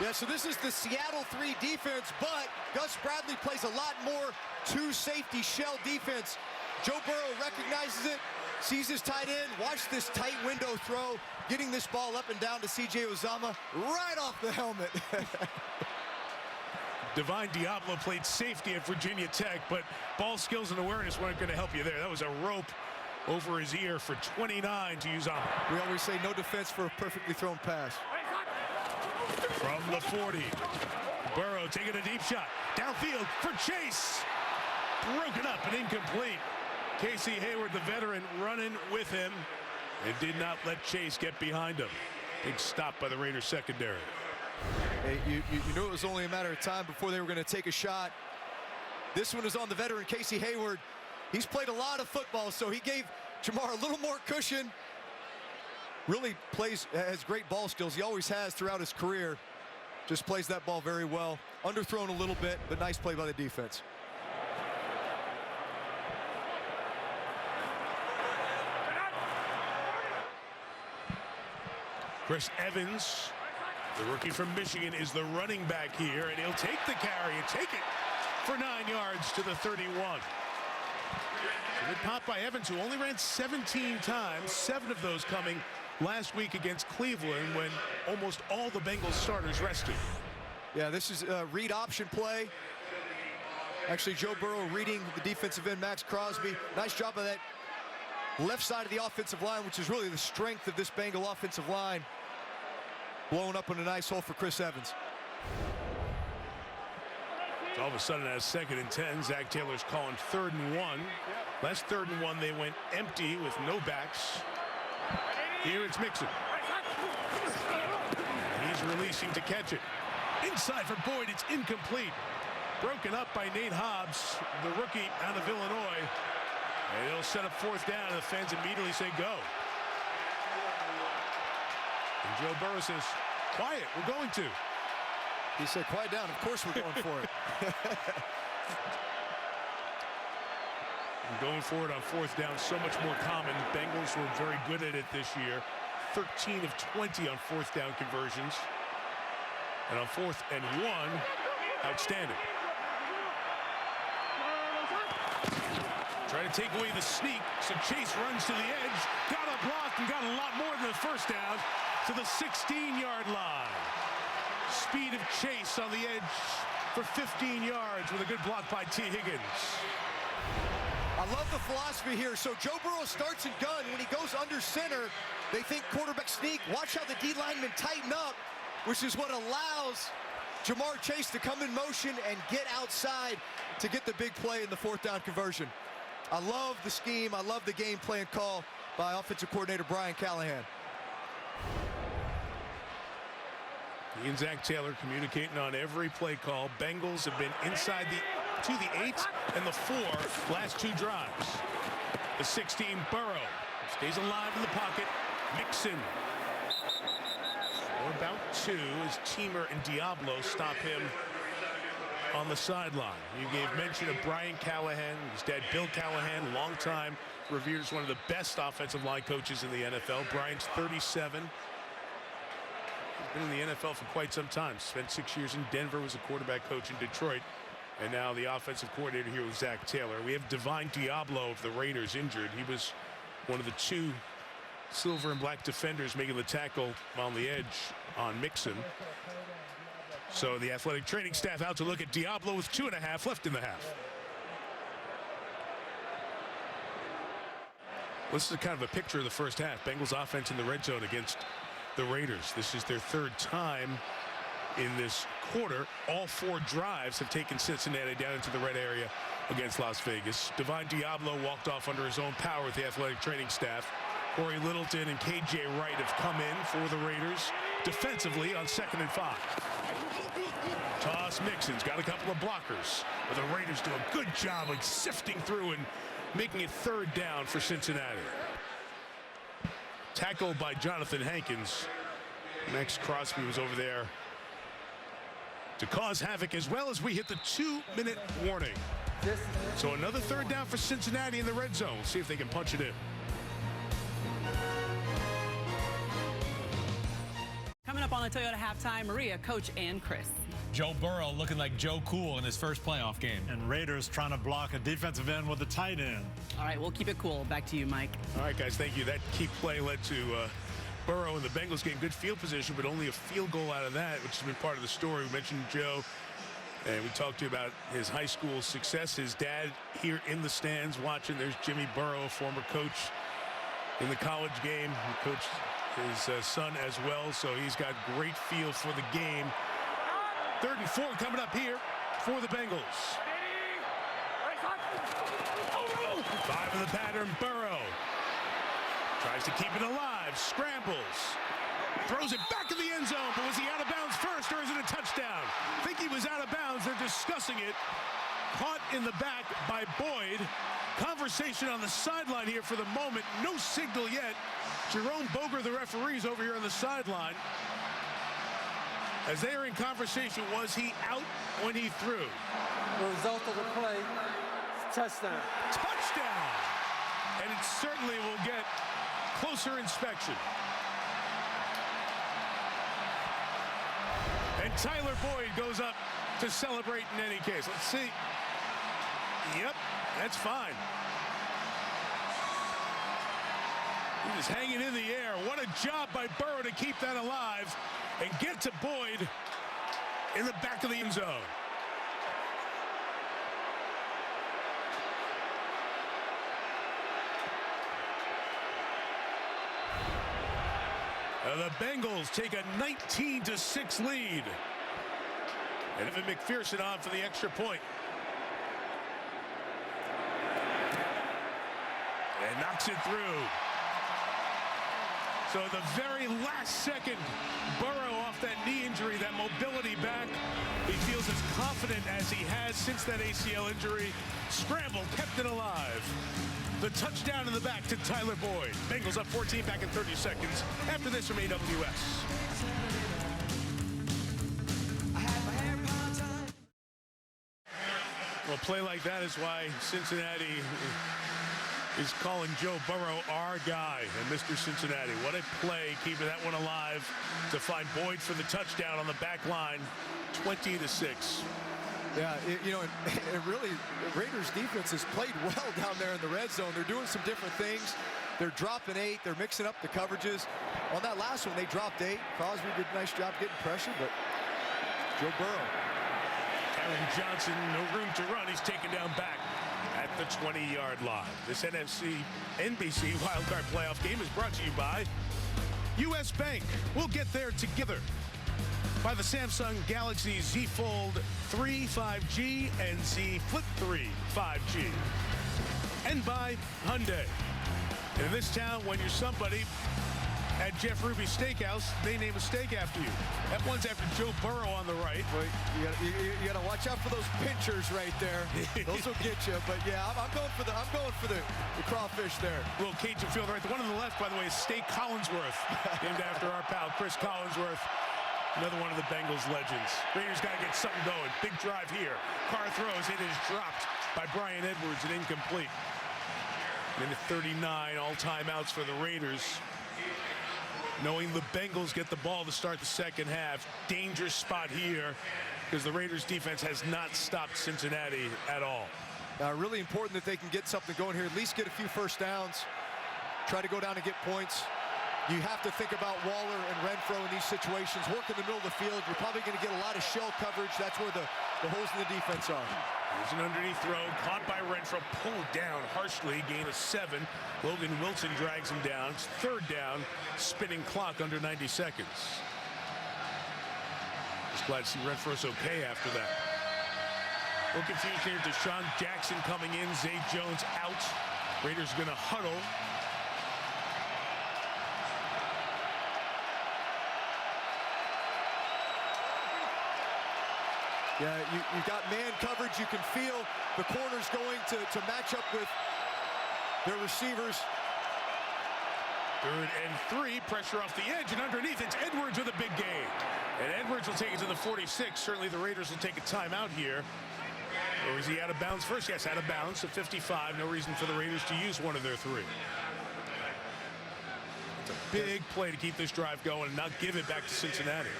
S27: Yeah, so this is the Seattle 3 defense, but Gus Bradley plays a lot more two-safety shell defense. Joe Burrow recognizes it, sees his tight end, watch this tight window throw, getting this ball up and down to C.J. Uzama right off the helmet.
S26: Divine Diablo played safety at Virginia Tech, but ball skills and awareness weren't going to help you there. That was a rope over his ear for 29 to Uzama.
S27: We always say no defense for a perfectly thrown pass.
S26: From the 40, Burrow taking a deep shot. Downfield for Chase. Broken up and incomplete. Casey Hayward, the veteran, running with him and did not let Chase get behind him. Big stop by the Raiders secondary.
S27: Hey, you knew it was only a matter of time before they were going to take a shot. This one is on the veteran, Casey Hayward. He's played a lot of football, so he gave Jamar a little more cushion. Really has great ball skills. He always has throughout his career. Just plays that ball very well. Underthrown a little bit, but nice play by the defense.
S26: Chris Evans, the rookie from Michigan, is the running back here, and he'll take the carry and take it for 9 yards to the 31. A good pop by Evans, who only ran 17 times, 7 of those coming last week against Cleveland when almost all the Bengals starters rested.
S27: Yeah, this is a read option play. Actually, Joe Burrow reading the defensive end, Max Crosby. Nice job of that left side of the offensive line, which is really the strength of this Bengal offensive line. Blowing up in a nice hole for Chris Evans.
S26: So all of a sudden, at 2nd and 10, Zach Taylor's calling 3rd and 1. Last 3rd and 1, they went empty with no backs. Here it's Mixon. He's releasing to catch it. Inside for Boyd, it's incomplete. Broken up by Nate Hobbs, the rookie out of Illinois. And it'll set up 4th down, and the fans immediately say go. And Joe Burrow says, quiet, we're going to.
S27: He said, quiet down, of course we're going for it.
S26: And going for it on 4th down, so much more common. Bengals were very good at it this year. 13 of 20 on 4th down conversions. And on 4th and 1, outstanding. Trying to take away the sneak, so Chase runs to the edge, got a block and got a lot more than the 1st down to the 16-yard line. Speed of Chase on the edge for 15 yards with a good block by T. Higgins.
S27: I love the philosophy here. So Joe Burrow starts and gun. When he goes under center, they think quarterback sneak. Watch how the D linemen tighten up, which is what allows Jamar Chase to come in motion and get outside to get the big play in the 4th down conversion. I love the scheme. I love the game plan call by offensive coordinator Brian Callahan.
S26: He and Zach Taylor communicating on every play call. Bengals have been inside to the 8 and the 4 last 2 drives. The 16, Burrow, stays alive in the pocket. Mixon. For about 2 as Teamer and Diablo stop him on the sideline. You gave mention of Brian Callahan, his dad Bill Callahan, longtime revered as one of the best offensive line coaches in the NFL. Brian's 37. Been in the NFL for quite some time. Spent 6 years in Denver, was a quarterback coach in Detroit, and now the offensive coordinator here with Zach Taylor. We have Divine Diablo of the Raiders injured. He was one of the 2 silver and black defenders making the tackle on the edge on Mixon. So the athletic training staff out to look at Diablo with 2.5 left in the half. This is kind of a picture of the first half. Bengals offense in the red zone against the Raiders. This is their 3rd time in this quarter. All 4 drives have taken Cincinnati down into the red area against Las Vegas. Divine Diablo walked off under his own power with the athletic training staff. Corey Littleton and KJ Wright have come in for the Raiders defensively on 2nd and 5. Toss Mixon's got a couple of blockers, but the Raiders do a good job of sifting through and making it 3rd down for Cincinnati. Tackled by Jonathan Hankins. Max Crosby was over there to cause havoc, as well as we hit the 2-minute warning. So another 3rd down for Cincinnati in the red zone. We'll see if they can punch it in.
S3: Coming up on the Toyota Halftime, Maria, Coach, and Chris.
S4: Joe Burrow looking like Joe Cool in his first playoff game.
S2: And Raiders trying to block a defensive end with a tight end.
S3: All right, we'll keep it cool. Back to you, Mike.
S26: All right, guys, thank you. That key play led to Burrow and the Bengals getting good field position, but only a field goal out of that, which has been part of the story. We mentioned Joe, and we talked to you about his high school success. His dad here in the stands watching. There's Jimmy Burrow, former coach in the college game. He coached his son as well, so he's got great feel for the game. 3rd and 4 coming up here for the Bengals. 5 in the pattern. Burrow tries to keep it alive, scrambles, throws it back in the end zone, but was he out of bounds first, or is it a touchdown? I think he was out of bounds. They're discussing it. Caught in the back by Boyd. Conversation on the sideline here for the moment. No signal yet. Jerome Boger, the referee's over here on the sideline. As they are in conversation, was he out when he threw?
S1: The result of the play is touchdown.
S26: Touchdown! And it certainly will get closer inspection. And Tyler Boyd goes up to celebrate in any case. Let's see. Yep, that's fine. He was hanging in the air. What a job by Burrow to keep that alive and get to Boyd in the back of the end zone. The Bengals take a 19-6 lead. And Evan McPherson on for the extra point. And knocks it through. So the very last second, Burrow off that knee injury, that mobility back. He feels as confident as he has since that ACL injury. Scrambled, kept it alive. The touchdown in the back to Tyler Boyd. Bengals up 14 back in 30 seconds after this from AWS. Well, a play like that is why Cincinnati is calling Joe Burrow our guy and Mr. Cincinnati. What a play, keeping that one alive to find Boyd for the touchdown on the back line, 20-6.
S27: Yeah, you know, it really, Raiders defense has played well down there in the red zone. They're doing some different things. They're dropping 8. They're mixing up the coverages. On that last one, they dropped 8. Crosby did a nice job getting pressure, but Joe Burrow.
S26: Aaron Johnson, no room to run. He's taken down back at the 20-yard line. This NBC wildcard playoff game is brought to you by U.S. Bank. We'll get there together. By the Samsung Galaxy Z Fold 3 5G and Z Flip 3 5G. And by Hyundai. In this town, when you're somebody, at Jeff Ruby's Steakhouse, they name a steak after you. That one's after Joe Burrow on the right.
S27: Well, you gotta watch out for those pinchers right there. Those will get you. But yeah, I'm going for the crawfish there.
S26: Little Cajun field right. The one on the left, by the way, is Steak Collinsworth, named after our pal Chris Collinsworth. Another one of the Bengals legends. Raiders got to get something going. Big drive here. Carr throws. It is dropped by Brian Edwards and incomplete. Minute 39, all timeouts for the Raiders. Knowing the Bengals get the ball to start the second half. Dangerous spot here because the Raiders defense has not stopped Cincinnati at all.
S27: Really important that they can get something going here. At least get a few first downs. Try to go down and get points. You have to think about Waller and Renfro in these situations. Work in the middle of the field. You're probably going to get a lot of shell coverage. That's where the holes in the defense are.
S26: There's an underneath throw. Caught by Renfro. Pulled down harshly. Gain of 7. Logan Wilson drags him down. It's 3rd down. Spinning clock under 90 seconds. Just glad to see Renfro's okay after that. A little confusion here. Deshaun Jackson coming in. Zay Jones out. Raiders going to huddle.
S27: Yeah, you've got man coverage. You can feel the corners going to match up with their receivers.
S26: 3rd and 3, pressure off the edge, and underneath it's Edwards with a big gain. And Edwards will take it to the 46. Certainly the Raiders will take a timeout here. Or is he out of bounds first? Yes, out of bounds at 55. No reason for the Raiders to use one of their 3. It's a big play to keep this drive going and not give it back to Cincinnati.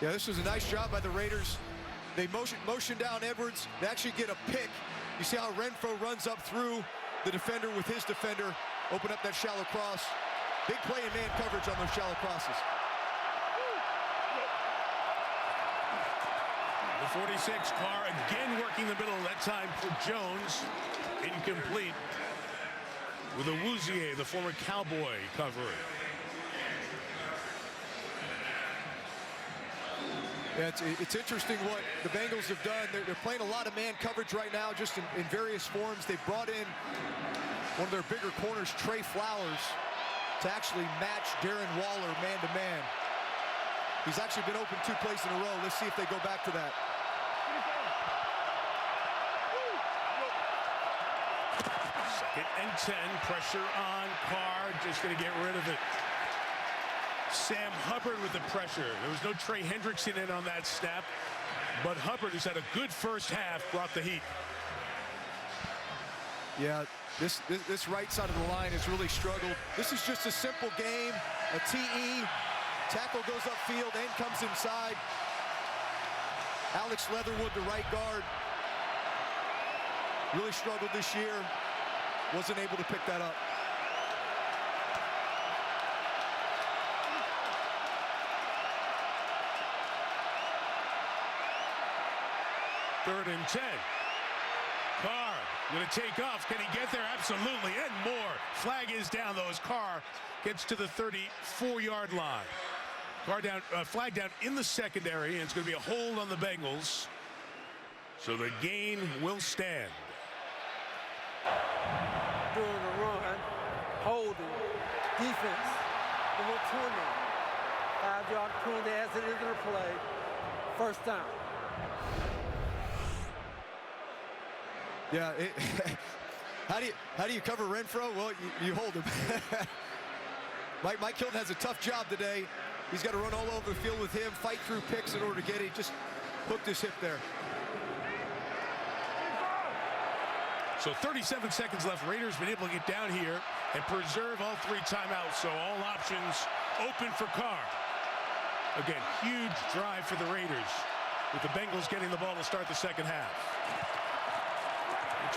S27: Yeah, this was a nice job by the Raiders. They motion down Edwards. They actually get a pick. You see how Renfro runs up through the defender with his defender, open up that shallow cross. Big play in man coverage on those shallow crosses.
S26: The 46, Carr again working the middle, that time for Jones. Incomplete with Awuzie, the former Cowboy, covering.
S27: Yeah, it's interesting what the Bengals have done. They're playing a lot of man coverage right now, just in various forms. They've brought in one of their bigger corners, Trey Flowers, to actually match Darren Waller man-to-man. He's actually been open 2 plays in a row. Let's see if they go back to that.
S26: Second and 10, pressure on Carr, just going to get rid of it. Sam Hubbard with the pressure. There was no Trey Hendrickson in on that snap, but Hubbard, who's had a good first half, brought the heat.
S27: Yeah, this right side of the line has really struggled. This is just a simple game, a TE. Tackle goes upfield and comes inside. Alex Leatherwood, the right guard, really struggled this year. Wasn't able to pick that up.
S26: Third and 10. Carr going to take off. Can he get there? Absolutely, and more. Flag is down, though, as Carr gets to the 34-yard line. Carr down, flag down in the secondary, and it's going to be a hold on the Bengals. So the gain will stand.
S1: Doing the run, holding, defense, number 20. 5-yard penalty as it is in the play. First down.
S27: Yeah, how do you cover Renfro? Well, you hold him. Mike Hilton has a tough job today. He's got to run all over the field with him, fight through picks in order to get it. He just hooked his hip there.
S26: So 37 seconds left. Raiders been able to get down here and preserve all 3 timeouts. So all options open for Carr. Again, huge drive for the Raiders, with the Bengals getting the ball to start the second half.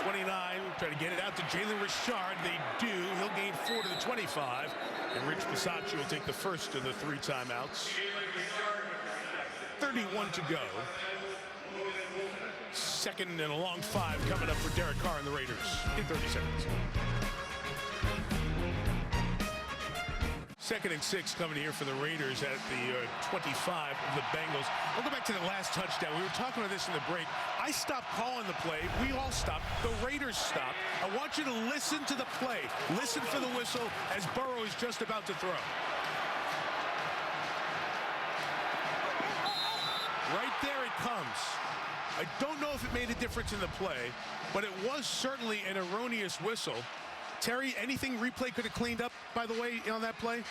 S26: 29, try to get it out to Jalen Richard. They do. He'll gain 4 to the 25. And Rich Bisaccia will take the first of the 3 timeouts. 31 to go. Second and a long 5 coming up for Derek Carr and the Raiders in 30 seconds. Second and 6 coming here for the Raiders at the 25 of the Bengals. I'll go back to the last touchdown. We were talking about this in the break. I stopped calling the play. We all stopped. The Raiders stopped. I want you to listen to the play. Listen for the whistle as Burrow is just about to throw. Right there it comes. I don't know if it made a difference in the play, but it was certainly an erroneous whistle. Terry, anything replay could have cleaned up, by the way, on that play?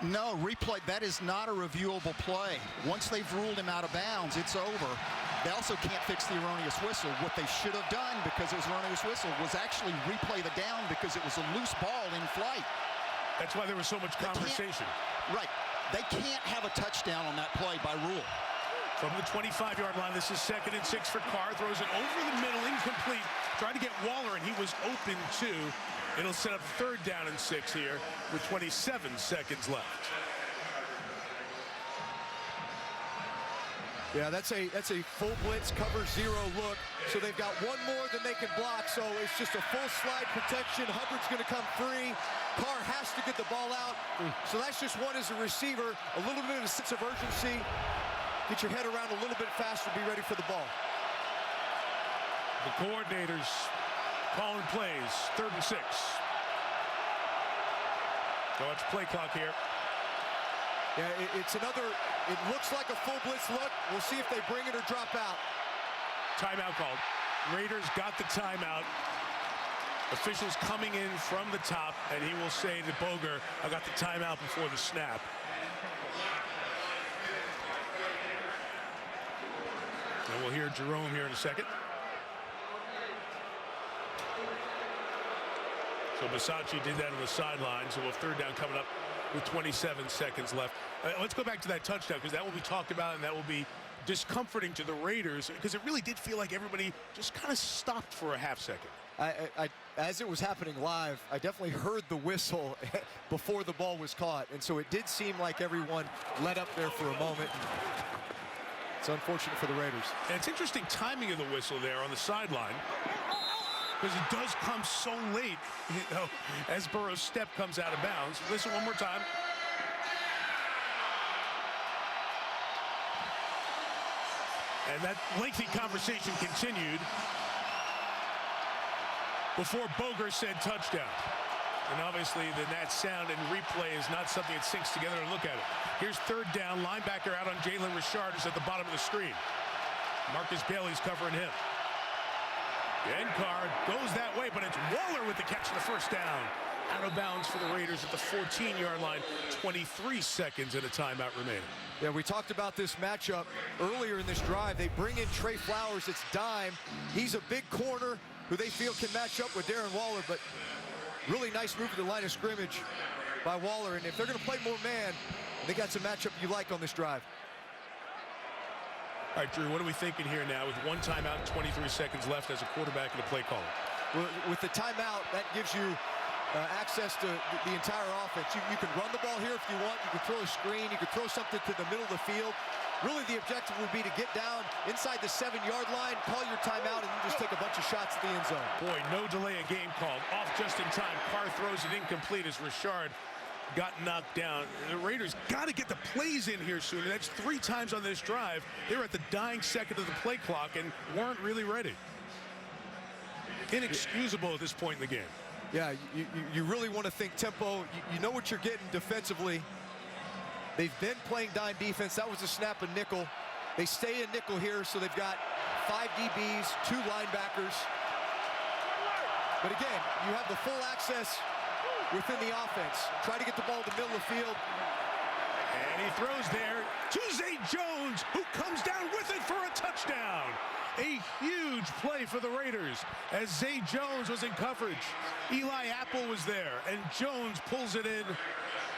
S16: No, replay, that is not a reviewable play. Once they've ruled him out of bounds, it's over. They also can't fix the erroneous whistle. What they should have done, because it was an erroneous whistle, was actually replay the down because it was a loose ball in flight.
S26: That's why there was so much conversation.
S16: Right. They can't have a touchdown on that play by rule.
S26: From the 25-yard line, this is second and 6 for Carr. Throws it over the middle, incomplete. Tried to get Waller, and he was open too. It'll set up 3rd down and 6 here with 27 seconds left.
S27: Yeah, that's a full blitz, cover 0 look. So they've got one more than they can block. So it's just a full slide protection. Hubbard's going to come free. Carr has to get the ball out. So that's just one as a receiver. A little bit of a sense of urgency. Get your head around a little bit faster. Be ready for the ball.
S26: The coordinators calling plays. 3rd and 6. So it's play clock here.
S27: Yeah, it's another, it looks like a full blitz look. We'll see if they bring it or drop out.
S26: Timeout called. Raiders got the timeout. Officials coming in from the top, and he will say to Boger, I got the timeout before the snap. And we'll hear Jerome here in a second. So Bisaccia did that on the sideline, so we'll have third down coming up with 27 seconds left. Let's go back to that touchdown, because that will be talked about, and that will be discomforting to the Raiders, because it really did feel like everybody just kind of stopped for a half second.
S27: As it was happening live, I definitely heard the whistle before the ball was caught, and so it did seem like everyone let up there for a moment. It's unfortunate for the Raiders.
S26: And it's interesting timing of the whistle there on the sideline, because it does come so late, you know, as Burrow's step comes out of bounds. Listen one more time. And that lengthy conversation continued before Boger said touchdown. And obviously that sound and replay is not something that sinks together to look at it. Here's third down, linebacker out on Jalen Richard is at the bottom of the screen. Marcus Bailey's covering him. Yenkar goes that way, but it's Waller with the catch for the first down. Out of bounds for the Raiders at the 14-yard line. 23 seconds and a timeout remaining.
S27: Yeah, we talked about this matchup earlier in this drive. They bring in Trey Flowers. It's dime. He's a big corner who they feel can match up with Darren Waller, but really nice move to the line of scrimmage by Waller. And if they're going to play more man, I think that's a matchup you like on this drive.
S26: All right, Drew, what are we thinking here now with one timeout and 23 seconds left as a quarterback and a play caller?
S27: Well, with the timeout, that gives you access to the entire offense. You can run the ball here if you want. You can throw a screen. You can throw something to the middle of the field. Really, the objective would be to get down inside the 7-yard line, call your timeout, and then just take a bunch of shots at the end zone.
S26: Boy, no delay of game called. Off just in time. Carr throws it incomplete as Richard got knocked down. The Raiders got to get the plays in here soon. That's 3 times on this drive. They were at the dying second of the play clock and weren't really ready. Inexcusable at this point in the game.
S27: Yeah, you really want to think tempo. You know what you're getting defensively. They've been playing dime defense. That was a snap of nickel. They stay in nickel here, so they've got 5 DBs, 2 linebackers. But again, you have the full access within the offense. Try to get the ball to the middle of the field.
S26: And he throws there to Zay Jones, who comes down with it for a touchdown. A huge play for the Raiders as Zay Jones was in coverage. Eli Apple was there, and Jones pulls it in.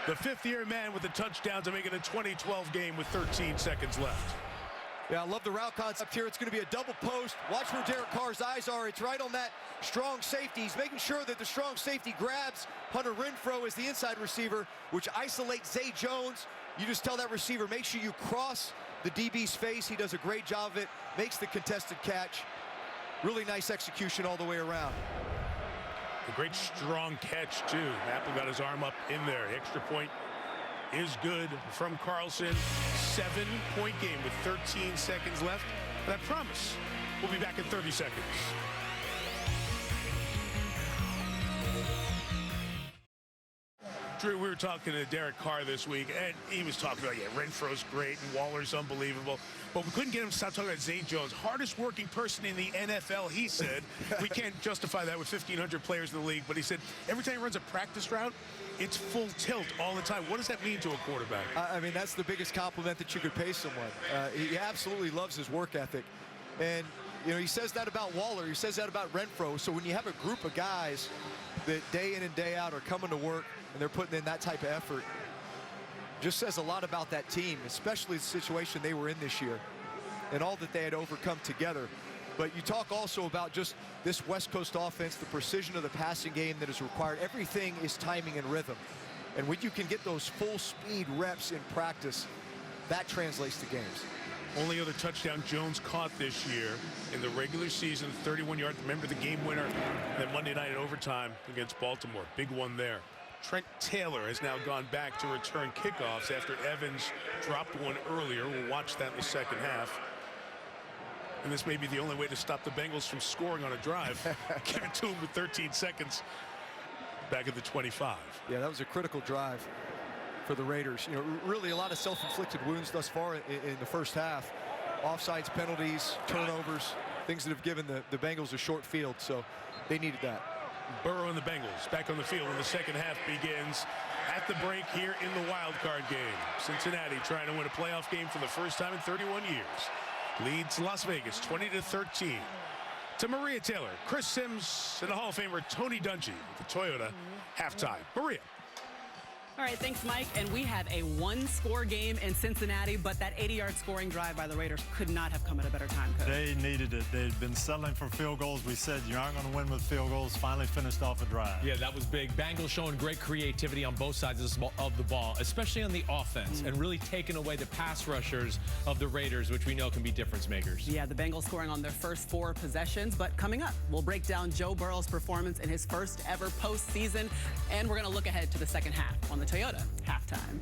S26: The 5th-year man with the touchdown to make it a 20-12 game with 13 seconds left.
S27: Yeah, I love the route concept here. It's going to be a double post. Watch where Derek Carr's eyes are. It's right on that strong safety. He's making sure that the strong safety grabs Hunter Renfrow as the inside receiver, which isolates Zay Jones. You just tell that receiver, make sure you cross the DB's face. He does a great job of it, makes the contested catch. Really nice execution all the way around.
S26: A great strong catch, too. Apple got his arm up in there. The extra point is good from Carlson. 7-point game with 13 seconds left. But I promise we'll be back in 30 seconds. Drew, we were talking to Derek Carr this week, and he was talking about, Renfro's great and Waller's unbelievable. But we couldn't get him to stop talking about Zay Jones. Hardest working person in the NFL, he said. We can't justify that with 1,500 players in the league, but he said every time he runs a practice route, it's full tilt all the time. What does that mean to a quarterback?
S27: I mean, that's the biggest compliment that you could pay someone. He absolutely loves his work ethic. And, he says that about Waller. He says that about Renfrow. So when you have a group of guys that day in and day out are coming to work and they're putting in that type of effort, just says a lot about that team, especially the situation they were in this year and all that they had overcome together. But you talk also about just this West Coast offense, the precision of the passing game that is required. Everything is timing and rhythm. And when you can get those full speed reps in practice, that translates to games.
S26: Only other touchdown Jones caught this year in the regular season, 31 yards. Remember the game winner that Monday night in overtime against Baltimore. Big one there. Trent Taylor has now gone back to return kickoffs after Evans dropped one earlier. We'll watch that in the second half. And this may be the only way to stop the Bengals from scoring on a drive. Give it to him with 13 seconds back at the 25.
S27: Yeah, that was a critical drive. for the Raiders. You know, really a lot of self-inflicted wounds thus far in the first half. Offsides, penalties, turnovers, things that have given the Bengals a short field, so they needed that.
S26: Burrow and the Bengals back on the field when the second half begins. At the break here in the wild card game, Cincinnati trying to win a playoff game for the first time in 31 years. Leads Las Vegas 20-13. To Maria Taylor, Chris Sims, and the Hall of Famer Tony Dungy with the Toyota halftime. Maria.
S3: All right, thanks, Mike. And we had a one-score game in Cincinnati, but that 80-yard scoring drive by the Raiders could not have come at a better time, could it?
S2: They needed it. They'd been settling for field goals. We said you aren't going to win with field goals. Finally finished off a drive.
S4: Yeah, that was big. Bengals showing great creativity on both sides of the ball, especially on the offense, and really taking away the pass rushers of the Raiders, which we know can be difference makers.
S3: Yeah, the Bengals scoring on their first 4 possessions. But coming up, we'll break down Joe Burrow's performance in his first ever postseason, and we're going to look ahead to the second half on the Toyota halftime.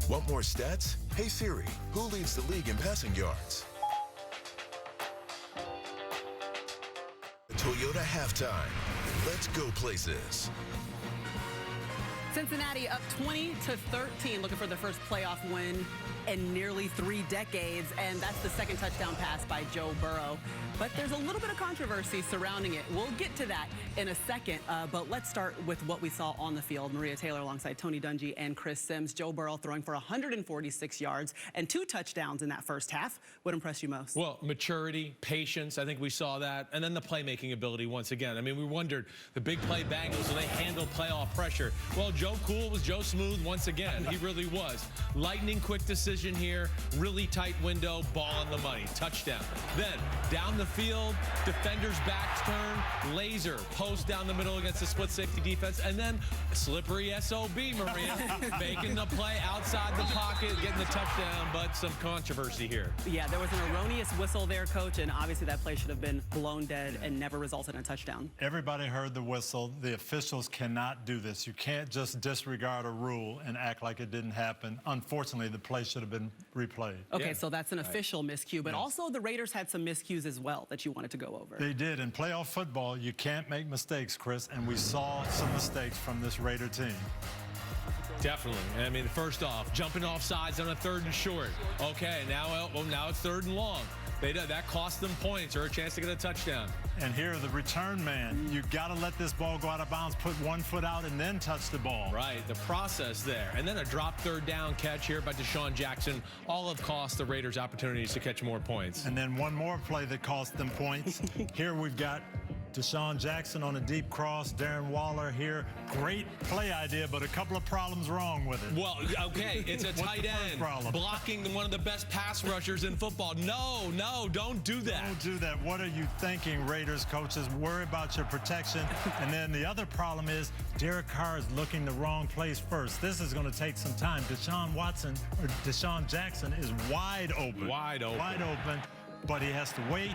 S9: Want more stats? Hey Siri, who leads the league in passing yards? Toyota halftime. Let's go places.
S3: Cincinnati up 20-13, looking for their first playoff win in nearly 3 decades, and that's the second touchdown pass by Joe Burrow. But there's a little bit of controversy surrounding it. We'll get to that in a second, but let's start with what we saw on the field. Maria Taylor alongside Tony Dungy and Chris Sims. Joe Burrow throwing for 146 yards and 2 touchdowns in that first half. What impressed you most?
S4: Well, maturity, patience, I think we saw that, and then the playmaking ability once again. I mean, we wondered, the big play Bengals, will they handle playoff pressure? Well, Joe Cool was Joe Smooth once again. He really was. Lightning quick decision here, really tight window, ball on the money, touchdown. Then down the field, defender's back turn, laser, post down the middle against the split safety defense, and then slippery SOB, Maria, making the play outside the pocket, getting the touchdown, but some controversy here.
S3: Yeah, there was an erroneous whistle there, Coach, and obviously that play should have been blown dead and never resulted in a touchdown.
S2: Everybody heard the whistle. The officials cannot do this. You can't just disregard a rule and act like it didn't happen. Unfortunately, the play should have been replayed.
S3: Okay, so that's an official miscue, but also the Raiders had some miscues as well that you wanted to go over.
S2: They did. In playoff football, you can't make mistakes, Chris, and we saw some mistakes from this Raider team.
S4: Definitely. I mean, first off, jumping off sides on a 3rd and short. Okay, now it's 3rd and long. That cost them points or a chance to get a touchdown.
S2: And here, the return man, you got to let this ball go out of bounds, put 1 foot out, and then touch the ball.
S4: Right, the process there. And then a drop 3rd down catch here by Deshaun Jackson. All have cost the Raiders opportunities to catch more points.
S2: And then one more play that cost them points. Here we've got Deshaun Jackson on a deep cross, Darren Waller here. Great play idea, but a couple of problems wrong with it.
S4: Well, okay, it's a tight end blocking one of the best pass rushers in football. No, don't do that.
S2: Don't do that. What are you thinking, Raiders coaches? Worry about your protection. And then the other problem is Derek Carr is looking the wrong place first. This is going to take some time. Deshaun Jackson is wide open.
S4: Wide open.
S2: But he has to wait.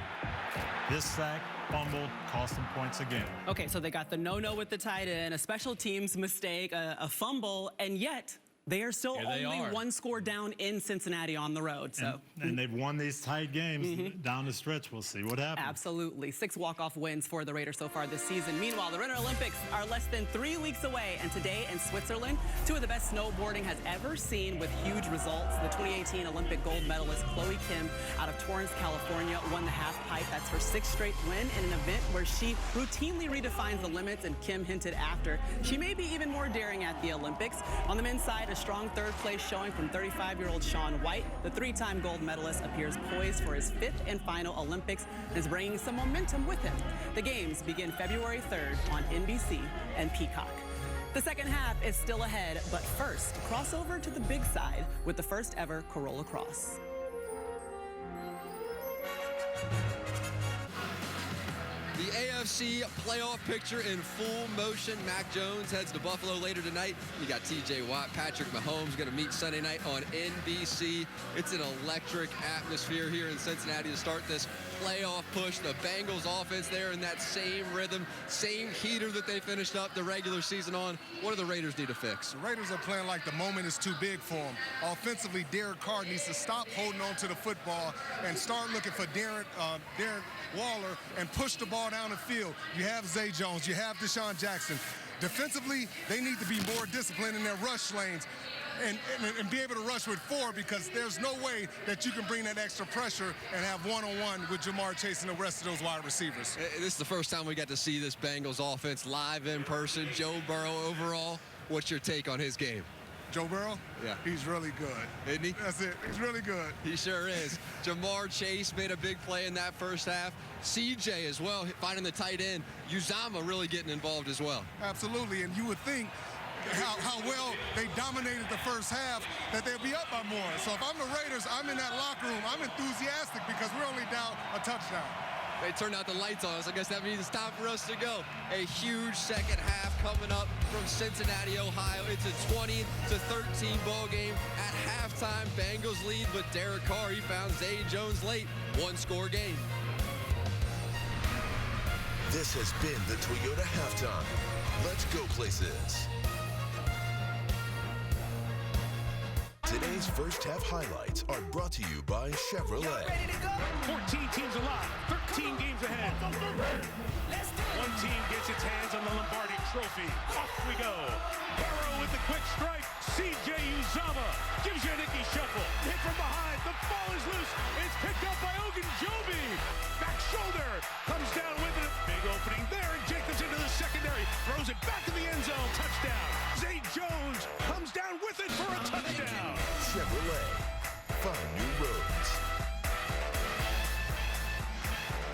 S2: This sack, fumble, cost them points again.
S3: Okay, so they got the no-no with the tight end, a special teams mistake, a fumble, and yet they are still only 1 score down in Cincinnati on the road. So
S2: and they've won these tight games down the stretch. We'll see what happens.
S3: Absolutely. 6 walk-off wins for the Raiders so far this season. Meanwhile, the Winter Olympics are less than 3 weeks away, and today in Switzerland, 2 of the best snowboarding has ever seen with huge results. The 2018 Olympic gold medalist Chloe Kim out of Torrance, California, won the half pipe. That's her 6th straight win in an event where she routinely redefines the limits, and Kim hinted after she may be even more daring at the Olympics. On the men's side, a strong 3rd place showing from 35-year-old Shaun White. The 3-time gold medalist appears poised for his 5th and final Olympics and is bringing some momentum with him. The games begin February 3rd on NBC and Peacock. The second half is still ahead, but first, crossover to the big side with the first ever Corolla Cross.
S5: The AFC playoff picture in full motion. Mac Jones heads to Buffalo later tonight. You got T.J. Watt, Patrick Mahomes going to meet Sunday night on NBC. It's an electric atmosphere here in Cincinnati to start this playoff push. The Bengals offense there in that same rhythm, same heater that they finished up the regular season on. What do the Raiders need to fix?
S6: The Raiders are playing like the moment is too big for them. Offensively, Derek Carr needs to stop holding on to the football and start looking for Darren Waller and push the ball down the field. You have Zay Jones, you have Deshaun Jackson. Defensively, they need to be more disciplined in their rush lanes and be able to rush with 4, because there's no way that you can bring that extra pressure and have one-on-one with Jamar Chase and the rest of those wide receivers.
S5: This is the first time we got to see this Bengals offense live in person. Joe Burrow overall, what's your take on his game?
S6: Joe Burrow?
S5: Yeah.
S6: He's really good.
S5: Isn't he?
S6: That's it. He's really good.
S5: He sure is. Jamar Chase made a big play in that first half. CJ as well, finding the tight end. Uzama really getting involved as well.
S6: Absolutely, and you would think how well they dominated the first half that they'll be up by more. So if I'm the Raiders, I'm in that locker room. I'm enthusiastic because we're only down a touchdown.
S5: They turned out the lights on us. I guess that means it's time for us to go. A huge second half coming up from Cincinnati, Ohio. It's a 20-13 ball game. At halftime, Bengals lead, but Derek Carr, he found Zay Jones late. One-score game.
S9: This has been the Toyota Halftime. Let's go places. Today's first half highlights are brought to you by Chevrolet.
S13: 14 teams alive, 13 games ahead. One team gets its hands on the Lombardi Trophy. Off we go. Burrow with the quick strike. CJ Uzama gives you a Nicky shuffle. Hit from behind. The ball is loose. It's picked up by Ogunjobi. Back shoulder. Comes down with it. Big opening there. And Jacobs into the secondary. Throws it back in the end zone. Touchdown. Zay Jones comes down with it for a touchdown.
S9: Chevrolet. Find new roads.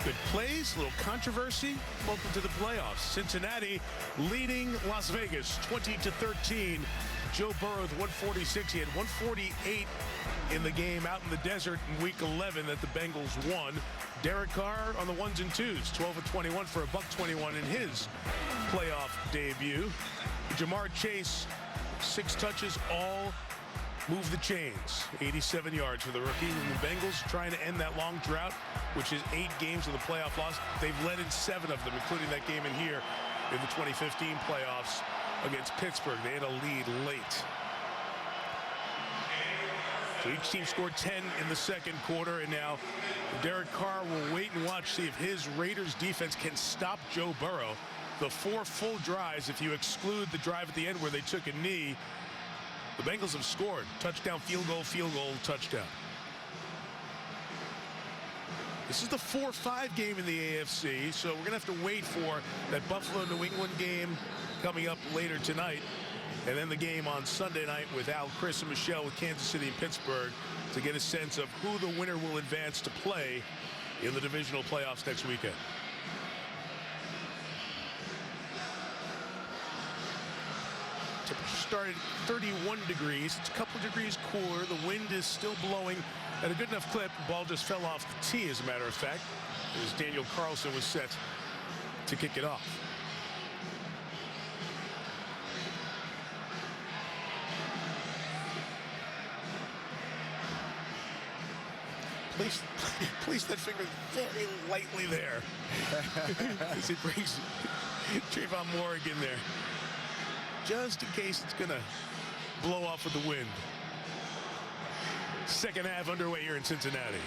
S26: Good plays, little controversy. Welcome to the playoffs. Cincinnati leading Las Vegas 20-13. Joe Burrow with 146. He had 148 in the game out in the desert in week 11 that the Bengals won. Derek Carr on the 1s and 2s, 12 of 21 for $121 in his playoff debut. Jamar Chase, 6 touches, all move the chains. 87 yards for the rookie. And the Bengals trying to end that long drought, which is 8 games of the playoff loss. They've led in 7 of them, including that game in here in the 2015 playoffs against Pittsburgh. They had a lead late. So each team scored 10 in the second quarter, and now Derek Carr will wait and watch, see if his Raiders defense can stop Joe Burrow. The 4 full drives, if you exclude the drive at the end where they took a knee, the Bengals have scored. Touchdown, field goal, touchdown. This is the 4-5 game in the AFC, so we're going to have to wait for that Buffalo-New England game coming up later tonight, and then the game on Sunday night with Al, Chris, and Michelle with Kansas City and Pittsburgh to get a sense of who the winner will advance to play in the divisional playoffs next weekend. Temperature started 31 degrees. It's a couple degrees cooler. The wind is still blowing at a good enough clip. The ball just fell off the tee, as a matter of fact, as Daniel Carlson was set to kick it off. Place that finger very lightly there as he brings Trayvon Morgan there, just in case it's gonna blow off with the wind. Second half underway here in Cincinnati.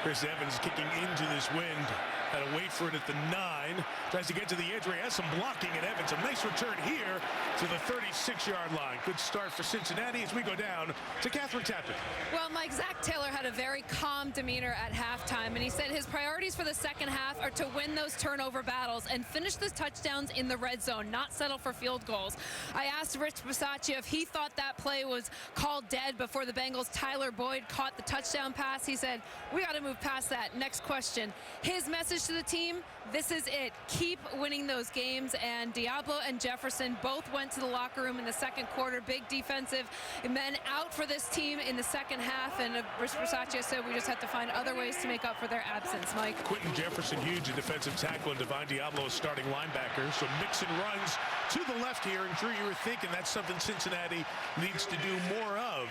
S26: Chris Evans kicking into this wind. Had to wait for it at the 9. Tries to get to the edge where he has some blocking, and Evans, a nice return here to the 36-yard line. Good start for Cincinnati as we go down to Catherine Tappan.
S15: Well, Mike, Zach Taylor had a very calm demeanor at halftime, and he said his priorities for the second half are to win those turnover battles and finish the touchdowns in the red zone, not settle for field goals. I asked Rich Bisaccia if he thought that play was called dead before the Bengals' Tyler Boyd caught the touchdown pass. He said, we got to move past that. Next question. His message to the team, this is it. Keep winning those games. And Diablo and Jefferson both went to the locker room in the second quarter. Big defensive men out for this team in the second half. And Rich Bisaccia said we just have to find other ways to make up for their absence. Mike.
S26: Quentin Jefferson, huge in defensive tackle, and Divine Diablo is starting linebacker. So Mixon runs to the left here. And Drew, you were thinking that's something Cincinnati needs to do more of.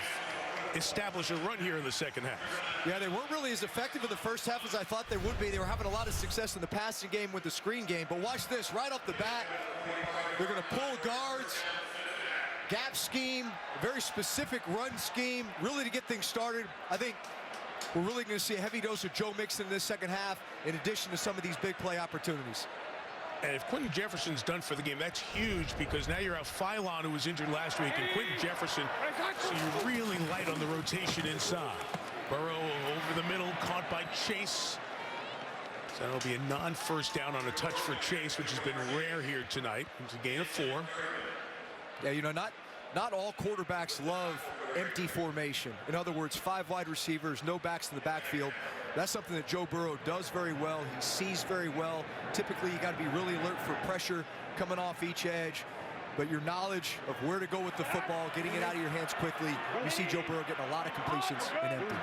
S26: Establish a run here in the second half.
S27: Yeah, they weren't really as effective in the first half as I thought they would be. They were having a lot of success in the passing game with the screen game. But watch this, right off the bat, they're going to pull guards, gap scheme, a very specific run scheme, really to get things started. I think we're really going to see a heavy dose of Joe Mixon in this second half, in addition to some of these big play opportunities.
S26: And if Quentin Jefferson's done for the game, that's huge because now you're out Phylon, who was injured last week, and Quentin Jefferson, so you're really light on the rotation inside. Burrow over the middle, caught by Chase. So that'll be a non-first down on a touch for Chase, which has been rare here tonight. It's a gain of 4.
S27: Yeah, you know, not all quarterbacks love empty formation. In other words, 5 wide receivers, no backs in the backfield. That's something that Joe Burrow does very well. He sees very well. Typically, you got to be really alert for pressure coming off each edge. But your knowledge of where to go with the football, getting it out of your hands quickly, you see Joe Burrow getting a lot of completions in empty.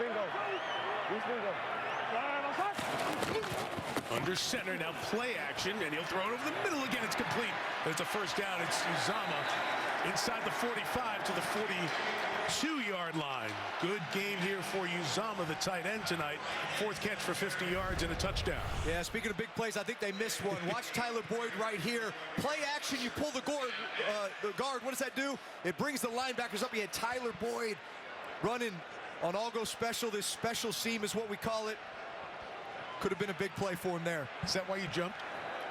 S26: Under center, now play action, and he'll throw it over the middle again. It's complete. But it's a first down. It's Uzama inside the 45 to the 42-yard line. Good game here for Uzama, the tight end tonight. 4th catch for 50 yards and a touchdown.
S27: Yeah, speaking of big plays, I think they missed one. Watch Tyler Boyd right here. Play action, you pull the guard. What does that do? It brings the linebackers up. He had Tyler Boyd running on all-go special. This special seam is what we call it. Could have been a big play for him there.
S26: Is that why you jumped?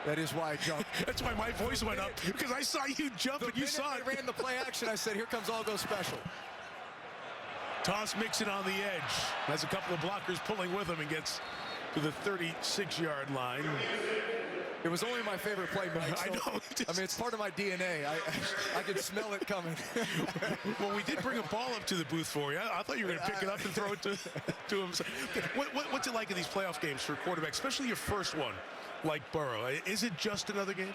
S27: That is why I jumped.
S26: That's why my voice went up, because I saw you jump and you saw it.
S27: I ran the play action. I said, here comes all-go special.
S26: Toss Mixon on the edge. Has a couple of blockers pulling with him and gets to the 36-yard line.
S27: It was only my favorite play, Mike. So,
S26: I know.
S27: I mean, it's part of my DNA. I could smell it coming.
S26: Well, we did bring a ball up to the booth for you. I thought you were going to pick it up and throw it to him. What's it like in these playoff games for quarterbacks, especially your first one, like Burrow? Is it just another game?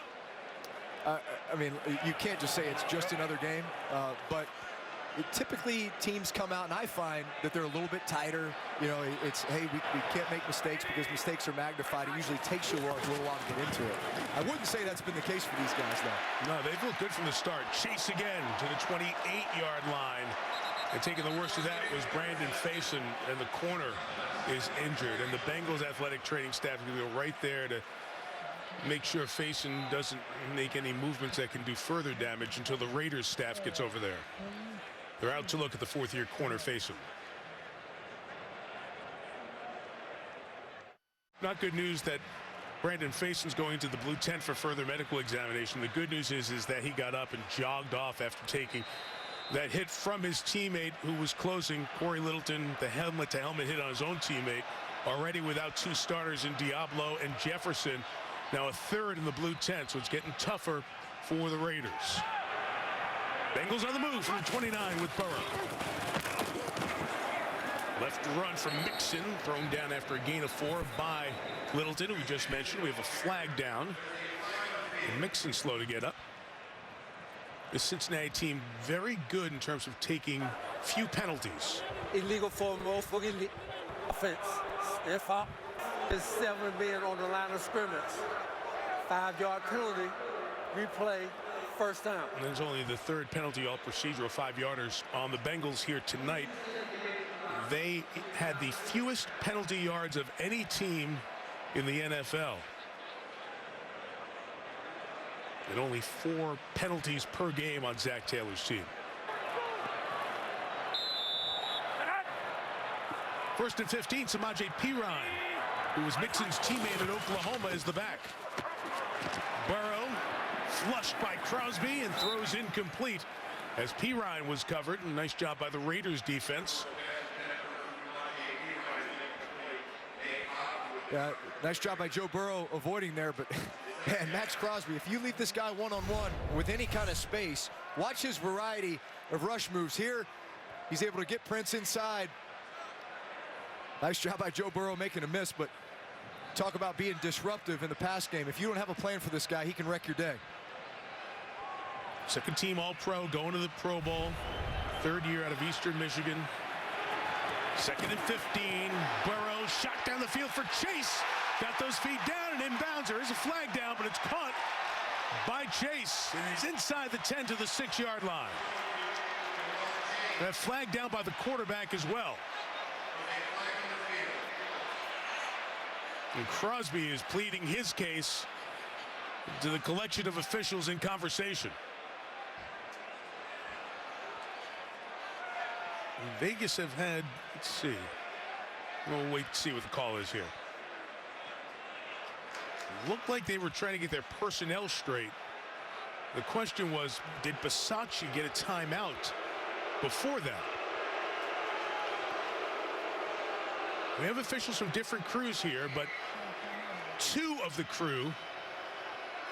S27: I mean, you can't just say it's just another game, but typically teams come out and I find that they're a little bit tighter. You know, it's, hey, we can't make mistakes because mistakes are magnified. It usually takes you a little while to get into it. I wouldn't say that's been the case for these guys, though.
S26: No, they've looked good from the start. Chase again to the 28-yard line. And taking the worst of that was Brandon Faison, and the corner is injured. And the Bengals athletic training staff is going to go right there to make sure Faison doesn't make any movements that can do further damage until the Raiders staff gets over there. They're out to look at the 4th-year corner Faison. Not good news that Brandon Faison's going to the blue tent for further medical examination. The good news is that he got up and jogged off after taking that hit from his teammate who was closing. Corey Littleton, the helmet-to-helmet hit on his own teammate. Already without 2 starters in Diablo and Jefferson. Now a 3rd in the blue tent, so it's getting tougher for the Raiders. Bengals on the move from the 29 with Burrow. Left run from Mixon, thrown down after a gain of 4 by Littleton, who we just mentioned. We have a flag down. And Mixon slow to get up. The Cincinnati team very good in terms of taking few penalties.
S1: Illegal for most offense. Their foul is 7 men on the line of scrimmage. 5-yard penalty, replay, first down.
S26: And there's only the 3rd penalty, all procedural 5-yarders on the Bengals here tonight. They had the fewest penalty yards of any team in the NFL. And only 4 penalties per game on Zach Taylor's team. 1st and 15, Samaje Perine, who was Mixon's teammate at Oklahoma, is the back. Burrow flushed by Crosby and throws incomplete as Perine was covered. And nice job by the Raiders defense.
S27: Yeah, nice job by Joe Burrow avoiding there, but man, Max Crosby, if you leave this guy one-on-one with any kind of space, watch his variety of rush moves. Here, he's able to get Prince inside. Nice job by Joe Burrow making a miss, but talk about being disruptive in the pass game. If you don't have a plan for this guy, he can wreck your day.
S26: 2nd team All-Pro, going to the Pro Bowl. 3rd year out of Eastern Michigan. 2nd and 15. Burrow shot down the field for Chase. Got those feet down and inbounds. There is a flag down, but it's caught by Chase. And he's inside the 10 to the 6-yard line. That flag down by the quarterback as well. And Crosby is pleading his case to the collection of officials in conversation. Vegas have had, let's see. We'll wait to see what the call is here. looked like they were trying to get their personnel straight. The question was, did Bisaccia get a timeout before that? We have officials from different crews here, but two of the crew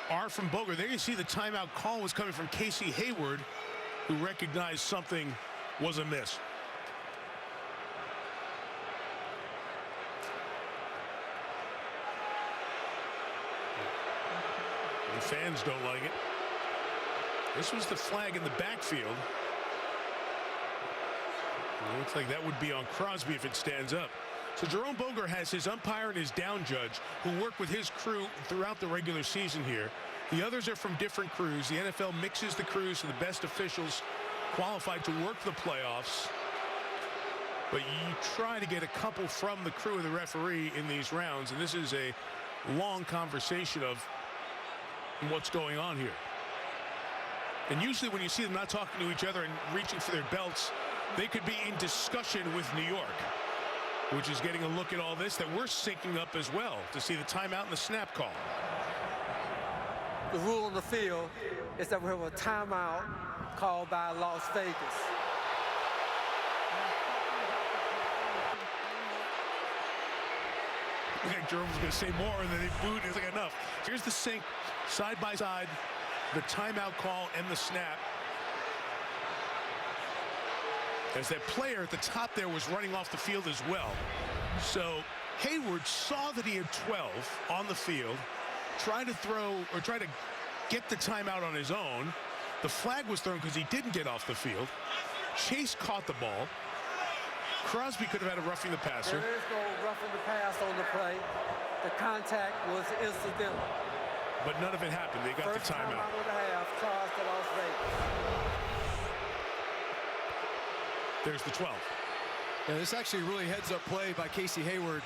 S26: are from Boger. There you see the timeout call was coming from Casey Hayward, who recognized something was amiss. The fans don't like it. This was the flag in the backfield. It looks like that would be on Crosby if it stands up. So Jerome Boger has his umpire and his down judge who work with his crew throughout the regular season here. The others are from different crews. The NFL mixes the crews so the best officials qualified to work the playoffs. But you try to get a couple from the crew of the referee in these rounds, and this is a long conversation of what's going on here. And usually when you see them not talking to each other and reaching for their belts, they could be in discussion with New York, which is getting a look at all this that we're syncing up as well to see the timeout and the snap call.
S1: The rule on the field is that we have a timeout called by Las Vegas.
S26: Okay, Jerome was going to say more, and then they booed. It's like enough. Here's the sync, side by side, the timeout call and the snap. As that player at the top there was running off the field as well. So Hayward saw that he had 12 on the field, tried to throw or try to get the timeout on his own. The flag was thrown because he didn't get off the field. Chase caught the ball. Crosby could have had a roughing the passer.
S1: There is no roughing the pass on the play. The contact was incidental.
S26: But none of it happened. They got
S1: First
S26: the timeout.
S1: Timeout and a half, charged to Las Vegas.
S26: There's the 12.
S27: Yeah, this actually really heads-up play by Casey Hayward.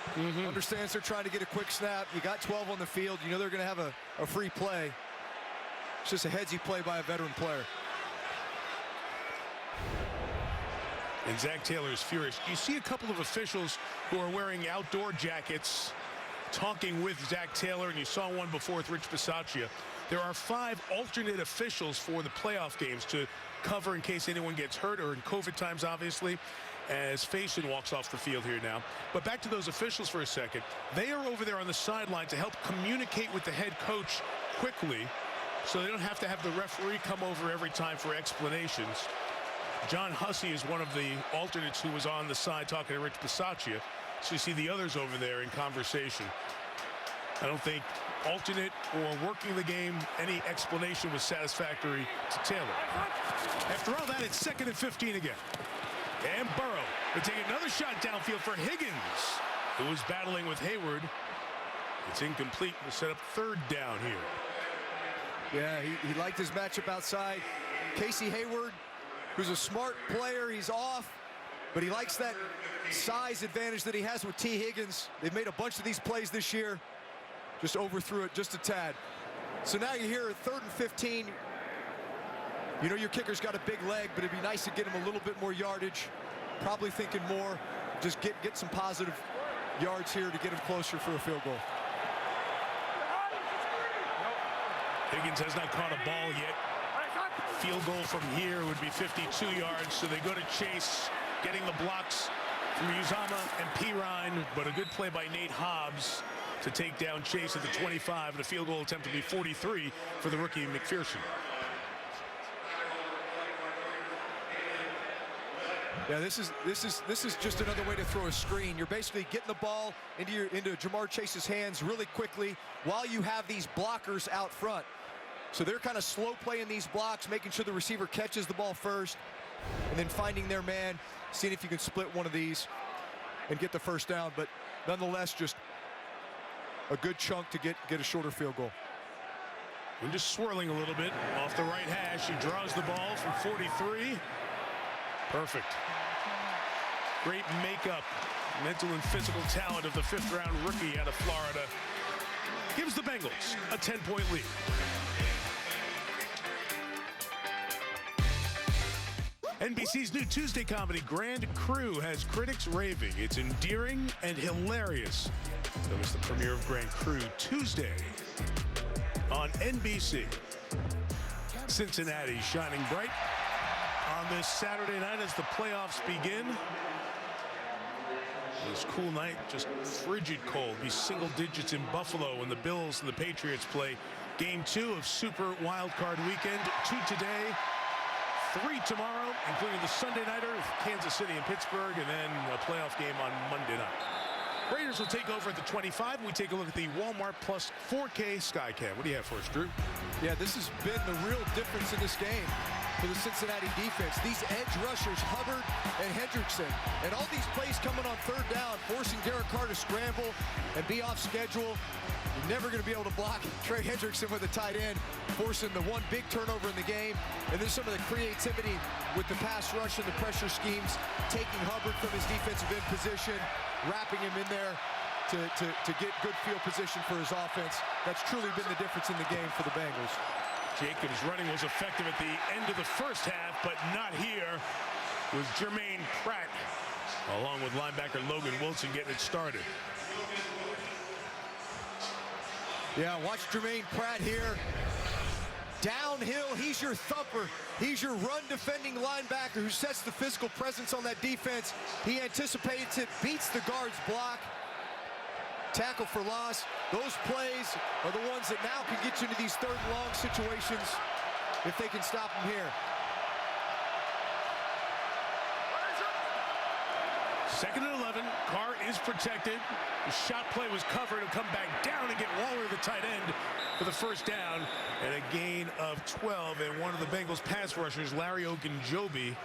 S27: Understands they're trying to get a quick snap. You got 12 on the field. You know they're going to have a free play. It's just a headsy play by a veteran player.
S26: And Zach Taylor is furious. You see a couple of officials who are wearing outdoor jackets talking with Zach Taylor, and you saw one before with Rich Bisaccia. There are 5 alternate officials for the playoff games to cover in case anyone gets hurt, or in COVID times, obviously, as Faison walks off the field here now. But back to those officials for a second. They are over there on the sideline to help communicate with the head coach quickly, so they don't have to have the referee come over every time for explanations. John Hussey is one of the alternates who was on the side talking to Rich Bisaccia. So you see the others over there in conversation. I don't think alternate or working the game, any explanation was satisfactory to Taylor. After all that, it's 2nd and 15 again. And Burrow will take another shot downfield for Higgins, who was battling with Hayward. It's incomplete. We'll set up 3rd down here.
S27: Yeah, he liked his matchup outside. Casey Hayward, who's a smart player, he's off, but he likes that size advantage that he has with T. Higgins. They've made a bunch of these plays this year. Just overthrew it just a tad. So now you're here at 3rd and 15. You know your kicker's got a big leg, but it'd be nice to get him a little bit more yardage. Probably thinking more, just get some positive yards here to get him closer for a field goal.
S26: Higgins has not caught a ball yet. Field goal from here would be 52 yards, so they go to Chase, getting the blocks from Uzama and Pirine, but a good play by Nate Hobbs to take down Chase at the 25, and a field goal attempt to be 43 for the rookie McPherson.
S27: Yeah, this is just another way to throw a screen. You're basically getting the ball into Jamar Chase's hands really quickly while you have these blockers out front. So they're kind of slow playing these blocks, making sure the receiver catches the ball first, and then finding their man, seeing if you can split one of these and get the first down. But nonetheless, just a good chunk to get a shorter field goal.
S26: And just swirling a little bit off the right hash. He draws the ball from 43. Perfect. Great makeup, mental and physical talent of the 5th-round rookie out of Florida. Gives the Bengals a 10-point lead. NBC's new Tuesday comedy, Grand Crew, has critics raving. It's endearing and hilarious. That was the premiere of Grand Crew Tuesday on NBC. Cincinnati shining bright on this Saturday night as the playoffs begin. This cool night, just frigid cold. Be single digits in Buffalo when the Bills and the Patriots play Game 2 of Super Wild Card Weekend. 2 today, 3 tomorrow, including the Sunday nighter, Kansas City and Pittsburgh, and then a playoff game on Monday night. Raiders will take over at the 25. We take a look at the Walmart Plus 4K Skycam. What do you have for us, Drew?
S27: Yeah, this has been the real difference in this game for the Cincinnati defense. These edge rushers, Hubbard and Hendrickson, and all these plays coming on third down, forcing Derek Carr to scramble and be off schedule. You're never going to be able to block Trey Hendrickson with a tight end, forcing the one big turnover in the game. And then some of the creativity with the pass rush and the pressure schemes, taking Hubbard from his defensive end position, wrapping him in there to get good field position for his offense. That's truly been the difference in the game for the Bengals.
S26: Jacobs' running was effective at the end of the first half, but not here with Jermaine Pratt, along with linebacker Logan Wilson getting it started.
S27: Yeah, watch Jermaine Pratt here. Downhill, he's your thumper. He's your run-defending linebacker who sets the physical presence on that defense. He anticipates it, beats the guard's block. Tackle for loss. Those plays are the ones that now can get you into these third and long situations if they can stop him here.
S26: Second and 11. Carr is protected. The shot play was covered. He'll come back down and get Waller, the tight end, for the first down. And a gain of 12. And one of the Bengals pass rushers, Larry Ogunjobi,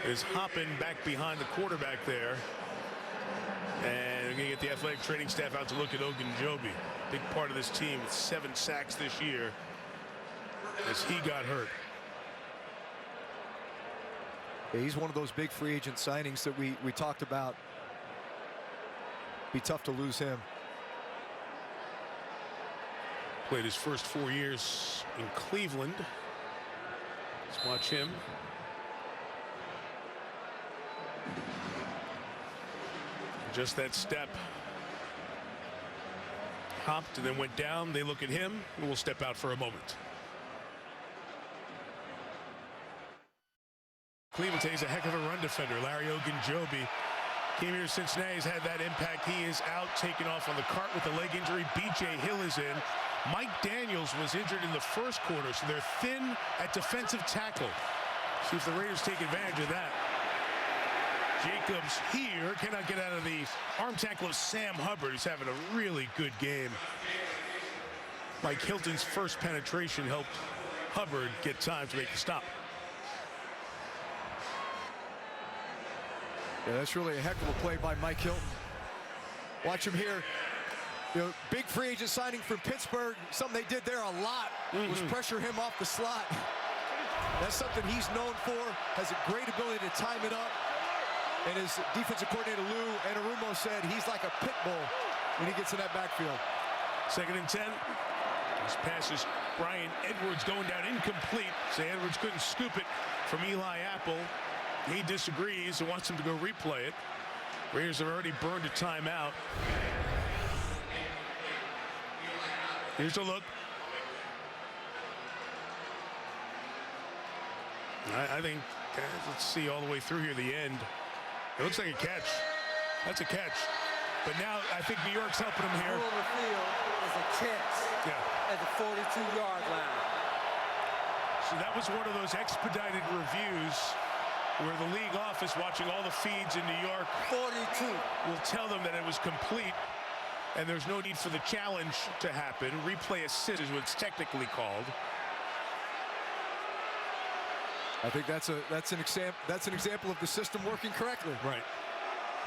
S26: is hopping back behind the quarterback there. And we're going to get the athletic training staff out to look at Ogunjobi. Big part of this team with 7 sacks this year as he got hurt.
S27: Yeah, he's one of those big free agent signings that we talked about. Be tough to lose him.
S26: Played his first 4 years in Cleveland. Let's watch him. Just that step. Hopped and then went down. They look at him and we'll step out for a moment. Cleveland takes a heck of a run defender. Larry Ogunjobi came here to Cincinnati, has had that impact. He is out, taken off on the cart with a leg injury. B.J. Hill is in. Mike Daniels was injured in the first quarter, so they're thin at defensive tackle. See if the Raiders take advantage of that. Jacobs here cannot get out of the arm tackle of Sam Hubbard. He's having a really good game. Mike Hilton's first penetration helped Hubbard get time to make the stop.
S27: Yeah, that's really a heck of a play by Mike Hilton. Watch him here. You know, big free agent signing from Pittsburgh. Something they did there a lot was pressure him off the slot. That's something he's known for. Has a great ability to time it up. And his defensive coordinator Lou Anarumo said he's like a pit bull when he gets in that backfield.
S26: Second and 10. This pass is Brian Edwards going down incomplete. So Edwards couldn't scoop it from Eli Apple. He disagrees and wants him to go replay it. Raiders have already burned a timeout. Here's a look. I think, let's see all the way through here, the end. It looks like a catch. That's a catch. But now I think New York's helping him here.
S1: Middle of the field is a catch at the 42-yard line.
S26: So that was one of those expedited reviews where the league office, watching all the feeds in New York,
S1: 42,
S26: will tell them that it was complete and there's no need for the challenge to happen. Replay assist is what it's technically called.
S27: I think that's an example of the system working correctly.
S26: Right.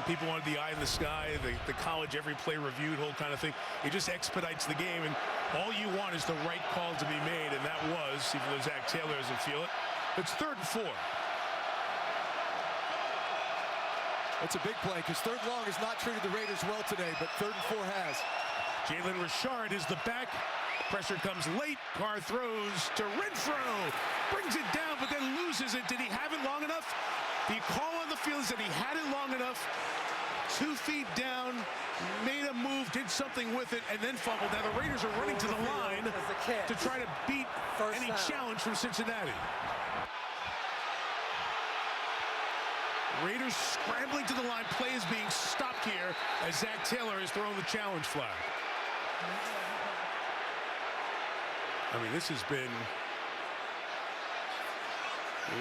S26: People wanted the eye in the sky, the college every play reviewed, whole kind of thing. It just expedites the game, and all you want is the right call to be made, and that was, even though Zach Taylor doesn't feel it. It's 3rd and 4.
S27: That's a big play because 3rd and long has not treated the Raiders well today, but 3rd and 4 has.
S26: Jalen Richard is the back. Pressure comes late. Carr throws to Renfro. Brings it down, but then loses it. Did he have it long enough? The call on the field is that he had it long enough. 2 feet down, made a move, did something with it, and then fumbled. Now the Raiders are running to the line to try to beat any challenge from Cincinnati. Raiders scrambling to the line. Play is being stopped here as Zach Taylor has thrown the challenge flag. I mean, this has been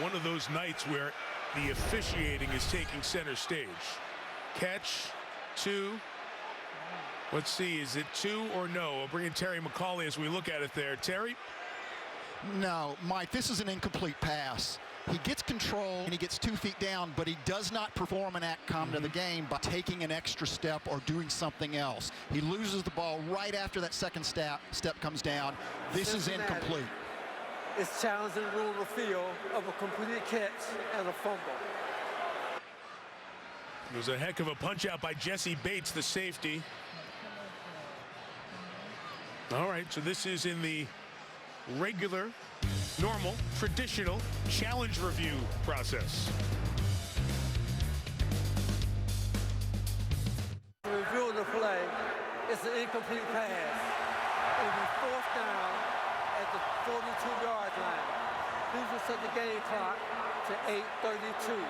S26: one of those nights where the officiating is taking center stage. Catch, 2. Let's see, is it 2 or no? We'll bring in Terry McCauley as we look at it there. Terry?
S16: No, Mike, this is an incomplete pass. He gets control and he gets 2 feet down, but he does not perform an act common to the game by taking an extra step or doing something else. He loses the ball right after that second step comes down. This is incomplete.
S1: It's challenging the rule of the field of a completed catch and a fumble.
S26: It was a heck of a punch out by Jesse Bates, the safety. All right, so this is in the regular, normal, traditional challenge review process.
S1: Reviewing the play, it's an incomplete pass. It'll be 4th down at the 42-yard line. Please will set the game clock to 8:32.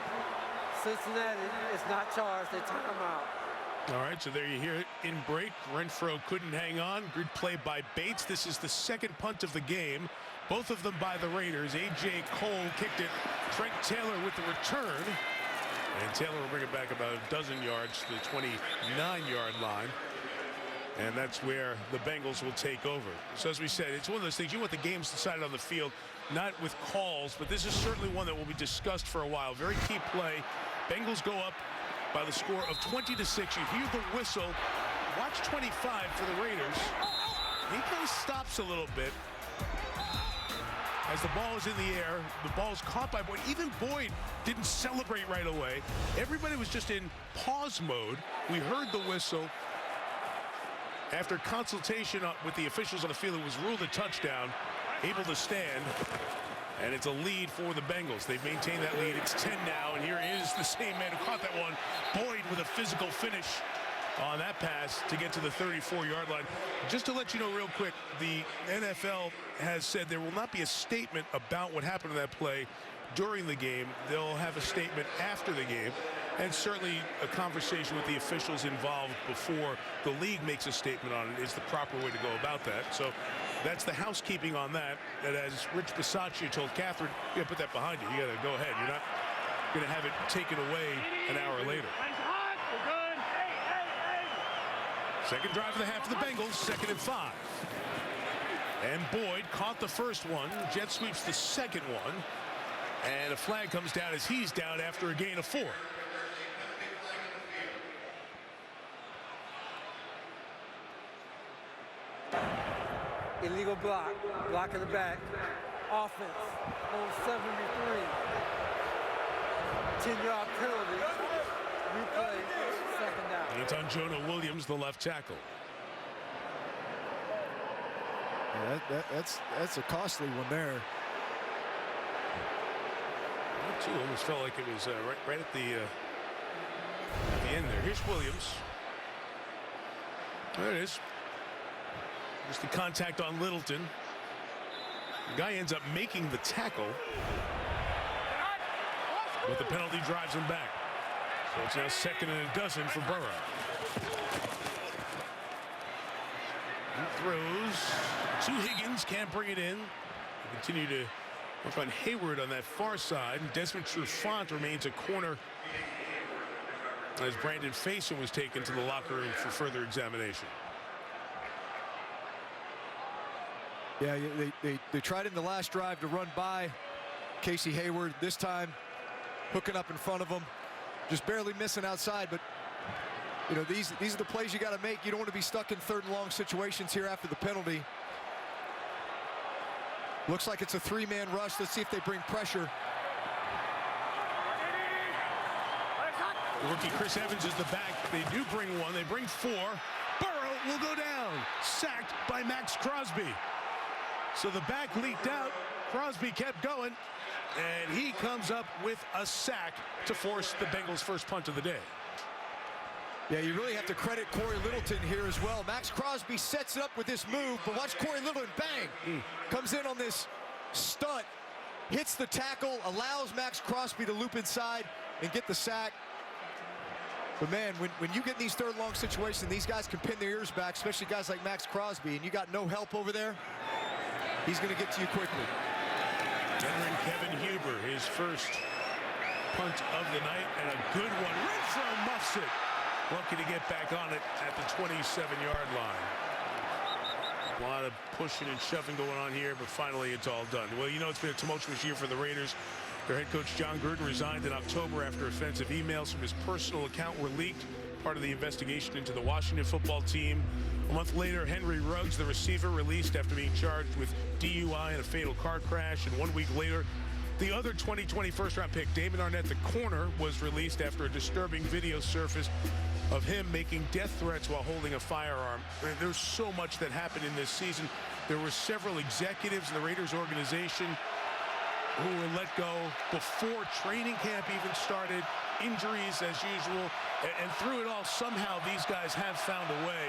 S1: Cincinnati is not charged. They timeout.
S26: All right, so there you hear it in break. Renfro couldn't hang on. Good play by Bates. This is the second punt of the game. Both of them by the Raiders. A.J. Cole kicked it. Trent Taylor with the return. And Taylor will bring it back about a dozen yards to the 29-yard line. And that's where the Bengals will take over. So as we said, it's one of those things, you want the games decided on the field, not with calls, but this is certainly one that will be discussed for a while. Very key play. Bengals go up by the score of 20-6. You hear the whistle. Watch 25 for the Raiders. He kind of stops a little bit as the ball is in the air. The ball is caught by Boyd. Even Boyd didn't celebrate right away. Everybody was just in pause mode. We heard the whistle. After consultation with the officials on the field, it was ruled a touchdown, able to stand. And it's a lead for the Bengals. They've maintained that lead. It's 10 now, and here is the same man who caught that one. Boyd with a physical finish on that pass to get to the 34-yard line. Just to let you know real quick, the NFL has said there will not be a statement about what happened in that play during the game. They'll have a statement after the game, and certainly a conversation with the officials involved before the league makes a statement on it is the proper way to go about that. So that's the housekeeping on that. And as Rich Bisaccia told Catherine, you got to put that behind you. You got to go ahead. You're not going to have it taken away an hour later. Second drive of the half for the Bengals, 2nd and 5. And Boyd caught the first one. Jet sweeps the second one. And a flag comes down as he's down after a gain of 4.
S1: Illegal block. Block in the back. Offense on 73. 10-yard penalty. Replay, 2nd down.
S26: And it's on Jonah Williams, the left tackle.
S27: Yeah, that's a costly one there.
S26: That too almost felt like it was right at the end there. Here's Williams. There it is. Just the contact on Littleton. The guy ends up making the tackle, but the penalty drives him back. So it's now 2nd and a dozen for Burrow. He throws to Higgins, can't bring it in. They continue to work on Hayward on that far side. And Desmond Trufant remains a corner as Brandon Faison was taken to the locker room for further examination.
S27: Yeah, they tried in the last drive to run by Casey Hayward. This time, hooking up in front of him, just barely missing outside. But you know, these are the plays you got to make. You don't want to be stuck in 3rd and long situations here after the penalty. Looks like it's a 3-man rush. Let's see if they bring pressure.
S26: The rookie Chris Evans is the back. They do bring one. They bring 4. Burrow will go down. Sacked by Max Crosby. So the back leaked out. Crosby kept going, and he comes up with a sack to force the Bengals' first punt of the day.
S27: Yeah, you really have to credit Corey Littleton here as well. Max Crosby sets it up with this move, but watch Corey Littleton, bang! Comes in on this stunt, hits the tackle, allows Max Crosby to loop inside and get the sack. But man, when you get in these third long situations, these guys can pin their ears back, especially guys like Max Crosby, and you got no help over there, he's gonna get to you quickly.
S26: Veteran Kevin Huber, his first punt of the night, and a good one. Renfro muffs it. Lucky to get back on it at the 27-yard line. A lot of pushing and shoving going on here, but finally it's all done. Well, you know, it's been a tumultuous year for the Raiders. Their head coach John Gruden resigned in October after offensive emails from his personal account were leaked, part of the investigation into the Washington football team. A month later, Henry Ruggs, the receiver, released after being charged with DUI in a fatal car crash. And 1 week later, the other 2020 first-round pick, Damon Arnett, the corner, was released after a disturbing video surfaced of him making death threats while holding a firearm. There's so much that happened in this season. There were several executives in the Raiders organization who were let go before training camp even started, injuries as usual, and through it all, somehow these guys have found a way.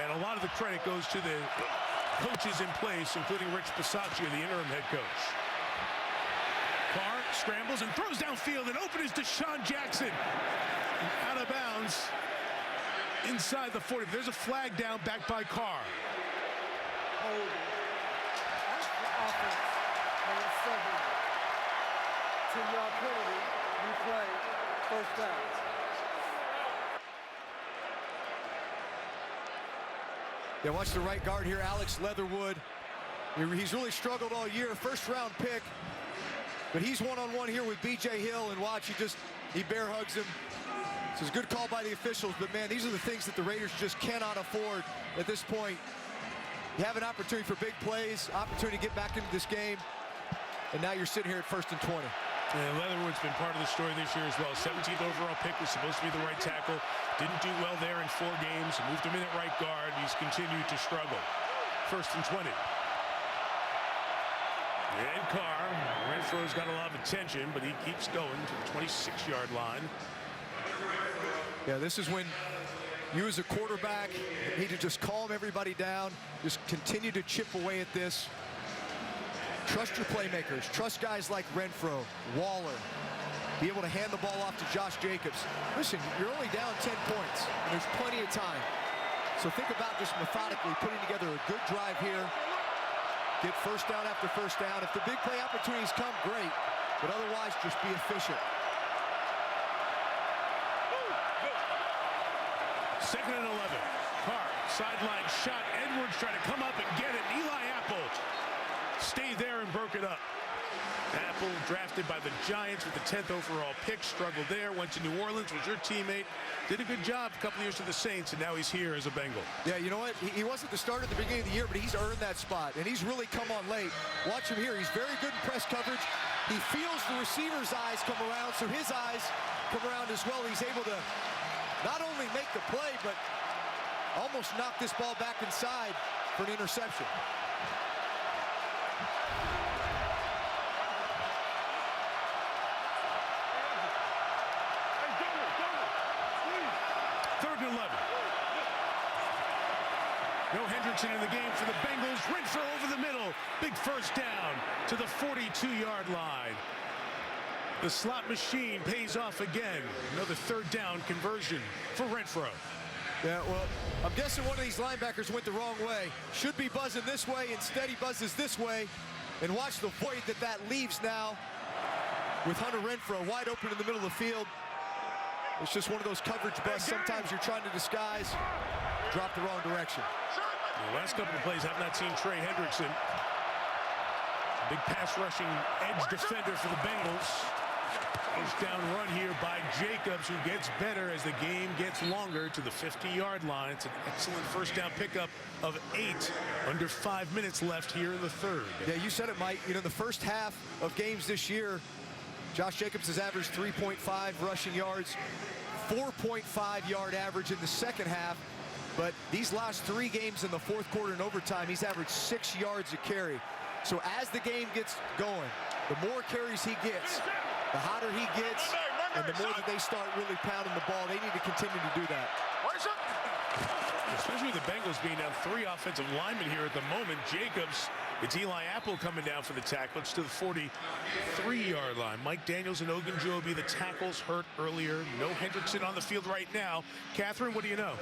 S26: And a lot of the credit goes to the coaches in place, including Rich Bisaccia, the interim head coach. Carr scrambles and throws downfield, and open is Deshaun Jackson. Out of bounds inside the 40. There's a flag down back by Carr.
S1: Offense, 10-yard penalty, replay, first down.
S27: Yeah, watch the right guard here, Alex Leatherwood. He's really struggled all year, first-round pick. But he's one-on-one here with B.J. Hill, and watch, he bear hugs him. So it's a good call by the officials, but man, these are the things that the Raiders just cannot afford at this point. You have an opportunity for big plays, opportunity to get back into this game, and now you're sitting here at 1st and 20.
S26: And Leatherwood's been part of the story this year as well. 17th overall pick, was supposed to be the right tackle. Didn't do well there in 4 games. Moved him in at right guard. He's continued to struggle. 1st and 20. And Carr, Renfro's got a lot of attention, but he keeps going to the 26-yard line.
S27: Yeah, this is when you as a quarterback need to just calm everybody down, just continue to chip away at this. Trust your playmakers, trust guys like Renfro, Waller, be able to hand the ball off to Josh Jacobs. Listen, you're only down 10 points, and there's plenty of time. So think about just methodically putting together a good drive here, get first down after first down. If the big play opportunities come, great, but otherwise just be efficient.
S26: 2nd and 11. Carr, sideline shot. Edwards trying to come up and get it. Eli Apple stayed there and broke it up. Apple, drafted by the Giants with the 10th overall pick, struggled there, went to New Orleans, was your teammate, did a good job a couple years with the Saints, and now he's here as a Bengal.
S27: Yeah, you know what? He wasn't the starter at the beginning of the year, but he's earned that spot, and he's really come on late. Watch him here. He's very good in press coverage. He feels the receiver's eyes come around, so his eyes come around as well. He's able to not only make the play, but almost knock this ball back inside for an interception.
S26: Third and 11. No Hendrickson in the game for the Bengals. Renfro over the middle. Big first down to the 42-yard line. The slot machine pays off again. Another third down conversion for Renfro.
S27: Yeah, well, I'm guessing one of these linebackers went the wrong way. Should be buzzing this way. Instead, he buzzes this way. And watch the void that leaves now with Hunter Renfro wide open in the middle of the field. It's just one of those coverage busts. Sometimes you're trying to disguise, drop the wrong direction.
S26: The last couple of plays, I've not seen Trey Hendrickson. Big pass rushing edge defender for the Bengals. First down run here by Jacobs, who gets better as the game gets longer to the 50-yard line. It's an excellent first down pickup of 8, under 5 minutes left here in the third.
S27: Yeah, you said it, Mike. You know, the first half of games this year, Josh Jacobs has averaged 3.5 rushing yards, 4.5 yard average in the second half. but these last 3 games in the fourth quarter and overtime, he's averaged 6 yards a carry. So as the game gets going, the more carries he gets, the hotter he gets, and the more that they start really pounding the ball, they need to continue to do that.
S26: Especially with the Bengals being down 3 offensive linemen here at the moment. Jacobs, it's Eli Apple coming down for the tackle. It's to the 43-yard line. Mike Daniels and Ogunjobi, the tackles hurt earlier. No Hendrickson on the field right now. Catherine, what do you know?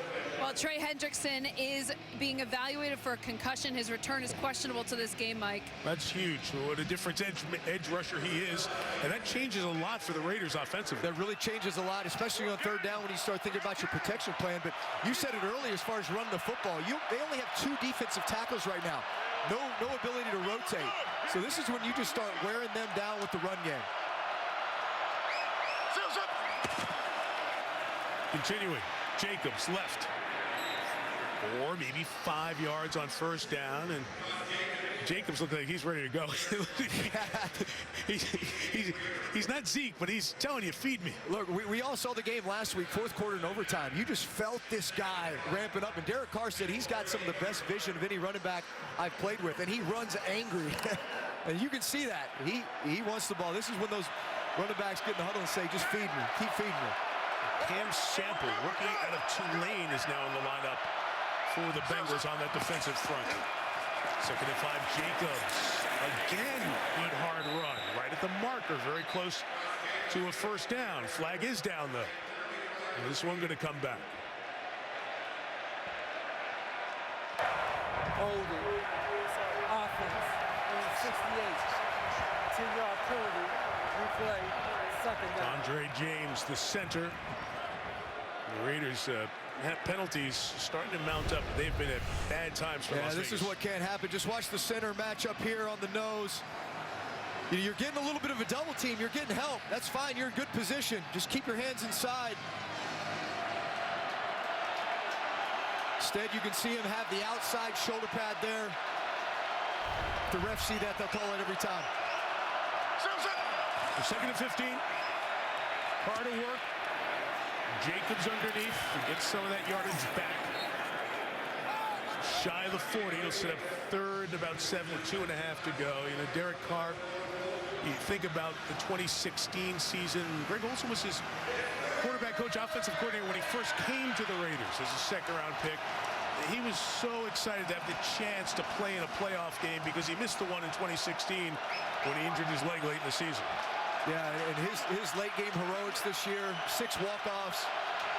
S15: Well, Trey Hendrickson is being evaluated for a concussion. His return is questionable to this game, Mike.
S26: That's huge. What a difference edge rusher he is. And that changes a lot for the Raiders offensively.
S27: That really changes a lot, especially on third down when you start thinking about your protection plan. But you said it earlier as far as running the football. They only have 2 defensive tackles right now. No ability to rotate. So this is when you just start wearing them down with the run game.
S26: Continuing, Jacobs left. 4, maybe 5 yards on first down, and Jacobs looks like he's ready to go. he's not Zeke, but he's telling you, feed me.
S27: Look, we all saw the game last week, fourth quarter and overtime. You just felt this guy ramping up, and Derek Carr said he's got some of the best vision of any running back I've played with, and he runs angry. And you can see that. He wants the ball. This is when those running backs get in the huddle and say, just feed me, keep feeding me.
S26: Cam Sample, rookie out of Tulane, is now in the lineup for the Bengals on that defensive front. 2nd and 5, Jacobs. Again, good hard run. Right at the marker, very close to a first down. Flag is down, though. And this one going to come back.
S1: Holding. Offense. 68. 10-yard penalty. Replay. 2nd down.
S26: Andre James, the center. The Raiders have penalties starting to mount up. They've been at bad times for Las Vegas.
S27: This is what can't happen. Just watch the center match up here on the nose. You're getting a little bit of a double team. You're getting help. That's fine. You're in good position. Just keep your hands inside. Instead, you can see him have the outside shoulder pad there. If the refs see that, they'll call it every time.
S26: 2nd and 15. Hard to work. Jacobs underneath to get some of that yardage back. Shy of the 40. He'll set up 3rd, about 7 with 2.5 to go. You know, Derek Carr, you think about the 2016 season. Greg Olson was his quarterback coach, offensive coordinator when he first came to the Raiders as a 2nd-round pick. He was so excited to have the chance to play in a playoff game because he missed the one in 2016 when he injured his leg late in the season.
S27: Yeah, and his late game heroics this year, 6 walk-offs,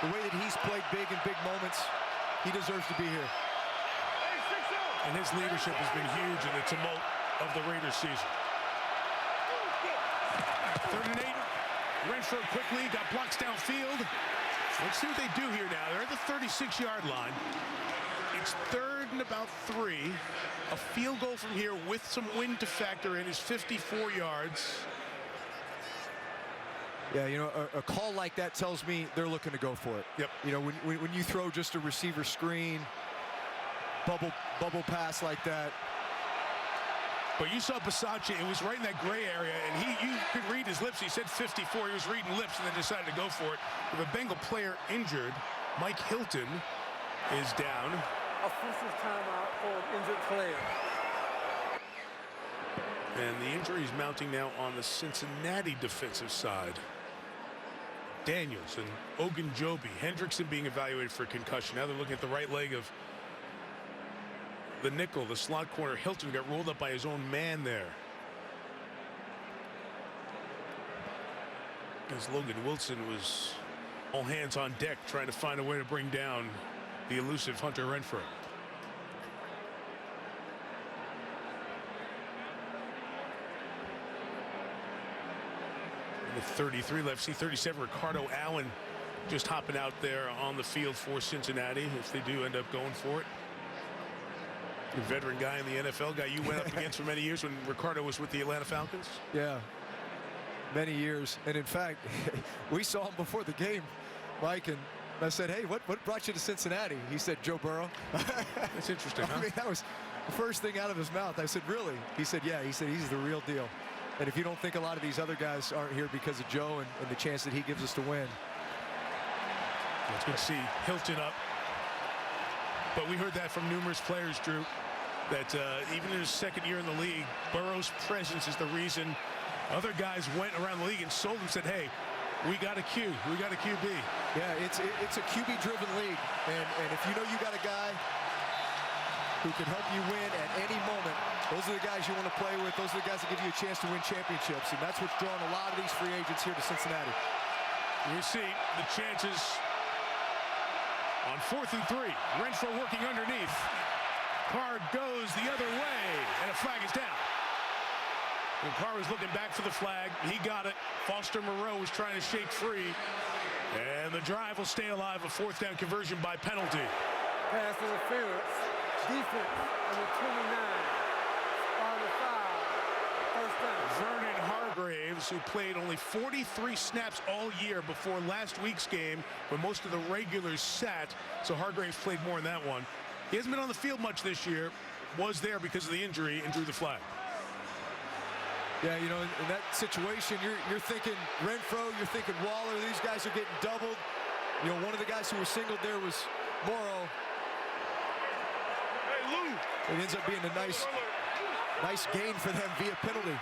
S27: the way that he's played big in big moments, he deserves to be here.
S26: And his leadership has been huge in the tumult of the Raiders season. 3rd and 8. Renfro quickly got blocks downfield. Let's see what they do here now. They're at the 36-yard line. It's 3rd and about 3. A field goal from here with some wind to factor in is 54 yards.
S27: Yeah, you know, a call like that tells me they're looking to go for it.
S26: Yep.
S27: You know, when you throw just a receiver screen, bubble pass like that.
S26: But you saw Bisaccia, it was right in that gray area, and you could read his lips. He said 54. He was reading lips and then decided to go for it. With a Bengal player injured, Mike Hilton is down.
S1: Offensive timeout for an injured player.
S26: And the injury is mounting now on the Cincinnati defensive side. Daniels and Ogunjobi. Hendrickson being evaluated for concussion. Now they're looking at the right leg of the nickel, the slot corner. Hilton got rolled up by his own man there. As Logan Wilson was all hands on deck trying to find a way to bring down the elusive Hunter Renfrow. With 33 left, see 37, Ricardo Allen just hopping out there on the field for Cincinnati if they do end up going for it. A veteran guy in the NFL, guy you went up against for many years when Ricardo was with the Atlanta Falcons.
S27: Yeah, many years. And in fact, we saw him before the game, Mike, and I said, hey, what brought you to Cincinnati? He said, Joe Burrow.
S26: That's interesting, huh?
S27: I mean, that was the first thing out of his mouth. I said, really? He said, yeah. He said, he's the real deal. And if you don't think a lot of these other guys aren't here because of Joe and the chance that he gives us to win.
S26: Let's go see Hilton up. But we heard that from numerous players, Drew, that even in his second year in the league, Burrow's presence is the reason other guys went around the league and sold him, said, hey, we got a Q, we got a QB.
S27: Yeah, it's a QB-driven league, and if you know you got a guy who can help you win at any moment, those are the guys you want to play with. Those are the guys that give you a chance to win championships, and that's what's drawing a lot of these free agents here to Cincinnati.
S26: We see the chances on 4th and 3. Renfro working underneath. Carr goes the other way, and a flag is down. And Carr was looking back for the flag. He got it. Foster Moreau was trying to shake free. And the drive will stay alive. A 4th down conversion by penalty.
S1: Pass interference. Defense number 29. On the 5. First down.
S26: Vernon Hargreaves, who played only 43 snaps all year before last week's game, when most of the regulars sat. So Hargreaves played more in that one. He hasn't been on the field much this year. Was there because of the injury and drew the flag.
S27: Yeah, you know, in that situation, you're thinking Renfro, you're thinking Waller. These guys are getting doubled. You know, one of the guys who was singled there was Morrow.
S26: Hey, Lou.
S27: It ends up being a nice gain for them via penalty.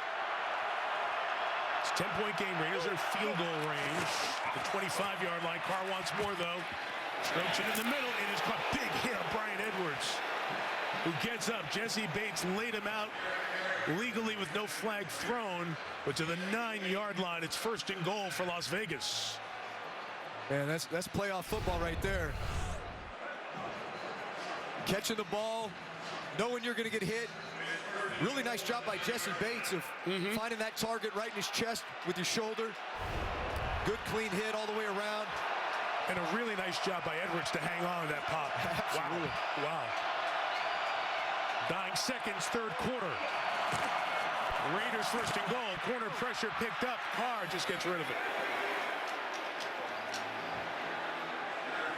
S26: It's a 10-point game. Raiders are field goal range. The 25-yard line. Carr wants more, though. Strokes it in the middle. It is caught. Big hit on Brian Edwards, who gets up. Jesse Bates laid him out legally with no flag thrown, but to the 9-yard line. It's 1st and goal for Las Vegas.
S27: Man, that's playoff football right there. Catching the ball, knowing you're going to get hit. Really nice job by Jesse Bates of finding that target right in his chest with your shoulder. Good clean hit all the way around.
S26: And a really nice job by Edwards to hang on to that pop.
S27: Absolutely.
S26: Wow. Dying seconds, 3rd quarter. Raiders 1st and goal. Corner pressure picked up. Carr just gets rid of it.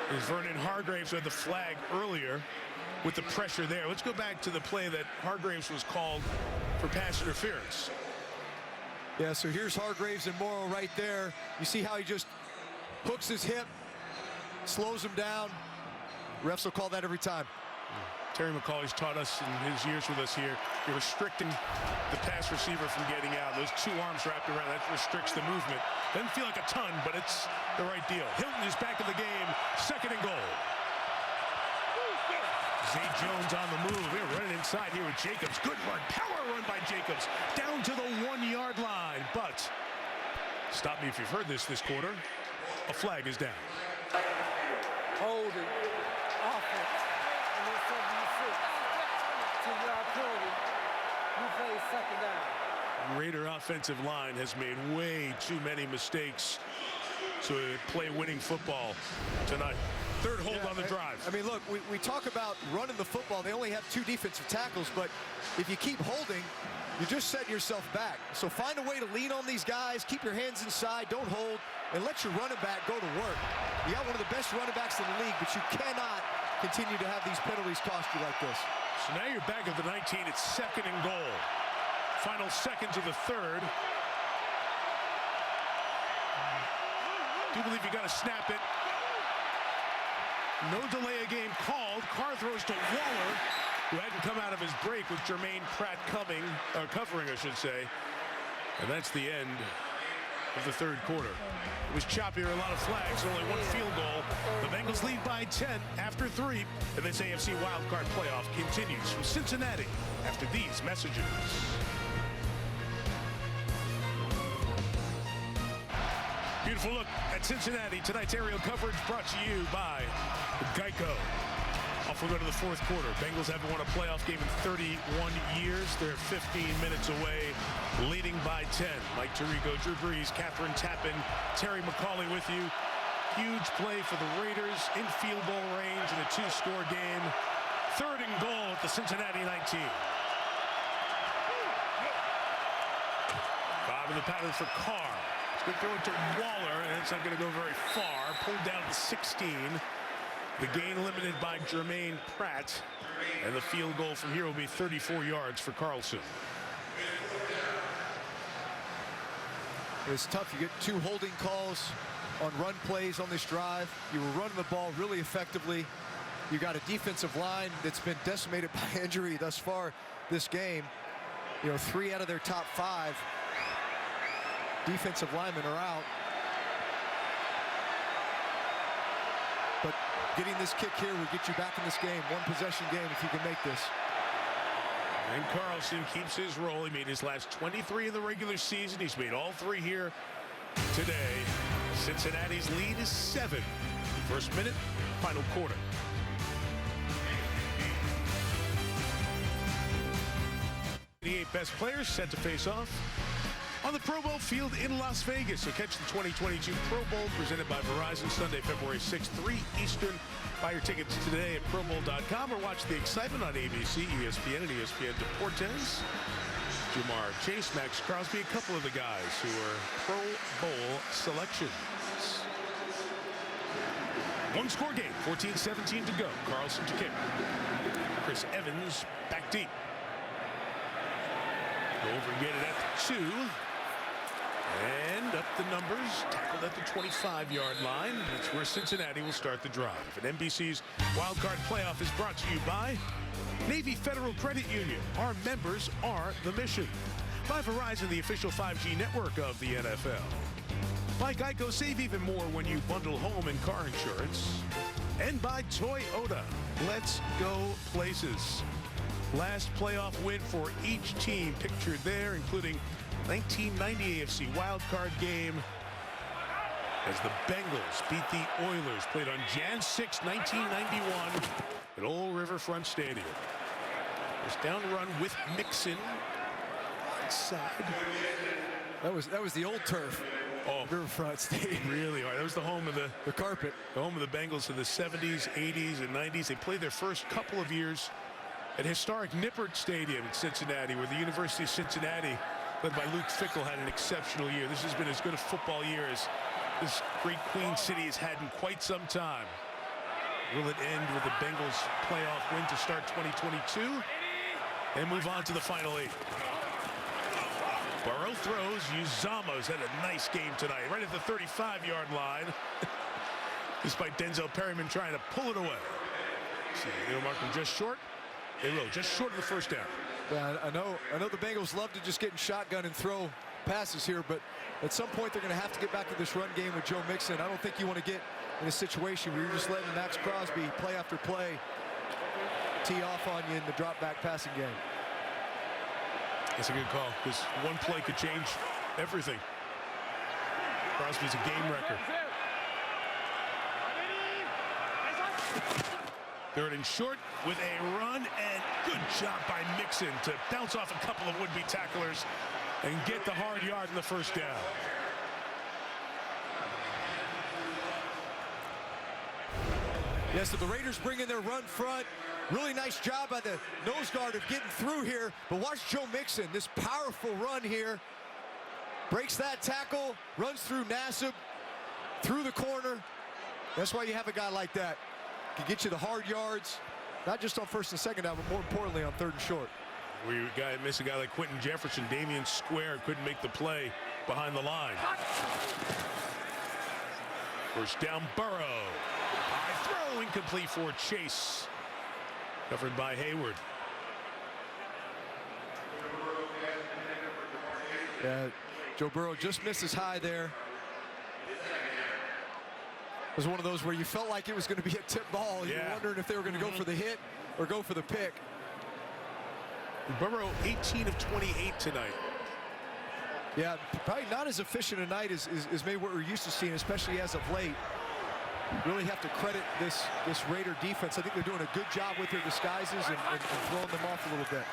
S26: There's Vernon Hargreaves who had the flag earlier with the pressure there. Let's go back to the play that Hargreaves was called for pass interference.
S27: Yeah, so here's Hargreaves and Morrow right there. You see how he just hooks his hip, slows him down. Refs will call that every time.
S26: Terry McCauley's taught us in his years with us here, you're restricting the pass receiver from getting out. Those 2 arms wrapped around, that restricts the movement. Doesn't feel like a ton, but it's the right deal. Hilton is back in the game, 2nd and goal. Zay Jones on the move. They're running inside here with Jacobs. Good run, power run by Jacobs. Down to the 1-yard line, but stop me if you've heard this quarter. A flag is down.
S1: Holding. Offense. Number 76. 2-yard penalty. He plays 2nd down.
S26: Raider offensive line has made way too many mistakes to play winning football tonight. 3rd hold on the drive.
S27: I mean, look, we talk about running the football. They only have 2 defensive tackles, but if you keep holding, you're just setting yourself back. So find a way to lean on these guys, keep your hands inside, don't hold, and let your running back go to work. You got one of the best running backs in the league, but you cannot continue to have these penalties cost you like this.
S26: So now you're back at the 19. It's 2nd and goal. Final seconds of the 3rd. Do believe you got to snap it. No delay of game called. Carr throws to Waller, who hadn't come out of his break with Jermaine Pratt covering, I should say. And that's the end of the 3rd quarter. It was choppier, a lot of flags, only 1 field goal. The Bengals lead by 10 after 3, and this AFC wildcard playoff continues from Cincinnati after these messages. Beautiful look at Cincinnati. Tonight's aerial coverage brought to you by Geico. Off we go to the 4th quarter. Bengals haven't won a playoff game in 31 years. They're 15 minutes away, leading by 10. Mike Tirico, Drew Brees, Catherine Tappan, Terry McCauley with you. Huge play for the Raiders in field goal range in a 2-score game. 3rd and goal at the Cincinnati 19. 5 in the pattern for Carr. He's going to throw it to Waller, and it's not going to go very far. Pulled down to 16. The gain limited by Jermaine Pratt. And the field goal from here will be 34 yards for Carlson.
S27: It's tough. You get 2 holding calls on run plays on this drive. You were running the ball really effectively. You got a defensive line that's been decimated by injury thus far this game. You know, 3 out of their top 5 defensive linemen are out. But getting this kick here will get you back in this game. 1-possession game if you can make this.
S26: And Carlson keeps his role. He made his last 23 in the regular season. He's made all 3 here today. Cincinnati's lead is 7. First minute, final quarter. The 8 best players set to face off on the Pro Bowl field in Las Vegas. So catch the 2022 Pro Bowl presented by Verizon Sunday, February 6th, 3 Eastern. Buy your tickets today at ProBowl.com or watch the excitement on ABC, ESPN, and ESPN Deportes. Jamar Chase, Max Crosby, a couple of the guys who are Pro Bowl selections. 1-score game, 14-17 to go. Carlson to kick. Chris Evans back deep. Go over and get it at the 2. And up the numbers, tackled at the 25-yard line. That's where Cincinnati will start the drive. And NBC's Wild Card Playoff is brought to you by Navy Federal Credit Union. Our members are the mission. By Verizon, the official 5G network of the NFL. By Geico, save even more when you bundle home and car insurance. And by Toyota, let's go places. Last playoff win for each team pictured there, including 1990 AFC wildcard game as the Bengals beat the Oilers. Played on Jan 6, 1991 at Old Riverfront Stadium. First down run with Mixon inside.
S27: That was the old turf.
S26: Oh,
S27: Riverfront Stadium.
S26: Really hard. That was the home of the
S27: carpet.
S26: The home of the Bengals in the 70s, 80s, and 90s. They played their first couple of years at historic Nippert Stadium in Cincinnati, where the University of Cincinnati, led by Luke Fickell, had an exceptional year. This has been as good a football year as this great Queen City has had in quite some time. Will it end with the Bengals playoff win to start 2022 and move on to the final 8? Burrow throws. Uzomah's had a nice game tonight, right at the 35-yard line. Despite Denzel Perryman trying to pull it away. See, they'll mark him just short. They will, just short of the first down.
S27: Yeah, I know the Bengals love to just get in shotgun and throw passes here, but at some point they're going to have to get back to this run game with Joe Mixon. I don't think you want to get in a situation where you're just letting Max Crosby play after play tee off on you in the drop back passing game.
S26: That's a good call, because one play could change everything. Crosby's a game record. 3rd and short with a run, and good job by Mixon to bounce off a couple of would-be tacklers and get the hard yard in the first down.
S27: Yes, so the Raiders bring in their run front. Really nice job by the nose guard of getting through here. But watch Joe Mixon, this powerful run here. Breaks that tackle, runs through Nassib, through the corner. That's why you have a guy like that. Can get you the hard yards, not just on 1st and 2nd down, but more importantly on 3rd and short.
S26: Where you miss a guy like Quentin Jefferson, Damian Square couldn't make the play behind the line. First down, Burrow. High throw, incomplete for Chase. Covered by Hayward.
S27: Yeah, Joe Burrow just misses high there. It was one of those where you felt like it was going to be a tip ball. You were wondering if they were going to go for the hit or go for the pick.
S26: Burrow 18 of 28 tonight.
S27: Yeah, probably not as efficient a night as maybe what we're used to seeing, especially as of late. Really have to credit this Raider defense. I think they're doing a good job with their disguises and throwing them off a little bit.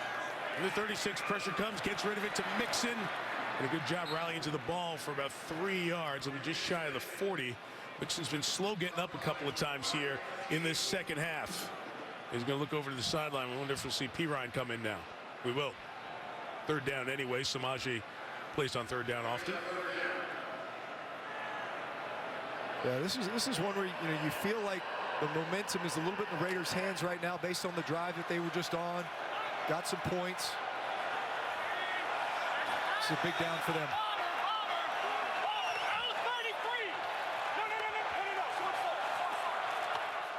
S26: And the 36 pressure comes, gets rid of it to Mixon. And a good job rallying to the ball for about 3 yards. It'll be just shy of the 40. Mixon's been slow getting up a couple of times here in this second half. He's going to look over to the sideline. We wonder if we'll see Pirine come in now. We will. 3rd down anyway. Samaje placed on 3rd down often.
S27: Yeah, this is one where you feel like the momentum is a little bit in the Raiders' hands right now based on the drive that they were just on. Got some points. It's a big down for them.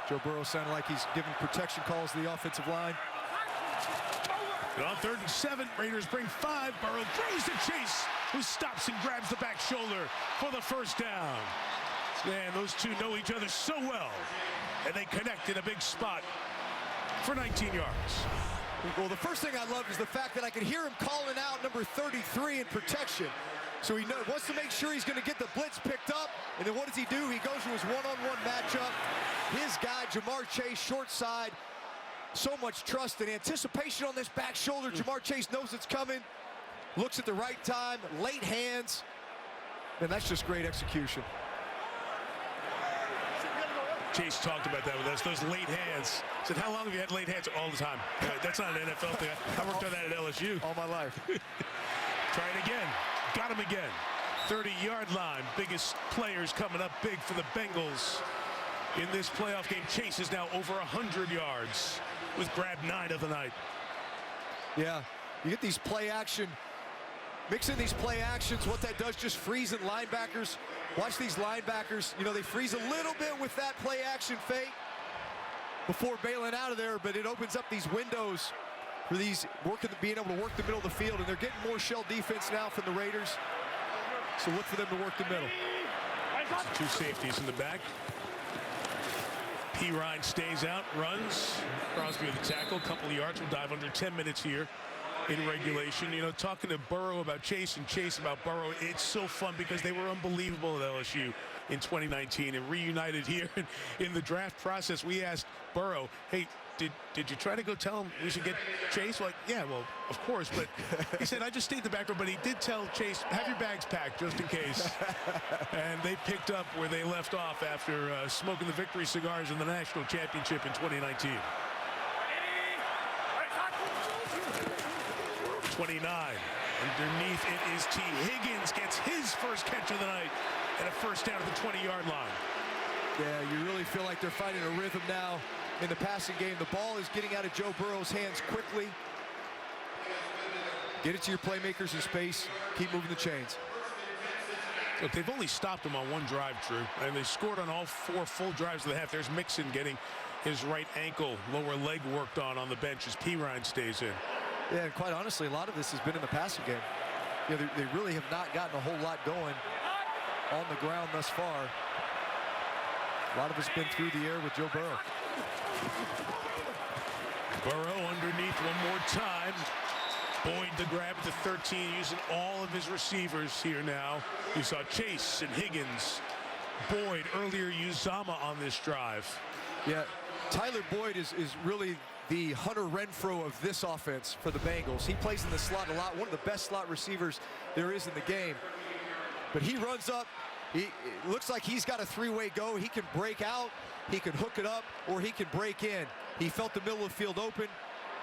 S27: Joe Burrow sounded like he's giving protection calls to the offensive line.
S26: And on 3rd and 7, Raiders bring 5. Burrow throws to Chase, who stops and grabs the back shoulder for the first down. Man, those two know each other so well, and they connect in a big spot for 19 yards.
S27: Well, the first thing I love is the fact that I could hear him calling out number 33 in protection. So he wants to make sure he's going to get the blitz picked up. And then what does he do? He goes to his one-on-one matchup. His guy, Jamar Chase, short side. So much trust and anticipation on this back shoulder. Jamar Chase knows it's coming. Looks at the right time, late hands. And that's just great execution.
S26: Chase talked about that with us, those late hands. Said, how long have you had late hands? All the time. That's not an NFL thing. I worked on that at LSU.
S27: All my life.
S26: Try it again. Got him again. 30-yard line. Biggest players coming up big for the Bengals in this playoff game. Chase is now over 100 yards with grab 9 of the night.
S27: Yeah, you get these play action. Mix in these play actions. What that does, just freezing linebackers. Watch these linebackers. You know, they freeze a little bit with that play action fake before bailing out of there, but it opens up these windows for these being able to work the middle of the field, and they're getting more shell defense now from the Raiders. So look for them to work the middle.
S26: Two safeties in the back. P. Ryan stays out, runs. Crosby with the tackle, couple of yards. We'll dive under 10 minutes here in regulation. You know, talking to Burrow about Chase and Chase about Burrow, it's so fun because they were unbelievable at LSU in 2019 and reunited here in the draft process. We asked Burrow, hey, did you try to go tell him we should get Chase? Like, yeah, well, of course. But he said, I just stayed in the back row, but he did tell Chase, have your bags packed just in case. And they picked up where they left off after smoking the victory cigars in the national championship in 2019. 29. Underneath it is T. Higgins gets his first catch of the night and a first down at the 20-yard line.
S27: Yeah, you really feel like they're finding a rhythm now in the passing game. The ball is getting out of Joe Burrow's hands quickly. Get it to your playmakers in space. Keep moving the chains.
S26: Look, they've only stopped him on one drive, Drew, and they scored on all 4 full drives of the half. There's Mixon getting his right ankle, lower leg worked on the bench as P. Ryan stays in.
S27: Yeah, and quite honestly, a lot of this has been in the passing game. You know, they really have not gotten a whole lot going on the ground thus far. A lot of it's been through the air with Joe Burrow.
S26: Burrow underneath one more time. Boyd to grab at the 13, using all of his receivers here now. We saw Chase and Higgins. Boyd earlier used Zama on this drive.
S27: Yeah, Tyler Boyd is really the Hunter Renfrow of this offense for the Bengals. He plays in the slot a lot, one of the best slot receivers there is in the game. But he runs up. It looks like he's got a 3-way go. He can break out, he can hook it up, or he can break in. He felt the middle of the field open.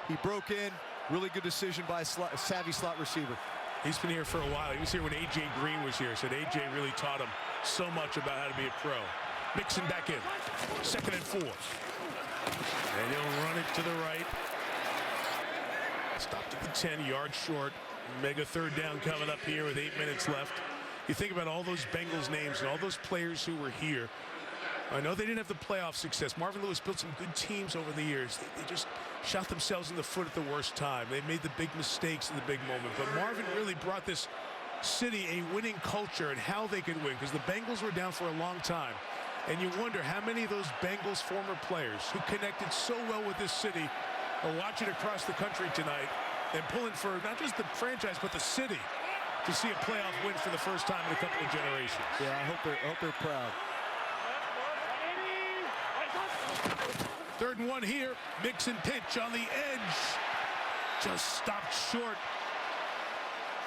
S27: He broke in. Really good decision by a savvy slot receiver.
S26: He's been here for a while. He was here when A.J. Green was here. Said A.J. really taught him so much about how to be a pro. Mixon back in. 2nd and 4. And he'll run it to the right. Stopped at the 10, yards short. Mega 3rd down coming up here with 8 minutes left. You think about all those Bengals names and all those players who were here. I know they didn't have the playoff success. Marvin Lewis built some good teams over the years. They just shot themselves in the foot at the worst time. They made the big mistakes in the big moment. But Marvin really brought this city a winning culture and how they could win, because the Bengals were down for a long time. And you wonder how many of those Bengals former players who connected so well with this city are watching across the country tonight and pulling for not just the franchise, but the city to see a playoff win for the first time in a couple of generations.
S27: Yeah, I hope they're proud.
S26: 3rd and 1 here. Mixon pitch on the edge. Just stopped short.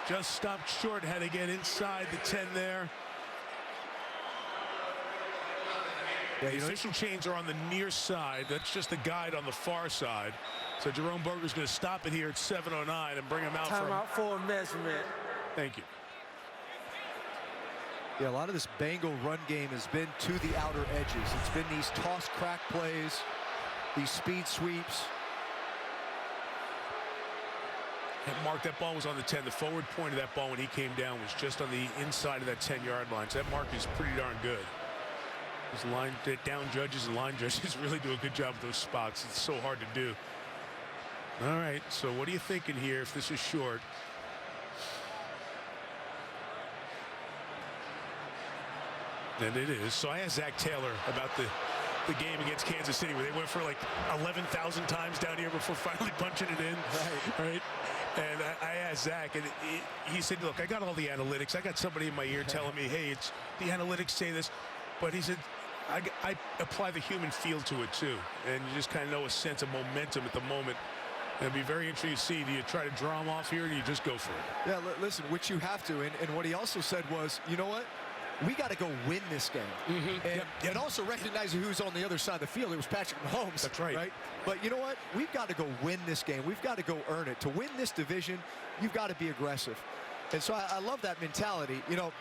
S26: Just stopped short. Had to get inside the 10 there. Yeah, the official chains are on the near side. That's just the guide on the far side. So Jerome Boger's going to stop it here at 7:09 and bring him out.
S1: Timeout for a measurement.
S26: Thank you.
S27: Yeah, a lot of this Bengal run game has been to the outer edges. It's been these toss crack plays, these speed sweeps.
S26: And Mark, that ball was on the 10. The forward point of that ball when he came down was just on the inside of that 10-yard line. So that mark is pretty darn good. Those down judges and line judges really do a good job with those spots. It's so hard to do. All right, so what are you thinking here if this is short? And it is. So I asked Zach Taylor about the game against Kansas City, where they went for like 11,000 times down here before finally punching it in. Right. And I asked Zach, and he said, look, I got all the analytics. I got somebody in my ear telling me, hey, it's the analytics say this. But he said, I apply the human feel to it, too. And you just kind of know a sense of momentum at the moment. It'll be very interesting to see. Do you try to draw them off here, or do you just go for it?
S27: Yeah, listen, which you have to. And what he also said was, you know what? We got to go win this game. And also recognizing who's on the other side of the field. It was Patrick Mahomes.
S26: That's right.
S27: But you know what? We've got to go win this game. We've got to go earn it. To win this division, you've got to be aggressive. And so I love that mentality. You know,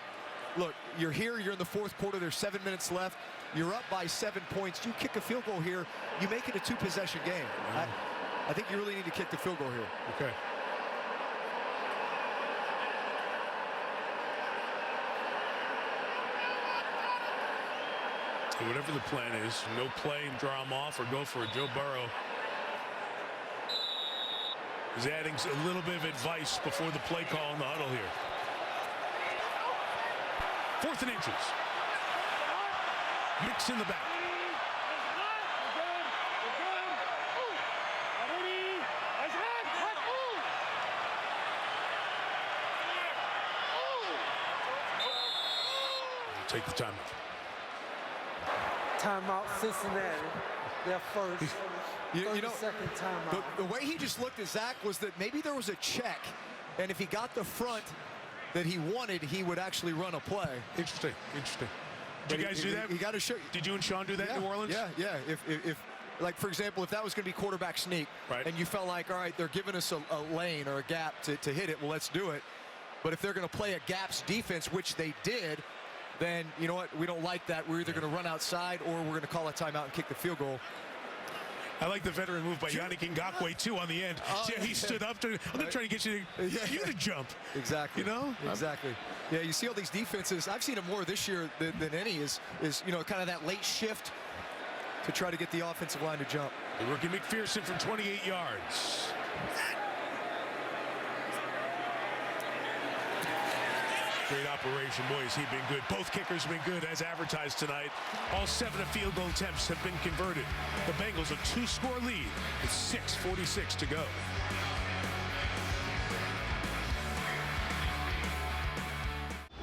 S27: look, you're here. You're in the fourth quarter. There's 7 minutes left. You're up by 7 points. You kick a field goal here. You make it a two-possession game. I think you really need to kick the field goal here.
S26: Okay. And whatever the plan is, no play and draw him off or go for it. Joe Burrow is adding a little bit of advice before the play call in the huddle here. 4th and inches. Mix in the back. Take the timeout.
S1: Timeout, Cincinnati. Their first. You know, second timeout.
S27: The way he just looked at Zach was that maybe there was a check, and if he got the front that he wanted, he would actually run a play.
S26: Interesting. Did you guys do that?
S27: You got to show.
S26: Did you and Sean do that in New Orleans?
S27: Yeah. If like, for example, if that was going to be quarterback sneak, and you felt like, all right, they're giving us a lane or a gap to hit it, well, let's do it. But if they're going to play a gaps defense, which they did, then you know what? We don't like that. We're either going to run outside or we're going to call a timeout and kick the field goal.
S26: I like the veteran move by Yannick Ngakoue, too, on the end. He stood up to, I'm going to try to get you to jump.
S27: Exactly.
S26: You know?
S27: Exactly. Yeah, you see all these defenses. I've seen them more this year than any is you know, kind of that late shift to try to get the offensive line to jump.
S26: The rookie McPherson from 28 yards. Great operation, boy, has he been good. Both kickers have been good as advertised tonight. All 7 of field goal attempts have been converted. The Bengals a 2-score lead with 6:46 to go.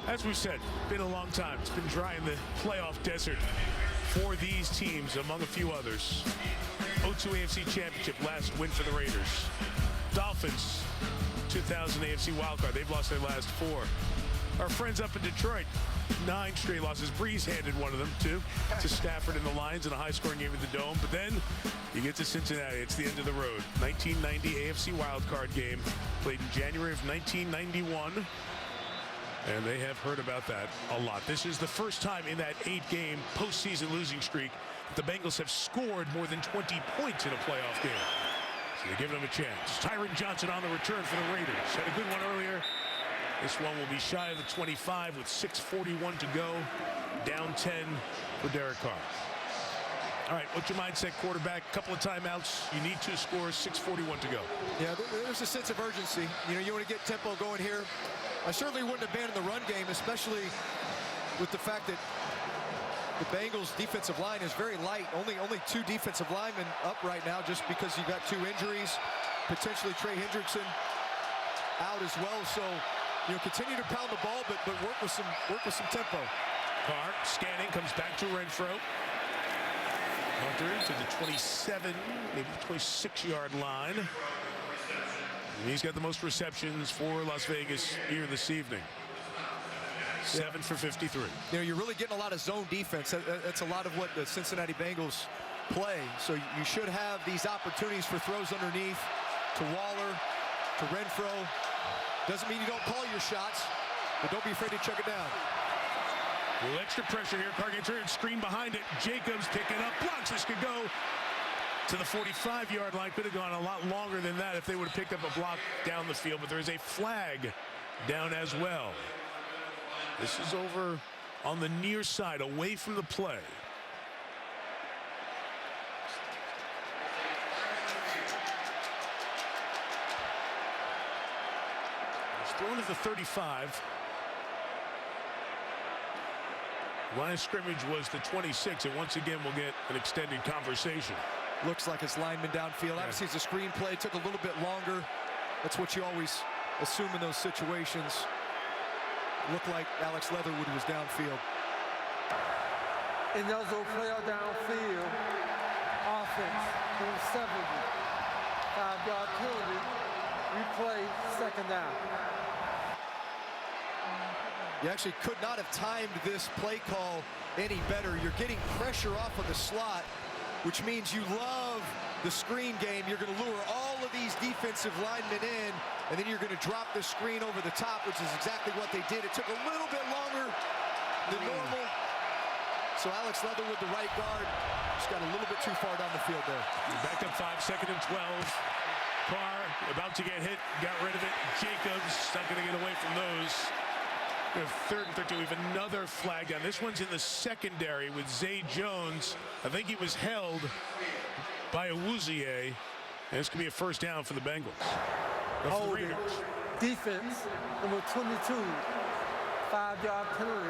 S26: As we said, been a long time. It's been dry in the playoff desert for these teams, among a few others. 0-2 AFC Championship, last win for the Raiders. Dolphins, 2000 AFC wildcard. They've lost their last 4. Our friends up in Detroit, 9 straight losses. Breeze handed one of them, too, to Stafford and the Lions in a high-scoring game at the Dome. But then you get to Cincinnati. It's the end of the road. 1990 AFC wildcard game, played in January of 1991. And they have heard about that a lot. This is the first time in that 8-game postseason losing streak that the Bengals have scored more than 20 points in a playoff game. So they're giving them a chance. Tyron Johnson on the return for the Raiders. Had a good one earlier. This one will be shy of the 25 with 6:41 to go. Down 10 for Derek Carr. All right, what's your mindset, quarterback? Couple of timeouts. You need 2 scores, 6:41 to go.
S27: Yeah, there's a sense of urgency. You know, you want to get tempo going here. I certainly wouldn't abandon the run game, especially with the fact that the Bengals defensive line is very light. Only 2 defensive linemen up right now just because you've got 2 injuries. Potentially Trey Hendrickson out as well. So, you know, continue to pound the ball, but work with some tempo.
S26: Carr scanning, comes back to Renfro. Hunter to the 27, maybe the 26-yard line. And he's got the most receptions for Las Vegas here this evening. 7 for 53.
S27: You know, you're really getting a lot of zone defense. That's a lot of what the Cincinnati Bengals play. So you should have these opportunities for throws underneath to Waller, to Renfro. Doesn't mean you don't call your shots, but don't be afraid to check it down.
S26: A little extra pressure here. Carr gets and screen behind it. Jacobs picking up blocks. This could go to the 45-yard line. Could have gone a lot longer than that if they would have picked up a block down the field, but there is a flag down as well. This is over on the near side, away from the play. thrown at the 35. Line of scrimmage was the 26, and once again we'll get an extended conversation.
S27: Looks like it's lineman downfield. Obviously, it's a screenplay. It took a little bit longer. That's what you always assume in those situations. Looked like Alex Leatherwood was downfield.
S1: And those will play out downfield. Offense, number 70. 5-yard penalty. Replay, second down.
S27: You actually could not have timed this play call any better. You're getting pressure off of the slot, which means you love the screen game. You're going to lure all of these defensive linemen in, and then you're going to drop the screen over the top, which is exactly what they did. It took a little bit longer than normal. So Alex Leatherwood, the right guard, just got a little bit too far down the field there.
S26: Back up 5, 2nd and 12. Carr about to get hit, got rid of it. Jacobs not going to get away from those. We have 3rd and 13. We have another flag down. This one's in the secondary with Zay Jones. I think he was held by Awuzie. And this could be a first down for the Bengals.
S1: Holding. Defense, number 22. 5-yard penalty,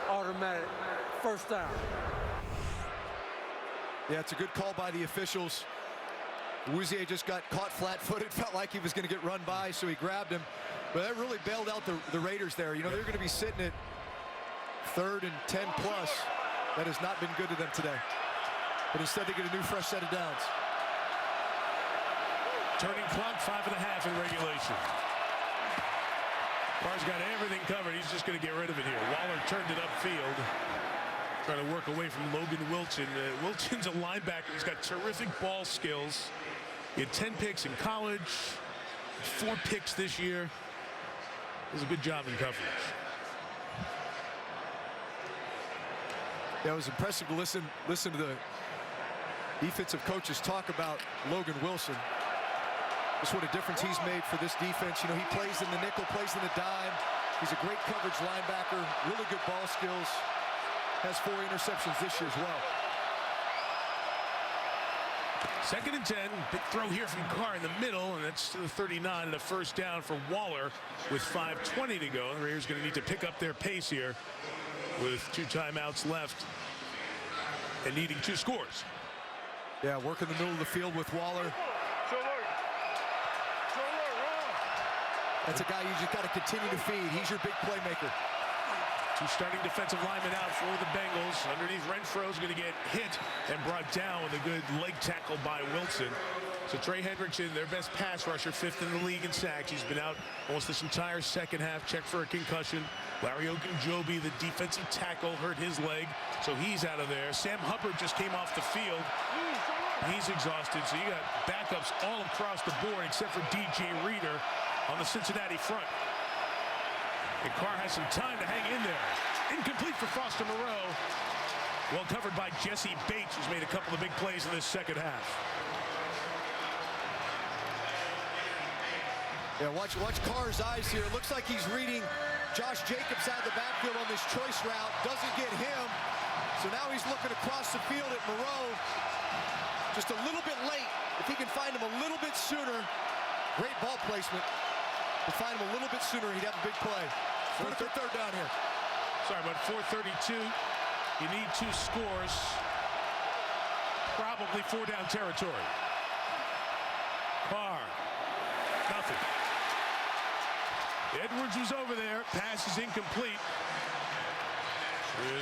S1: automatic. First down.
S27: Yeah, it's a good call by the officials. Awuzie just got caught flat-footed, felt like he was going to get run by, so he grabbed him. But that really bailed out the Raiders there. You know, they're going to be sitting at 3rd and 10 plus. That has not been good to them today. But instead they get a new fresh set of downs.
S26: Turning clock, 5.5 in regulation. Carr's got everything covered. He's just going to get rid of it here. Waller turned it upfield. Trying to work away from Logan Wilson. Wilson's a linebacker. He's got terrific ball skills. He had 10 picks in college, 4 picks this year. Does a good job in coverage.
S27: Yeah, it was impressive to listen to the defensive coaches talk about Logan Wilson. Just what a difference he's made for this defense. You know, he plays in the nickel, plays in the dime. He's a great coverage linebacker, really good ball skills. Has 4 interceptions this year as well.
S26: 2nd and 10. Big throw here from Carr in the middle, and that's to the 39 and a first down for Waller with 5:20 to go. The Raiders going to need to pick up their pace here with 2 timeouts left and needing 2 scores.
S27: Yeah, work in the middle of the field with Waller. That's a guy you just got to continue to feed. He's your big playmaker.
S26: 2 starting defensive linemen out for the Bengals. Underneath, Renfro's going to get hit and brought down with a good leg tackle by Wilson. So Trey Hendrickson, their best pass rusher, 5th in the league in sacks. He's been out almost this entire second half, checked for a concussion. Larry Ogunjobi, the defensive tackle, hurt his leg, so he's out of there. Sam Hubbard just came off the field. He's exhausted, so you got backups all across the board except for DJ Reader on the Cincinnati front. And Carr has some time to hang in there. Incomplete for Foster Moreau. Well covered by Jesse Bates, who's made a couple of big plays in this second half.
S27: Yeah, watch Carr's eyes here. It looks like he's reading Josh Jacobs out of the backfield on this choice route. Doesn't get him. So now he's looking across the field at Moreau. Just a little bit late. If he can find him a little bit sooner, great ball placement. To find him a little bit sooner, he'd have a big play. Third down here.
S26: Sorry, about 4:32. You need 2 scores. Probably 4 down territory. Carr. Nothing. Edwards was over there. Pass is incomplete.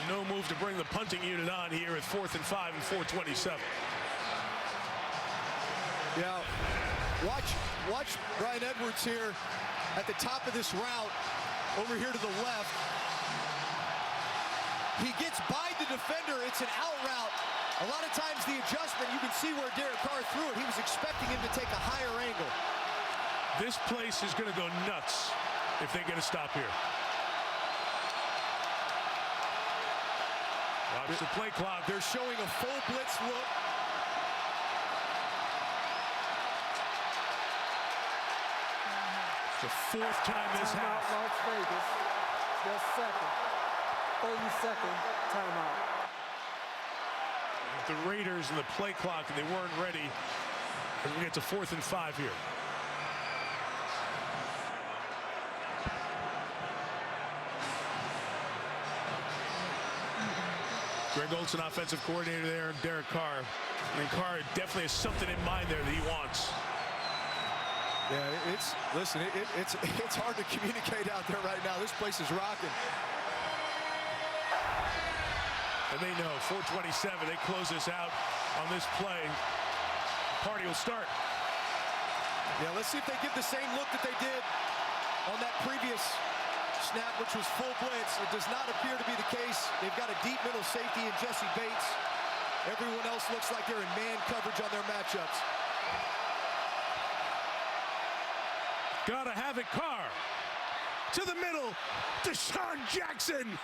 S26: No move to bring the punting unit on here at 4th and 5 and 4:27.
S27: Yeah, watch Brian Edwards here at the top of this route over here to the left. He gets by the defender. It's an out route. A lot of times the adjustment, you can see where Derek Carr threw it. He was expecting him to take a higher angle.
S26: This place is going to go nuts if they get a stop here. Watch the play clock.
S27: They're showing a full blitz look.
S26: It's the 4th time this half.
S1: Las Vegas, their second. 30-second timeout.
S26: The Raiders and the play clock, and they weren't ready. And we get to 4th and 5 here. Greg Olson, offensive coordinator there, and Derek Carr. And Carr definitely has something in mind there that he wants.
S27: Yeah, it's hard to communicate out there right now. This place is rocking.
S26: And they know 4:27. They close this out on this play. Party will start.
S27: Yeah, let's see if they give the same look that they did on that previous snap, which was full blitz. It does not appear to be the case. They've got a deep middle safety in Jesse Bates. Everyone else looks like they're in man coverage on their matchups.
S26: Gotta have it, Carr. To the middle, Deshaun Jackson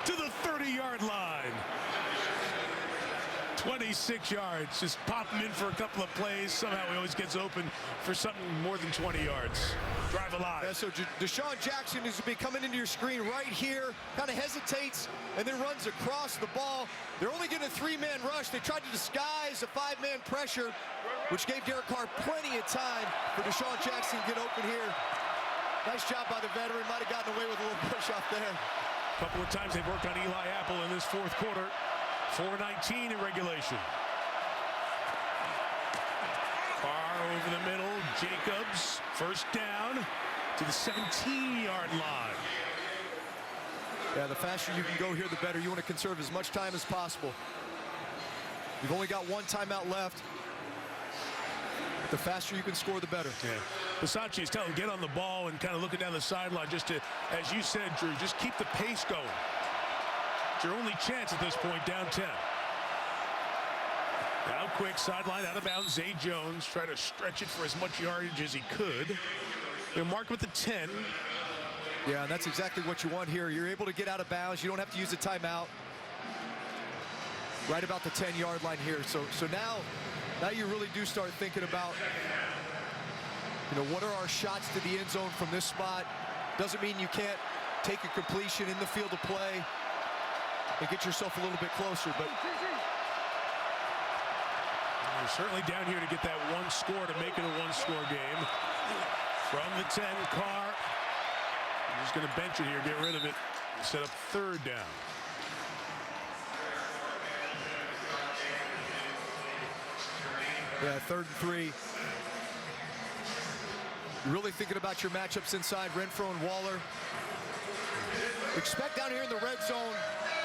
S26: to the 30-yard line. 26 yards, just pop him in for a couple of plays. Somehow he always gets open for something more than 20 yards. Drive alive.
S27: Yeah, so Deshaun Jackson is coming into your screen right here, kind of hesitates, and then runs across the ball. They're only getting a 3-man rush. They tried to disguise a 5-man pressure, which gave Derek Carr plenty of time for Deshaun Jackson to get open here. Nice job by the veteran. Might have gotten away with a little push off there.
S26: A couple of times they've worked on Eli Apple in this fourth quarter. 4:19 in regulation. Carr over the middle. Jacobs, first down to the 17-yard line.
S27: Yeah, the faster you can go here, the better. You want to conserve as much time as possible. You've only got one timeout left. The faster you can score, the better.
S26: Yeah. Bisaccia is telling him, get on the ball and kind of looking down the sideline just to, as you said, Drew, just keep the pace going. It's your only chance at this point, down 10. Now quick, sideline, out of bounds. Zay Jones try to stretch it for as much yardage as he could. They're marked with the 10.
S27: Yeah, and that's exactly what you want here. You're able to get out of bounds. You don't have to use a timeout. Right about the 10-yard line here. So now you really do start thinking about, what are our shots to the end zone from this spot? Doesn't mean you can't take a completion in the field of play and get yourself a little bit closer, but
S26: you're certainly down here to get that one score to make it a one-score game. From the 10, Carr. He's going to bench it here, get rid of it, set up third down.
S27: Yeah, 3rd and 3. Really thinking about your matchups inside Renfro and Waller. Expect down here in the red zone,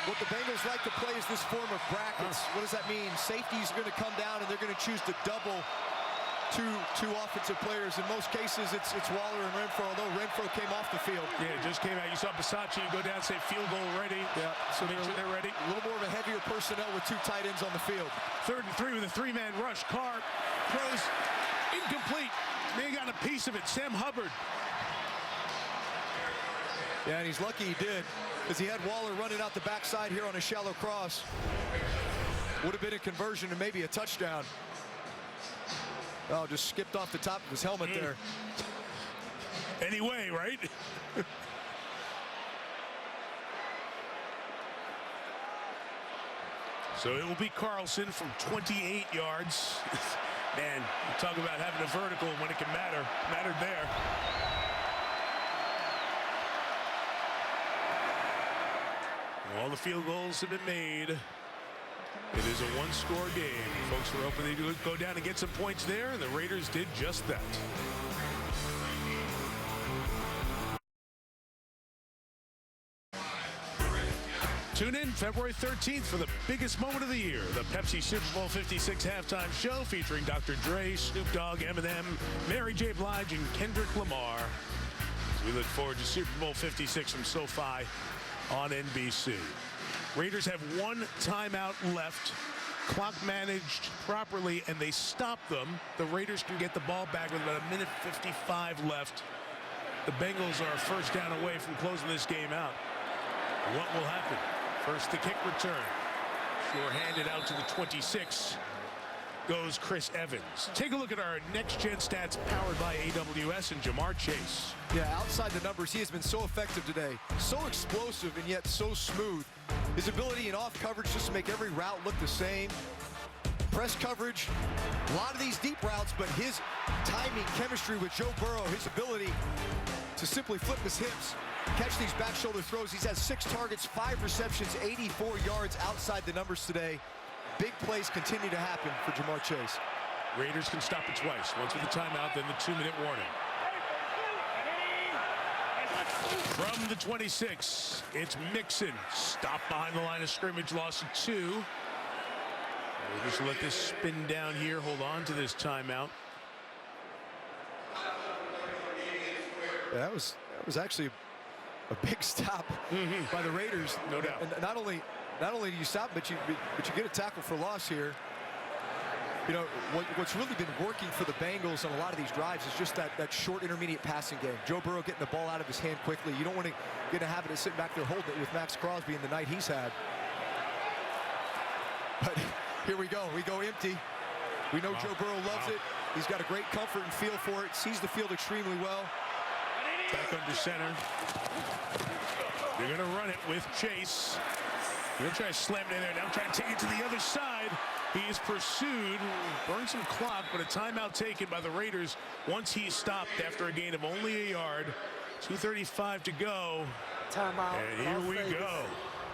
S27: what the Bengals like to play is this form of brackets. What does that mean? Safety's going to come down and they're going to choose to double two offensive players. In most cases, it's Waller and Renfro, although Renfro came off the field.
S26: Yeah, it just came out. You saw Bisaccia go down, say field goal ready.
S27: Yeah, so
S26: make sure they're ready.
S27: A little more of a heavier personnel with 2 tight ends on the field.
S26: 3rd and 3 with a 3-man rush. Carr throws incomplete. They got a piece of it. Sam Hubbard.
S27: Yeah, and he's lucky he did, because he had Waller running out the backside here on a shallow cross. Would have been a conversion and maybe a touchdown. Oh, just skipped off the top of his helmet there.
S26: Anyway, right? So it will be Carlson from 28 yards. Man, you talk about having a vertical when it can matter. Mattered there. All the field goals have been made. It is a one-score game. Folks were hoping they'd go down and get some points there, and the Raiders did just that. Tune in February 13th for the biggest moment of the year, the Pepsi Super Bowl 56 halftime show featuring Dr. Dre, Snoop Dogg, Eminem, Mary J. Blige, and Kendrick Lamar. We look forward to Super Bowl 56 from SoFi on NBC. Raiders have 1 timeout left. Clock managed properly, and they stop them. The Raiders can get the ball back with about 1:55 left. The Bengals are first down away from closing this game out. What will happen? First, the kick return. Short-handed out to the 26. Goes Chris Evans. Take a look at our next-gen stats powered by AWS and Jamar Chase.
S27: Yeah, outside the numbers, he has been so effective today. So explosive and yet so smooth. His ability in off coverage just to make every route look the same. Press coverage, a lot of these deep routes, but his timing, chemistry with Joe Burrow, his ability to simply flip his hips catch these back shoulder throws. He's had 6 targets, 5 receptions, 84 yards outside the numbers today. Big plays continue to happen for Jamar Chase.
S26: Raiders can stop it twice. Once with the timeout, then the 2-minute warning. From the 26, it's Mixon. Stopped behind the line of scrimmage, loss of 2. We'll just let this spin down here. Hold on to this timeout.
S27: Yeah, that was actually a big stop by the Raiders.
S26: No doubt.
S27: And not only do you stop, but you get a tackle for loss here. You know, what's really been working for the Bengals on a lot of these drives is just that short intermediate passing game. Joe Burrow getting the ball out of his hand quickly. You don't want to get in a habit of sitting back there holding it with Max Crosby in the night he's had. But here we go. We go empty. We know Joe Burrow loves it. He's got a great comfort and feel for it. Sees the field extremely well.
S26: Back under center. They're going to run it with Chase. They're going to try to slam it in there. Now trying to take it to the other side. He is pursued, burned some clock, but a timeout taken by the Raiders once he's stopped after a gain of only a yard. 2:35 to go.
S1: Timeout.
S26: And here we go.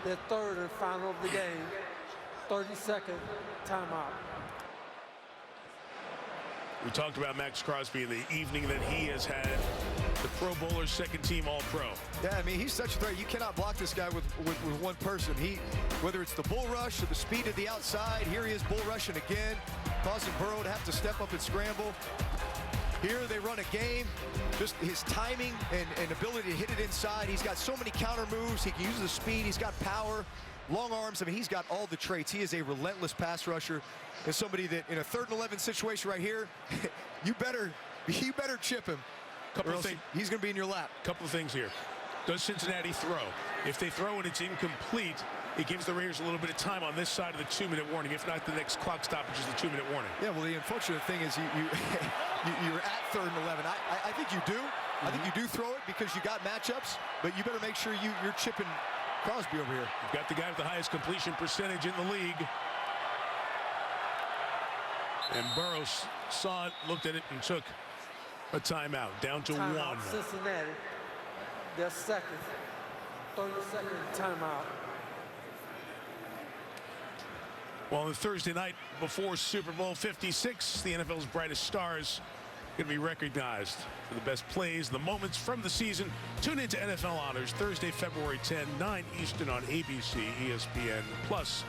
S1: The third and final of the game. 30-second timeout.
S26: We talked about Max Crosby in the evening that he has had. The Pro Bowler, second team All-Pro.
S27: Yeah, I mean, he's such a threat. You cannot block this guy with one person. Whether it's the bull rush or the speed of the outside, here he is bull rushing again, causing Burrow to have to step up and scramble. Here they run a game. Just his timing and ability to hit it inside. He's got so many counter moves. He can use the speed. He's got power, long arms. I mean, he's got all the traits. He is a relentless pass rusher and somebody that in a 3rd and 11 situation right here, you better chip him.
S26: Couple of things.
S27: He's going to be in your lap.
S26: Couple of things here. Does Cincinnati throw? If they throw and it's incomplete, it gives the Raiders a little bit of time on this side of the 2-minute warning. If not, the next clock stoppage is the 2-minute warning.
S27: Yeah, well, the unfortunate thing is you're at 3rd and 11. I think you do. I think you do throw it because you got matchups, but you better make sure you're chipping Crosby over here.
S26: You've got the guy with the highest completion percentage in the league. And Burrow saw it, looked at it, and took a timeout. Down to 1.
S1: Cincinnati. Their second. 30-second timeout.
S26: Well, on the Thursday night before Super Bowl 56, the NFL's brightest stars going to be recognized for the best plays, the moments from the season. Tune into NFL Honors Thursday, February 10, 9 Eastern on ABC, ESPN Plus,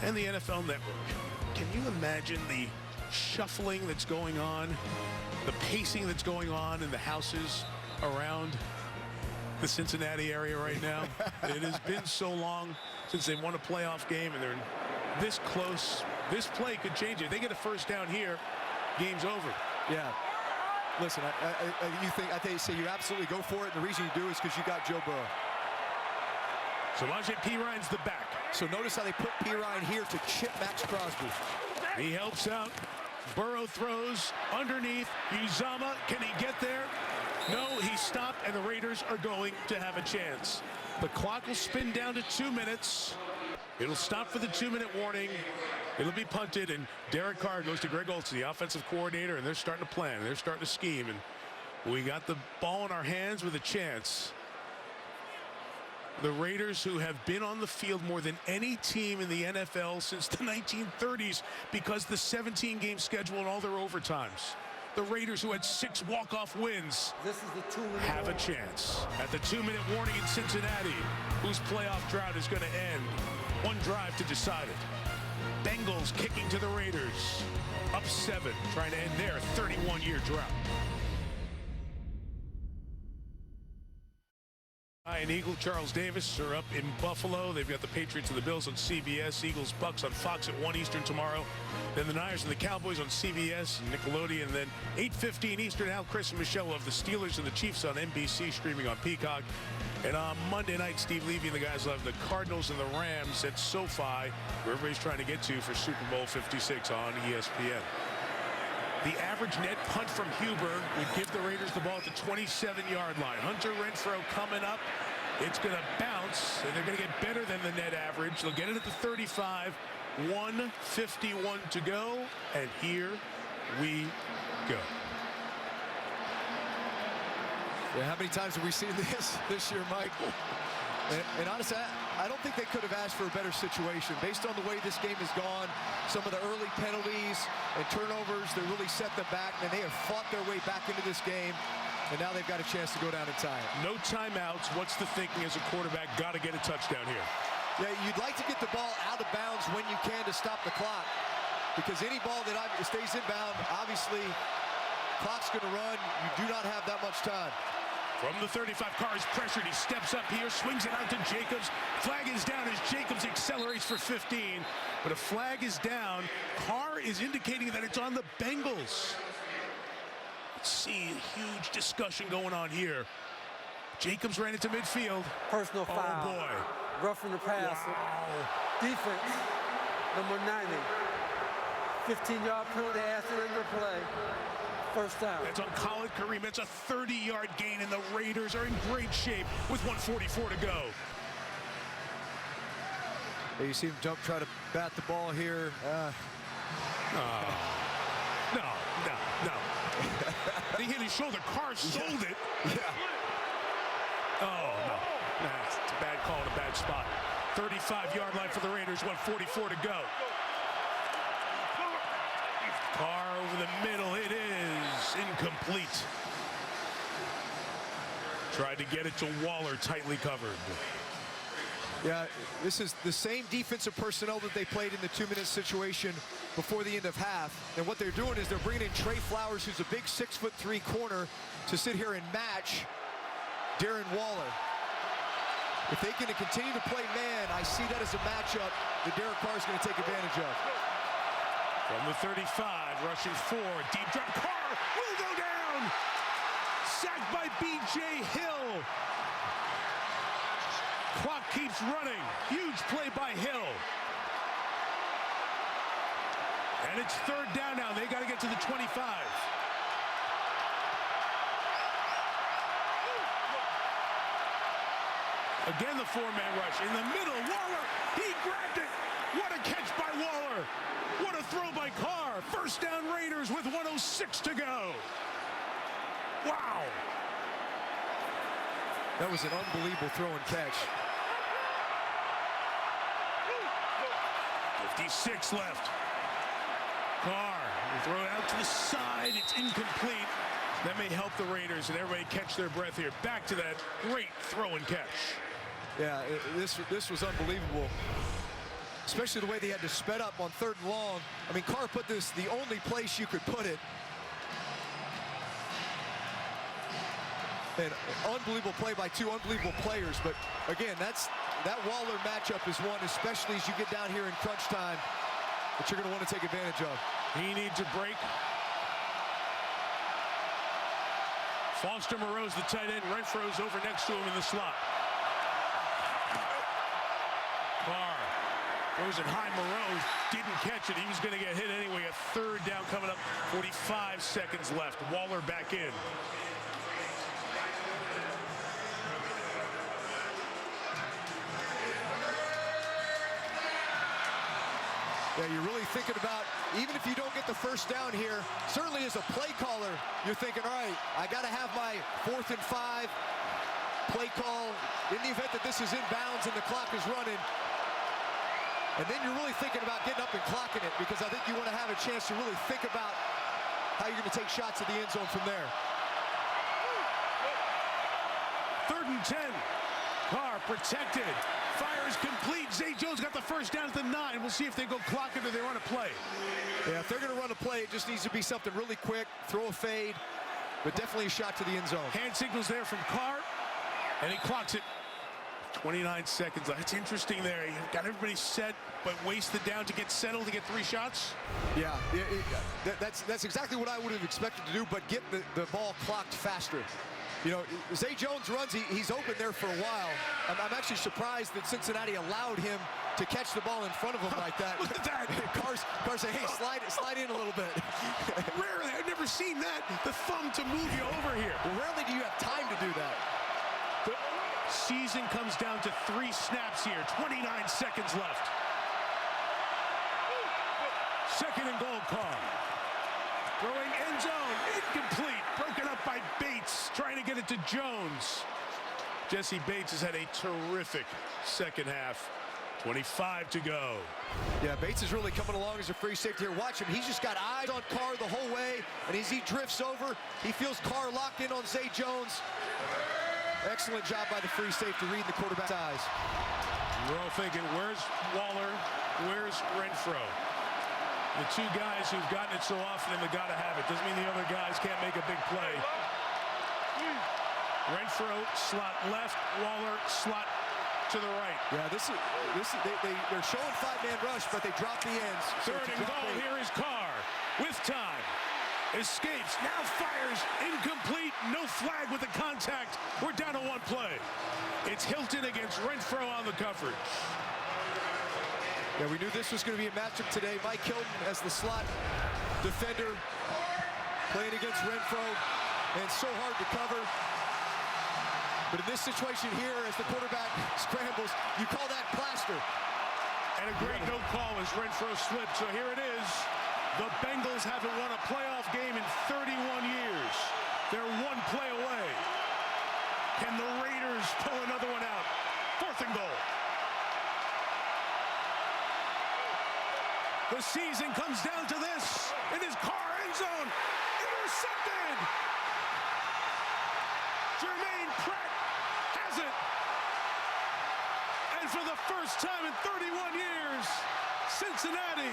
S26: and the NFL Network. Can you imagine the shuffling that's going on, the pacing that's going on in the houses around the Cincinnati area right now? It has been so long since they won a playoff game, and they're this close. This play could change it. They get a first down here, game's over.
S27: Yeah. Listen, I think you absolutely go for it. And the reason you do is because you got Joe Burrow.
S26: So P. Ryan's the back.
S27: So notice how they put P. Ryan here to chip Max Crosby.
S26: He helps out. Burrow throws underneath. Uzama, can he get there? No, he stopped, and the Raiders are going to have a chance. The clock will spin down to 2 minutes. It'll stop for the 2-minute warning. It'll be punted, and Derek Carr goes to Greg Olsen, the offensive coordinator, and they're starting to plan. They're starting to scheme, and we got the ball in our hands with a chance. The Raiders, who have been on the field more than any team in the NFL since the 1930s because the 17-game schedule and all their overtimes. The Raiders, who had 6 walk-off wins,
S1: this is the 2-minute
S26: have a chance. At the 2-minute warning in Cincinnati, whose playoff drought is going to end. One drive to decide it. Bengals kicking to the Raiders. Up 7, trying to end their 31-year drought. Ian Eagle, Charles Davis are up in Buffalo. They've got the Patriots and the Bills on CBS. Eagles, Bucks on Fox at 1 Eastern tomorrow. Then the Niners and the Cowboys on CBS and Nickelodeon. And then 8:15 Eastern, Al, Chris, and Michelle of the Steelers and the Chiefs on NBC, streaming on Peacock. And on Monday night, Steve Levy and the guys love the Cardinals and the Rams at SoFi, where everybody's trying to get to for Super Bowl 56 on ESPN. The average net punt from Huber would give the Raiders the ball at the 27-yard line. Hunter Renfrow coming up. It's going to bounce, and they're going to get better than the net average. They'll get it at the 35. 1:51 to go, and here we go.
S27: Yeah, how many times have we seen this year, Mike? And honestly, I don't think they could have asked for a better situation. Based on the way this game has gone, some of the early penalties and turnovers that really set them back, and they have fought their way back into this game, and now they've got a chance to go down and tie it.
S26: No timeouts. What's the thinking as a quarterback? Got to get a touchdown here.
S27: Yeah, you'd like to get the ball out of bounds when you can to stop the clock, because any ball that stays inbound, obviously, clock's going to run. You do not have that much time.
S26: From the 35, Carr is pressured. He steps up here, swings it out to Jacobs. Flag is down as Jacobs accelerates for 15. But a flag is down. Carr is indicating that it's on the Bengals. Let's see, a huge discussion going on here. Jacobs ran into midfield.
S1: Personal foul.
S26: Oh, boy.
S1: Roughing the passer.
S26: Wow.
S1: Defense, number 90. 15-yard penalty after the end of the play. First down.
S26: That's on Khalid Kareem. That's a 30-yard gain, and the Raiders are in great shape with 1:44 to go.
S27: Yeah, you see him try to bat the ball here.
S26: No. He hit his shoulder. Carr sold it.
S27: Yeah.
S26: Oh, no. It's a bad call in a bad spot. 35-yard line for the Raiders. 1:44 to go. Carr over the middle. It is incomplete. Tried to get it to Waller, tightly covered.
S27: Yeah, this is the same defensive personnel that they played in the 2-minute situation before the end of half. And what they're doing is they're bringing in Trey Flowers, who's a big 6'3" corner, to sit here and match Darren Waller. If they can continue to play man, I see that as a matchup that Derek Carr is going to take advantage of.
S26: From the 35, rushing forward, deep drop. Carr will go down. Sacked by B.J. Hill. Clock keeps running. Huge play by Hill. And it's third down now. They got to get to the 25. Again, the four-man rush. In the middle, Waller, he grabbed it. What a catch by Waller. What a throw by Carr. First down Raiders with 1:06 to go. Wow.
S27: That was an unbelievable throw and catch.
S26: 56 left. Carr will throw it out to the side. It's incomplete. That may help the Raiders and everybody catch their breath here. Back to that great throw and catch.
S27: Yeah, this was unbelievable. Especially the way they had to sped up on 3rd and long. I mean, Carr put this the only place you could put it. And unbelievable play by two unbelievable players. But again, that Waller matchup is one, especially as you get down here in crunch time, that you're going to want to take advantage of.
S26: He needs a break. Foster Moreau's the tight end. Renfro's over next to him in the slot. Carr goes it high. Moreau didn't catch it. He was going to get hit anyway. A third down coming up. 45 seconds left. Waller back in.
S27: Yeah, you're really thinking about, even if you don't get the first down here, certainly as a play caller, you're thinking, all right, I got to have my 4th and 5 play call in the event that this is in bounds and the clock is running. And then you're really thinking about getting up and clocking it, because I think you want to have a chance to really think about how you're going to take shots at the end zone from there.
S26: 3rd and 10. Carr protected. Fires complete. Zay Jones got the first down at the 9. We'll see if they go clock it or they run a play.
S27: Yeah, if they're going to run a play, it just needs to be something really quick. Throw a fade, but definitely a shot to the end zone.
S26: Hand signals there from Carr, and he clocks it. 29 seconds left. It's interesting there. You've got everybody set, but wasted down to get settled to get 3 shots.
S27: Yeah, that's exactly what I would have expected to do, but get the ball clocked faster. You know, Zay Jones runs, he's open there for a while. I'm actually surprised that Cincinnati allowed him to catch the ball in front of him like that.
S26: Look at that.
S27: Carr said, hey, slide in a little bit.
S26: Rarely, I've never seen that. The thumb to move you over here.
S27: Well, rarely do you have time to do that.
S26: The season comes down to 3 snaps here. 29 seconds left. 2nd and goal, Carr. Throwing end zone. Incomplete. Broken up by Bates. Trying to get it to Jones. Jesse Bates has had a terrific second half. 25 to go.
S27: Yeah, Bates is really coming along as a free safety here. Watch him. He's just got eyes on Carr the whole way. And as he drifts over, he feels Carr locked in on Zay Jones. Excellent job by the free safety reading the quarterback's eyes.
S26: We're all thinking, where's Waller? Where's Renfro? The two guys who've gotten it so often and they got to have it. Doesn't mean the other guys can't make a big play. Renfro, slot left. Waller, slot to the right.
S27: Yeah, they're showing five-man rush, but they drop the ends.
S26: Third and goal. Here is Carr with time. Escapes, now fires, incomplete, no flag with the contact. We're down to one play. It's Hilton against Renfro on the coverage.
S27: Yeah, we knew this was going to be a matchup today. Mike Hilton as the slot defender playing against Renfro, and so hard to cover. But in this situation here, as the quarterback scrambles, you call that plaster.
S26: And a great no call as Renfro slipped. So here it is. The Bengals haven't won a playoff game in 31 years. They're one play away. Can the Raiders pull another one out? Fourth and goal. The season comes down to this. It is Carr, end zone. Intercepted. Jermaine Pratt has it. And for the first time in 31 years, Cincinnati,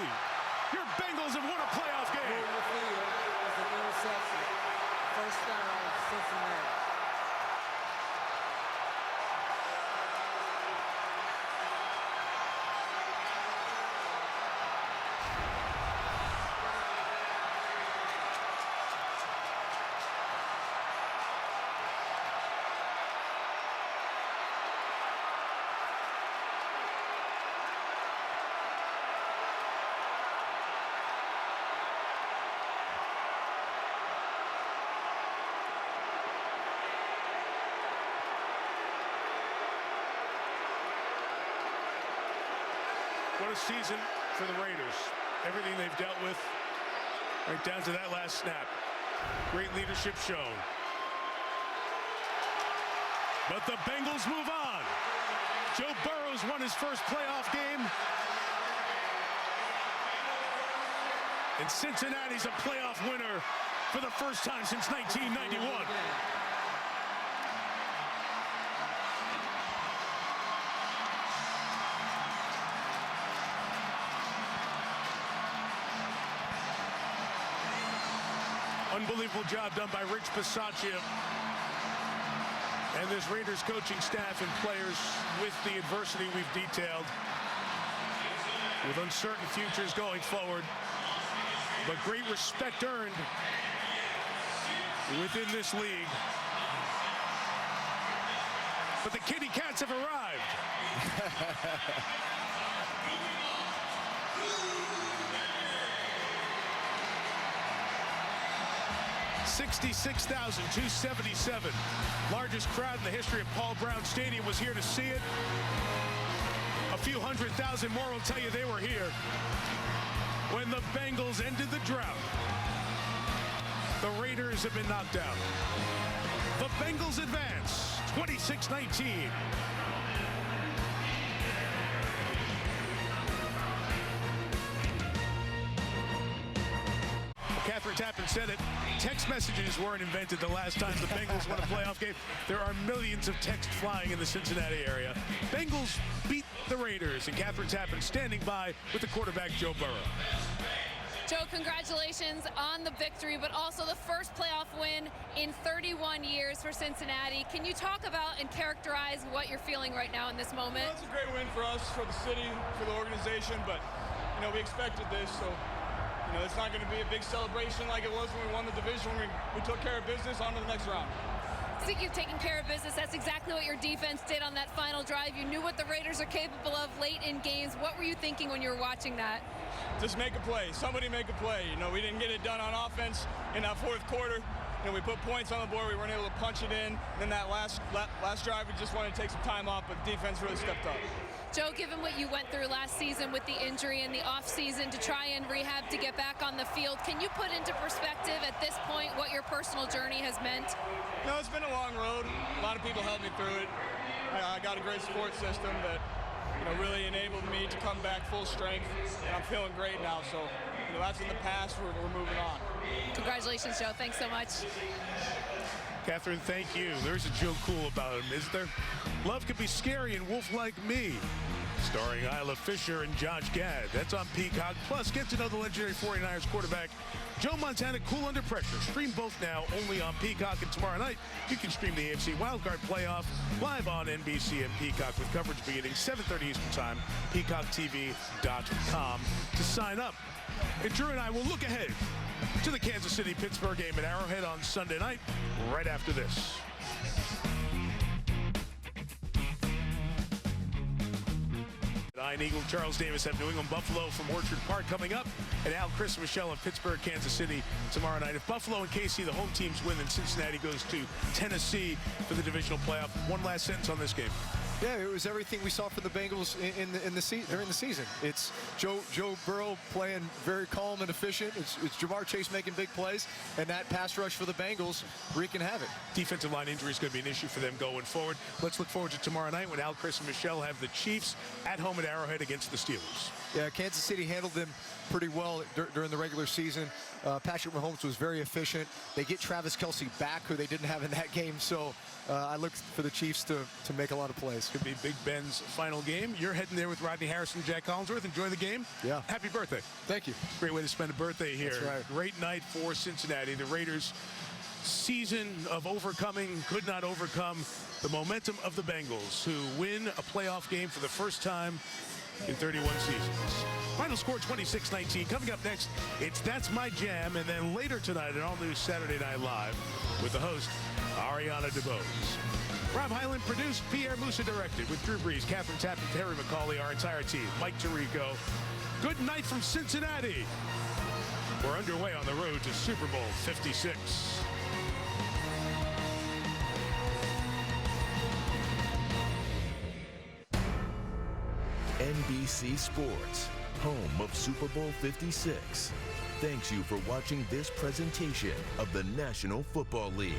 S26: your Bengals have won a playoff game.
S1: Moving the field is an interception. First down, Cincinnati.
S26: What a season for the Raiders. Everything they've dealt with, right down to that last snap. Great leadership shown. But the Bengals move on. Joe Burrow's won his first playoff game. And Cincinnati's a playoff winner for the first time since 1991. Unbelievable job done by Rich Bisaccia and this Raiders coaching staff and players with the adversity we've detailed, with uncertain futures going forward, but great respect earned within this league. But the Kitty Cats have arrived. 66,277. Largest crowd in the history of Paul Brown Stadium was here to see it. A few 100,000 more will tell you they were here when the Bengals ended the drought. The Raiders have been knocked out. The Bengals advance 26-19. Catherine Tappan said it. Text messages weren't invented the last time the Bengals won a playoff game. There are millions of texts flying in the Cincinnati area. Bengals beat the Raiders, and Catherine Tappan standing by with the quarterback, Joe Burrow.
S15: Joe, congratulations on the victory, but also the first playoff win in 31 years for Cincinnati. Can you talk about and characterize what you're feeling right now in this moment?
S10: Well, it's a great win for us, for the city, for the organization, but, you know, we expected this, so, you know, it's not going to be a big celebration like it was when we won the division. We took care of business, on to the next round.
S15: I think you've taken care of business. That's exactly what your defense did on that final drive. You knew what the Raiders are capable of late in games. What were you thinking when you were watching that?
S10: Just make a play. Somebody make a play. You know, we didn't get it done on offense in that fourth quarter. we put points on the board. We weren't able to punch it in. And then that last drive, we just wanted to take some time off, but defense really stepped up.
S15: Joe, given what you went through last season with the injury and the offseason to try and rehab to get back on the field, can you put into perspective at this point what your personal journey has meant?
S10: No, it's been a long road. A lot of people helped me through it. I got a great support system that really enabled me to come back full strength, and I'm feeling great now. So that's in the past. We're moving on.
S15: Congratulations, Joe. Thanks so much.
S26: Catherine, thank you. There's a Joe Cool about him, isn't there? Love Could Be Scary and Wolf Like Me, starring Isla Fisher and Josh Gad. That's on Peacock. Plus, get to know the legendary 49ers quarterback Joe Montana, Cool Under Pressure. Stream both now only on Peacock. And tomorrow night, you can stream the AFC Wildcard Playoff live on NBC and Peacock with coverage beginning 7:30 Eastern Time. PeacockTV.com to sign up. And Drew and I will look ahead to the Kansas City-Pittsburgh game at Arrowhead on Sunday night, right after this. Ian Eagle, Charles Davis have New England Buffalo from Orchard Park coming up, and Al, Chris, and Michelle in Pittsburgh, Kansas City tomorrow night. If Buffalo and KC, the home teams, win, then Cincinnati goes to Tennessee for the divisional playoff. One last sentence on this game.
S27: Yeah, it was everything we saw from the Bengals during the season. It's Joe Burrow playing very calm and efficient. It's Jamar Chase making big plays, and that pass rush for the Bengals wreaking havoc.
S26: Defensive line injury is going to be an issue for them going forward. Let's look forward to tomorrow night when Al, Chris, and Michelle have the Chiefs at home at Arrowhead against the Steelers.
S27: Yeah, Kansas City handled them pretty well during the regular season. Patrick Mahomes was very efficient. They get Travis Kelce back, who they didn't have in that game, so I look for the Chiefs to make a lot of plays.
S26: Could be Big Ben's final game. You're heading there with Rodney Harrison and Jack Collinsworth. Enjoy the game.
S27: Yeah.
S26: Happy birthday.
S27: Thank you.
S26: Great way to spend a birthday here.
S27: That's right.
S26: Great night for Cincinnati. The Raiders' season of overcoming could not overcome the momentum of the Bengals, who win a playoff game for the first time in 31 seasons. Final score 26-19. Coming up next, it's That's My Jam, and then later tonight, an all-new Saturday Night Live with the host, Ariana DeBose. Rob Hyland produced, Pierre Musa directed, with Drew Brees, Catherine Tappan, Terry McCauley, our entire team, Mike Tirico. Good night from Cincinnati. We're underway on the road to Super Bowl 56.
S9: NBC Sports, home of Super Bowl 56. Thanks you for watching this presentation of the National Football League.